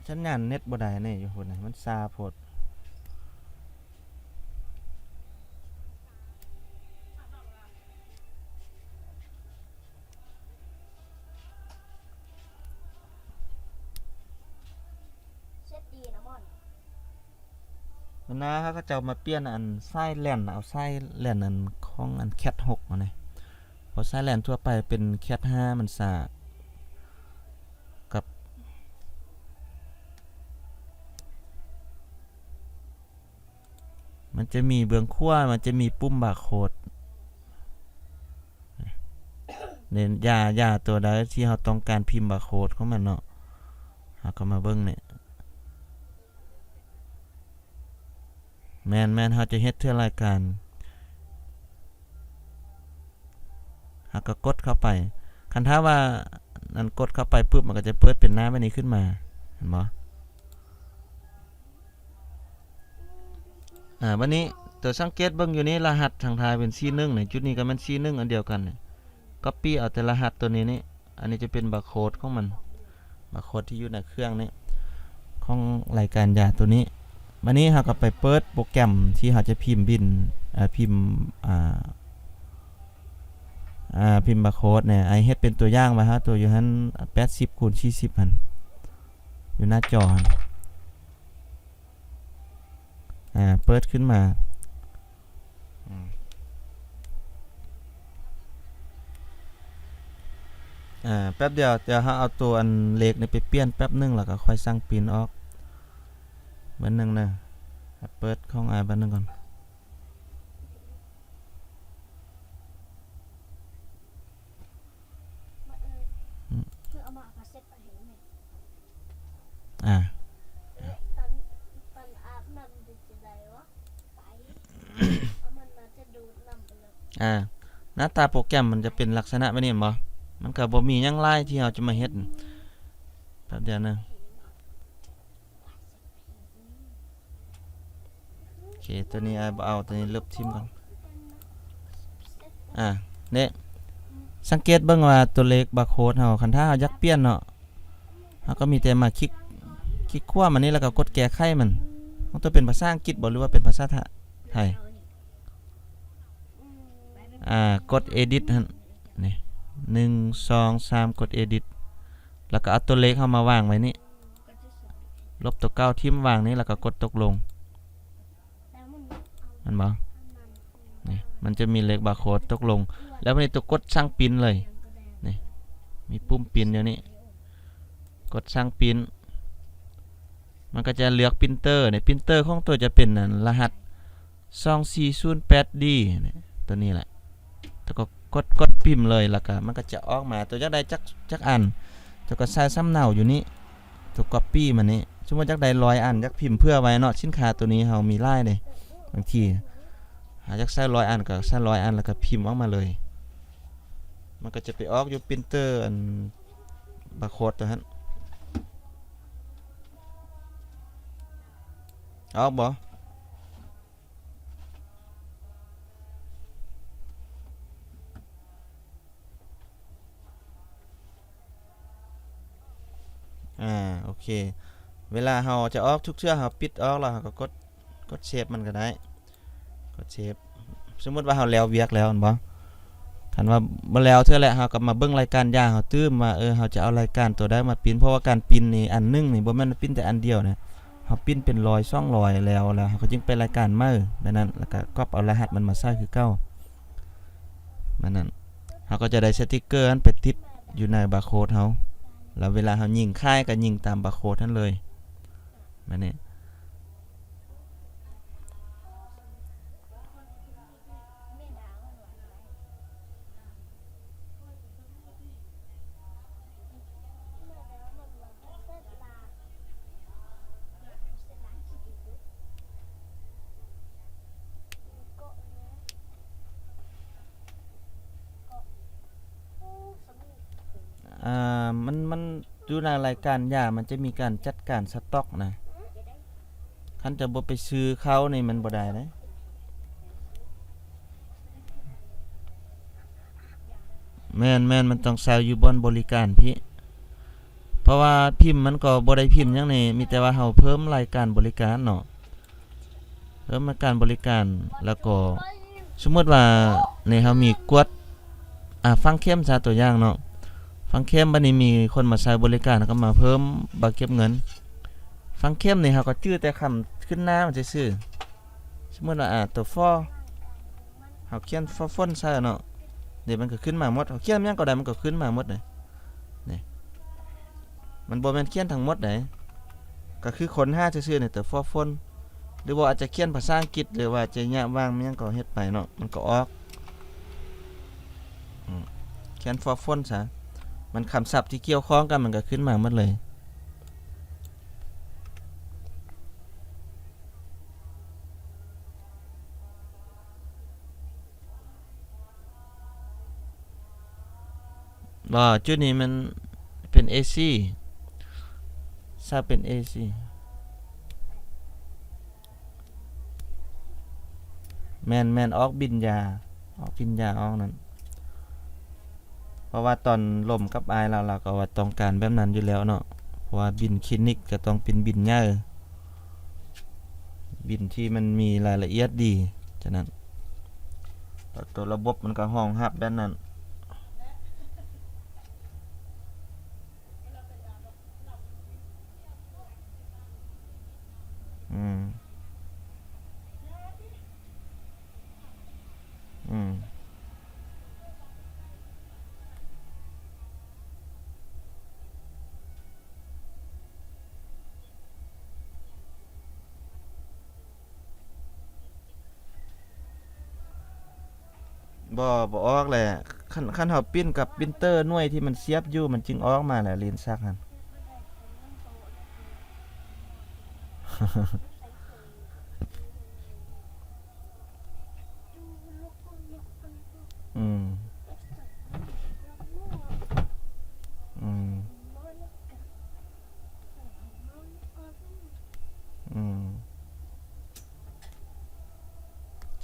A: สัญญาณเน็ตบ่ได้เนี่ยอยู่พุ่นน่ะมันซาโพดมันนะเขาก็จะเอามาเปลี่ยนอันไส้แล่นเอาไส้แล่นอันของอันแคท6มาเนี่ยเพราะไส้แล่นทั่วไปเป็นแคท5มันซากับมันจะมีเบื้องขั้วมันจะมีปุ่มบาร์โค้ดเนี่ยยาตัวใดที่เราต้องการพิมพ์บาร์โค้ดของมันเนาะเราก็มาเบิ่งเนี่ยแม่นเขาจะเฮ็ดเทื่อรายการหากก็กดเข้าไปคันถ้าว่านั้นกดเข้าไปปุ๊บมันก็จะเปิดเป็นหน้าแบบนี้ขึ้นมาเห็นบ่วันนี้ตัวสังเกตเบิ่งอยู่นี้รหัสทางท้ายเป็น C1 นี่จุดนี้ก็มัน C1 อันเดียวกันนี่ copy เอาแต่รหัสตัวนี้นี่อันนี้จะเป็นบาร์โค้ดของมันบาร์โค้ดที่อยู่ในเครื่องนี้ของรายการยาตัวนี้วันนี้เราก็ไปเปิดโปรแกรมที่เราจะพิมพ์บินพิมพ์พิมพ์บาร์โค้ดเนี่ยไอเฮ็ดเป็นตัวอย่างมาฮะตัวอยู่หั่น80x40หั่นอยู่หน้าจอหั่นเปิดขึ้นมาแป๊บเดียวเดี๋ยวเฮาเอาตัวอันเล็กนี่ไปเปลี่ยนแป๊บนึงแล้วก็ค่อยสั่งปริ้นออกบัดนึงนะเปิดของบัดนึงก่อนหน้าตาโปรแกรมมันจะเป็นลักษณะแบบนี้บ่มันก็บ่มีหยังหลายที่เราจะมาเฮ็ดแป๊บเดียวนะโอเคตัวนี้บ่เอาตัวนี้ลบทิ่มก่อนเนี่ยสังเกตเบิ่งว่าตัวเลขบาร์โค้ดเฮาคันถ้าเฮาอยากเปลี่ยนเนาะเฮาก็มีแต่มาคลิกขวามันนี่แล้วก็กดแก้ไขมันต้องเป็นภาษาอังกฤษบ่หรือว่าเป็นภาษาไทยกด edit หั่นนี่1 2 3กด edit แล้วก็เอาตัวเลขเข้ามาวางไว้นี่ลบตัวเก่าทิ่มวางนี้แล้วก็กดตกลงมันบ่นี่มันจะมีเลขบาร์โค้ดตกลงแล้ววันนี้ตัวกดสั่งปริ้นเลยนี่มีปุ่มปริ้นอยู่นี่กดสั่งปริ้นมันก็จะเลือกปรินเตอร์ในปรินเตอร์ของตัวจะเป็นรหัส 2408D นี่ตัวนี้แหละแล้วก็กดพิมพ์เลยแล้วก็มันก็จะออกมาตัวจักได้จักอันตัวก็ใส่ซ้ำเนาอยู่นี่ตัว copy มันนี่สมมุติจักได้100อันจักพิมพ์เพื่อไว้เนาะสินค้าตัวนี้เฮามีหลายเด้บางทีหาจักใส่100อันก็ใส่100อันแล้วก็พิมพ์ออกมาเลยมันก็จะไปออกอยู่ปรินเตอร์อันบาร์โค้ดตัวนั้นออกบ่โอเคเวลาเฮาจะออกทุกเทื่อเฮาปิดออกแล้วเฮาก็กดเซฟมันก็ได้กดเซฟสมมุติว่าเฮาแล้วเวียกแล้วอันบ่คันว่าบ่แล้วเทื่อแหละเฮาก็มาเบิ่งรายการยาเฮาตื้มว่าเฮาจะเอารายการตัวใดมาปริ้นเพราะว่าการปริ้นนี่อันนึงนี่บ่แม่นปริ้นแต่อันเดียวนะเฮาปริ้นเป็น100 200แล้วเฮาก็จึงไปรายการมาแบบนั้นแล้วก็ก๊อปเอารหัสมันมาใส่คือเก่าแบบนั้นเฮาก็จะได้สติกเกอร์นั้นไปติดอยู่ในบาร์โค้ดเฮาแล้วเวลาเฮายิงค่ายก็ยิงตามบาร์โค้ดนั้นเลยแบบนี้มันดูในรายการยามันจะมีการจัดการสต็อกนะคันจะบ่ไปซื้อเขานี่มันบ่ได้นะ แม่นมันต้องใส่อยู่บ่อนบริการพี่เพราะว่าพิมพ์มันก็บ่ได้พิมพ์หยังนี่มีแต่ว่าเฮาเพิ่มรายการบริการเนาะเพิ่มรายการบริการแล้วก็สมมุติว่าในเฮามีกวดฟังเข้มซะตัวอย่างเนาะฟังเข้มบัดนี้มีคนมาใช้บริการก็มาเพิ่มบัตรเก็บเงินฟังเข้มนี่เฮาก็จื้อแต่คำขึ้นหน้ามันซื่อๆสมมุติว่าตัวฟอเฮาเขียนฟอฟอนใส่เนาะเดี๋ยวมันก็ขึ้นมาหมดเฮาเขียนหยังก็ได้มันก็ขึ้นมาหมดเลยนี่มันบ่แม่นเขียนทั้งหมดได้ก็คือคน5ซื่อๆนี่ตัวฟอฟอนหรือว่าอาจจะเขียนภาษาอังกฤษหรือว่าจะยะวางมันยังก็เฮ็ดไปเนาะมันก็ออกเขียนฟอฟอนซะมันคำศัพท์ที่เกี่ยวข้องกันมันก็ขึ้นมาหมดเลยว่าจุดนี้มันเป็น AC ถ้าเป็น AC แม่นออกบินยาออกนั้นเพราะว่าตอนล่มกับอายเราก็ว่าต้องการแบบนั้นอยู่แล้วเนาะเพราะว่าบินคลินิกก็ต้องเป็นบินใหญ่บินที่มันมีรายละเอียดดีฉะนั้นตัวระบบมันก็รองรับแบบนั้นบ่ออกแหละคันเฮาปิ้นกับปรินเตอร์หน่วยที่มันเสียบอยู่มันจึงออกมาแหละเลนซักหั่น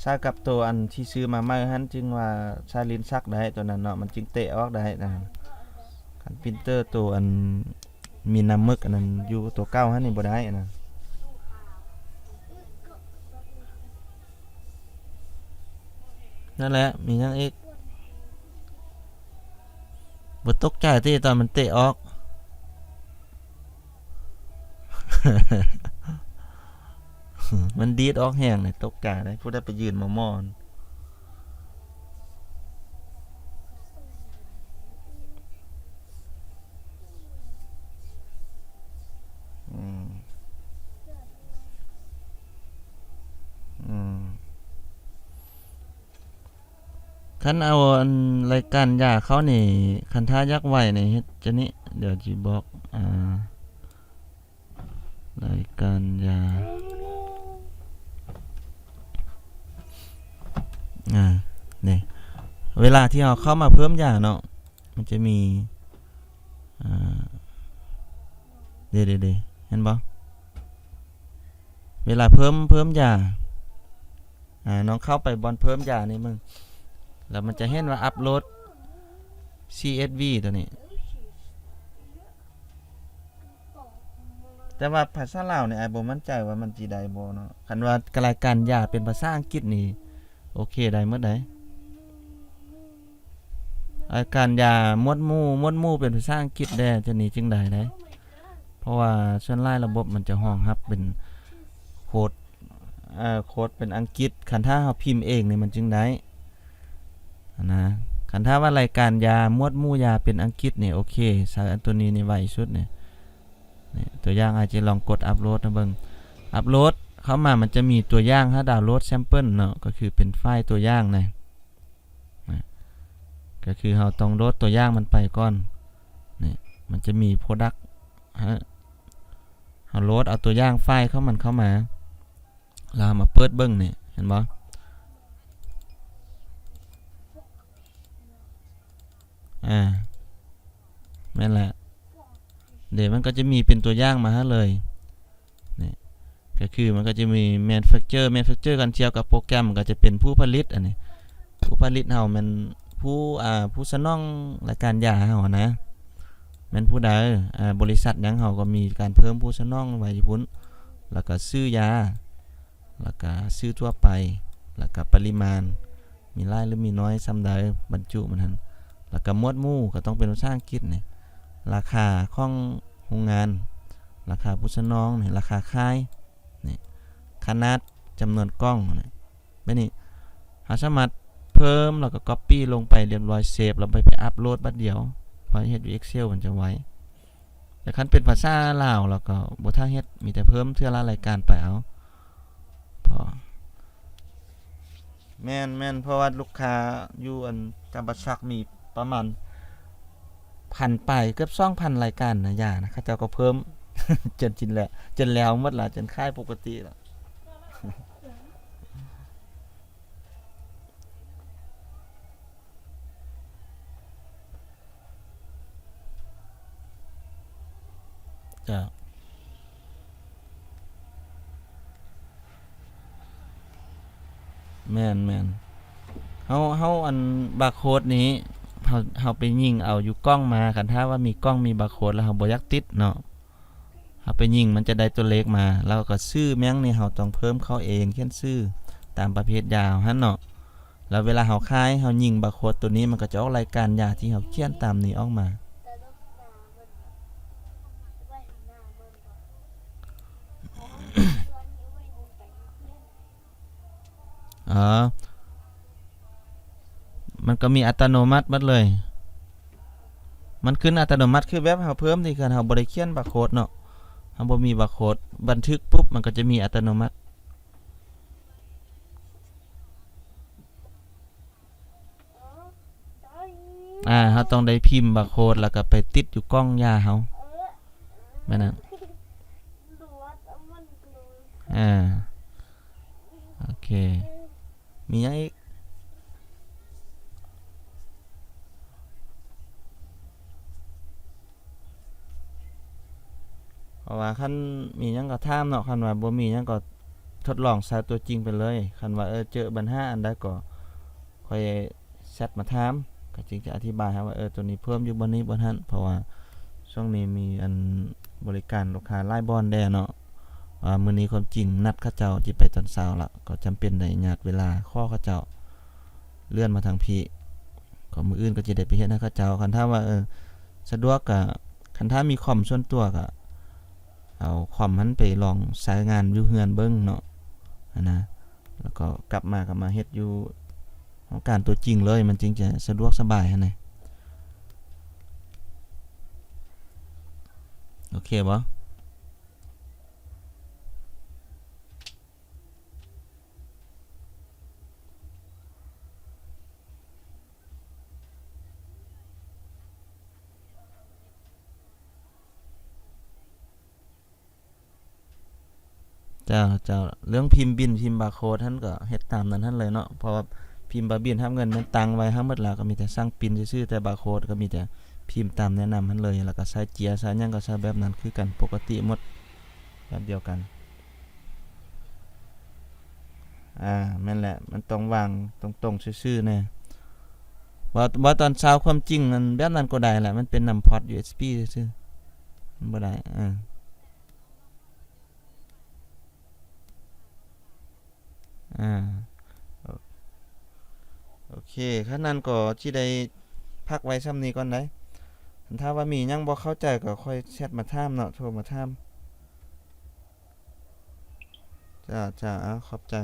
A: ซากับตัวอันที่ซื้อมาใหม่หั่นจึงว่าซาลินซักได้ตัวนั้นเนาะมันจึงเตะออกได้นะคันปรินเตอร์ตัวอันมีน้ำมึกอันนั้นอยู่ตัวเก่าหั่นนี่บ่ได้อันนั้นนั่นแหละมีหยังอีกบ่ตกใจที่ตอนมันเตะออก มันดีดออกแห้งเลยตกใจได้ผู้ได้ไปยืนมอนคันเอาอันรายการยาเขานี่คันท่ายักไว้นี่เฮ็ดจะนี่เดี๋ยวสิบอกรายการยานี่เวลาที่เราเข้ามาเพิ่มยาเนาะมันจะมีเดี๋ยวเห็นบ่เวลาเพิ่มยาน้องเข้าไปบอนเพิ่มยานี่มึงแล้วมันจะเห็นว่าอัปโหลด CSV ตัวนี้แต่ว่าภาษาลาวเนี่ยบ่มั่นใจว่ามันสิได้บ่เนาะคันว่ารายการยาเป็นภาษาอังกฤษนี่โอเคได้หมดได้รายการยาหมวดหมู่เป็นภาษาอังกฤษได้จะนี่จึงได้เพราะว่าส่วนหลายระบบมันจะรองรับเป็นโค้ดเป็นอังกฤษคันถ้าเฮาพิมพ์เองนี่มันจึงได้นะคันถ้าว่ารายการยาหมวดหมู่ยาเป็นอังกฤษนี่โอเคใส่อันตัวนี้นี่ไว้สุดนี่ตัวอย่างอาจจะลองกดอัปโหลดนะเบิ่งอัปโหลดเข้ามามันจะมีตัวอย่างให้ดาวน์โหลดแซมเปิลเนาะก็คือเป็นไฟล์ตัวอย่างนะก็คือเราต้องโหลดตัวอย่างมันไปก่อนนี่มันจะมีโปรดักต์เราโหลดเอาตัวอย่างไฟล์เข้ามาเรามาเปิดเบิ่งนี่เห็นบ่แม่นแหละเดี๋ยวมันก็จะมีเป็นตัวอย่างมาให้เลยนี่ก็คือมันก็จะมี manufacturer กันเทียบกับโปรแกรมก็จะเป็นผู้ผลิตอันนี้ผู้ผลิตเฮามันผ ผู้สนองรายการยาเฮานะแม่นผู้ใดบริษัทหยังเฮาก็มีการเพิ่มผู้สนองไว้อยู่พุ่นแล้วก็ซื้อยาแล้วก็ซื้อทั่วไปแล้วก็ปริมาณมีหลายหรือมีน้อยส่ำใดบรรจุมันหั่นแล้วก็หมวดหมู่ก็ต้องเป็นภาษาอังกฤษนี่ราคาของโรงงานราคาผู้สนองนี่ราคาขายนี่ขนาดจำนวนกล้องนี่แบบนี้หาสามารถเพิ่มแล้วก็ copy ลงไปเรียบร้อยเซฟแล้วไปอัปโหลดบัดเดียวพอเฮ็ดอยู่ Excel มันจะไว้แต่คันเป็นภาษาลาวแล้วก็บ่ทันเฮ็ดมีแต่เพิ่มเทื่อละรายการไปเอาพอแม่นเพราะว่าลูกค้าอยู่อันกัมพูชามีประมาณ1,000ไปเกือบ 2,000 รายการนะย่านะเขาเจ้าก็เพิ่ม จนจินแล้วจนแล้วหมดล่ะจนขายปกติแล้วจ้ะแม่นเฮาอันบาร์โคดนี้เฮาไปยิงเอาอยู่กล้องมาคันถ้าว่ามีกล้องมีบาร์โคดแล้วเฮาบ่อยากติดเนาะเฮาไปยิงมันจะได้ตัวเลขมาแล้วก็ชื่อแม่งนี่เฮาต้องเพิ่มเข้าเองเขียนชื่อตามประเภทยาหั่นเนาะแล้วเวลาเฮาขายเฮายิงบาร์โคดตัวนี้มันก็จะออกรายการยาที่เฮาเขียนตามนี้ออกมาอ๋อมันก็มีอัตโนมัติหมดเลยมันขึ้นอัตโนมัติคือแบบเฮาเพิ่มนี่คือเฮาบ่ได้เขียนบาร์โคดเนาะเฮาบ่มีบาร์โคดบันทึกปุ๊บมันก็จะมีอัตโนมัติเฮาต้องได้พิมพ์บาร์โคดแล้วก็ไปติดอยู่กล้องยาเฮาแม่นนั้นโอเคมีหยังอีกเพราะว่าคันมีหยังก็ถามเนาะคันว่าบ่มีหยังก็ทดลองใช้ตัวจริงไปเลยคันว่าเจอปัญหาอันใดก็ค่อยแชทมาถามก็จึงจะอธิบายให้ว่าตัวนี้เพิ่มอยู่บ่นี้บ่นั้นเพราะว่าช่วงนี้มีอันบริการลูกค้าหลายบ่อนแดเนาะมื้อนี้ความจริงนัดเขาเจ้าสิไปตอนเช้าละก็จำเป็นได้ญาติเวลาขอเขาเจ้าเลื่อนมาทางพี่ก็มื้ออื่นก็สิได้ไปเฮ็ดให้เขาเจ้าคันถ้าว่าสะดวกก็คันถ้ามีคอมส่วนตัวก็เอาคอมมันไปลองใช้งานอยู่เฮือนเบิ่งเนาะนะแล้วก็กลับมาเฮ็ดอยู่ของการตัวจริงเลยมันจึงจะสะดวกสบายหั่นน่ะโอเคบ่เจ้าเรื่องพิมพ์บิลพิมพ์บาร์โคดท่านก็เฮ็ดตามนั้นท่านเลยเนาะเพราะว่าพิมพ์บาร์บิลรับเงินมันตังไว้ทั้งหมดแล้วก็มีแต่สั่งพิมพ์ซื่อๆแต่บาร์โคดก็มีแต่พิมพ์ตามแนะนำท่านเลยแล้วก็ใช้เจียใช้หยังก็ใช้แบบนั้นคือกันปกติหมดแบบเดียวกันแม่นแหละมันต้องวางตรงๆซื่อๆแน่ว่าตอนเช้าความจริงมันแบบนั้นก็ได้แหละมันเป็นนำพอร์ต USB ซื่อๆมันบ่ได้โอเคคันนั้นก็สิได้พักไว้ส่ำนี้ก่อนได้ถ้าว่ามีหยังบ่เข้าใจก็ค่อยแชทมาถามเนาะโทรมาถามจ้าขอบใจ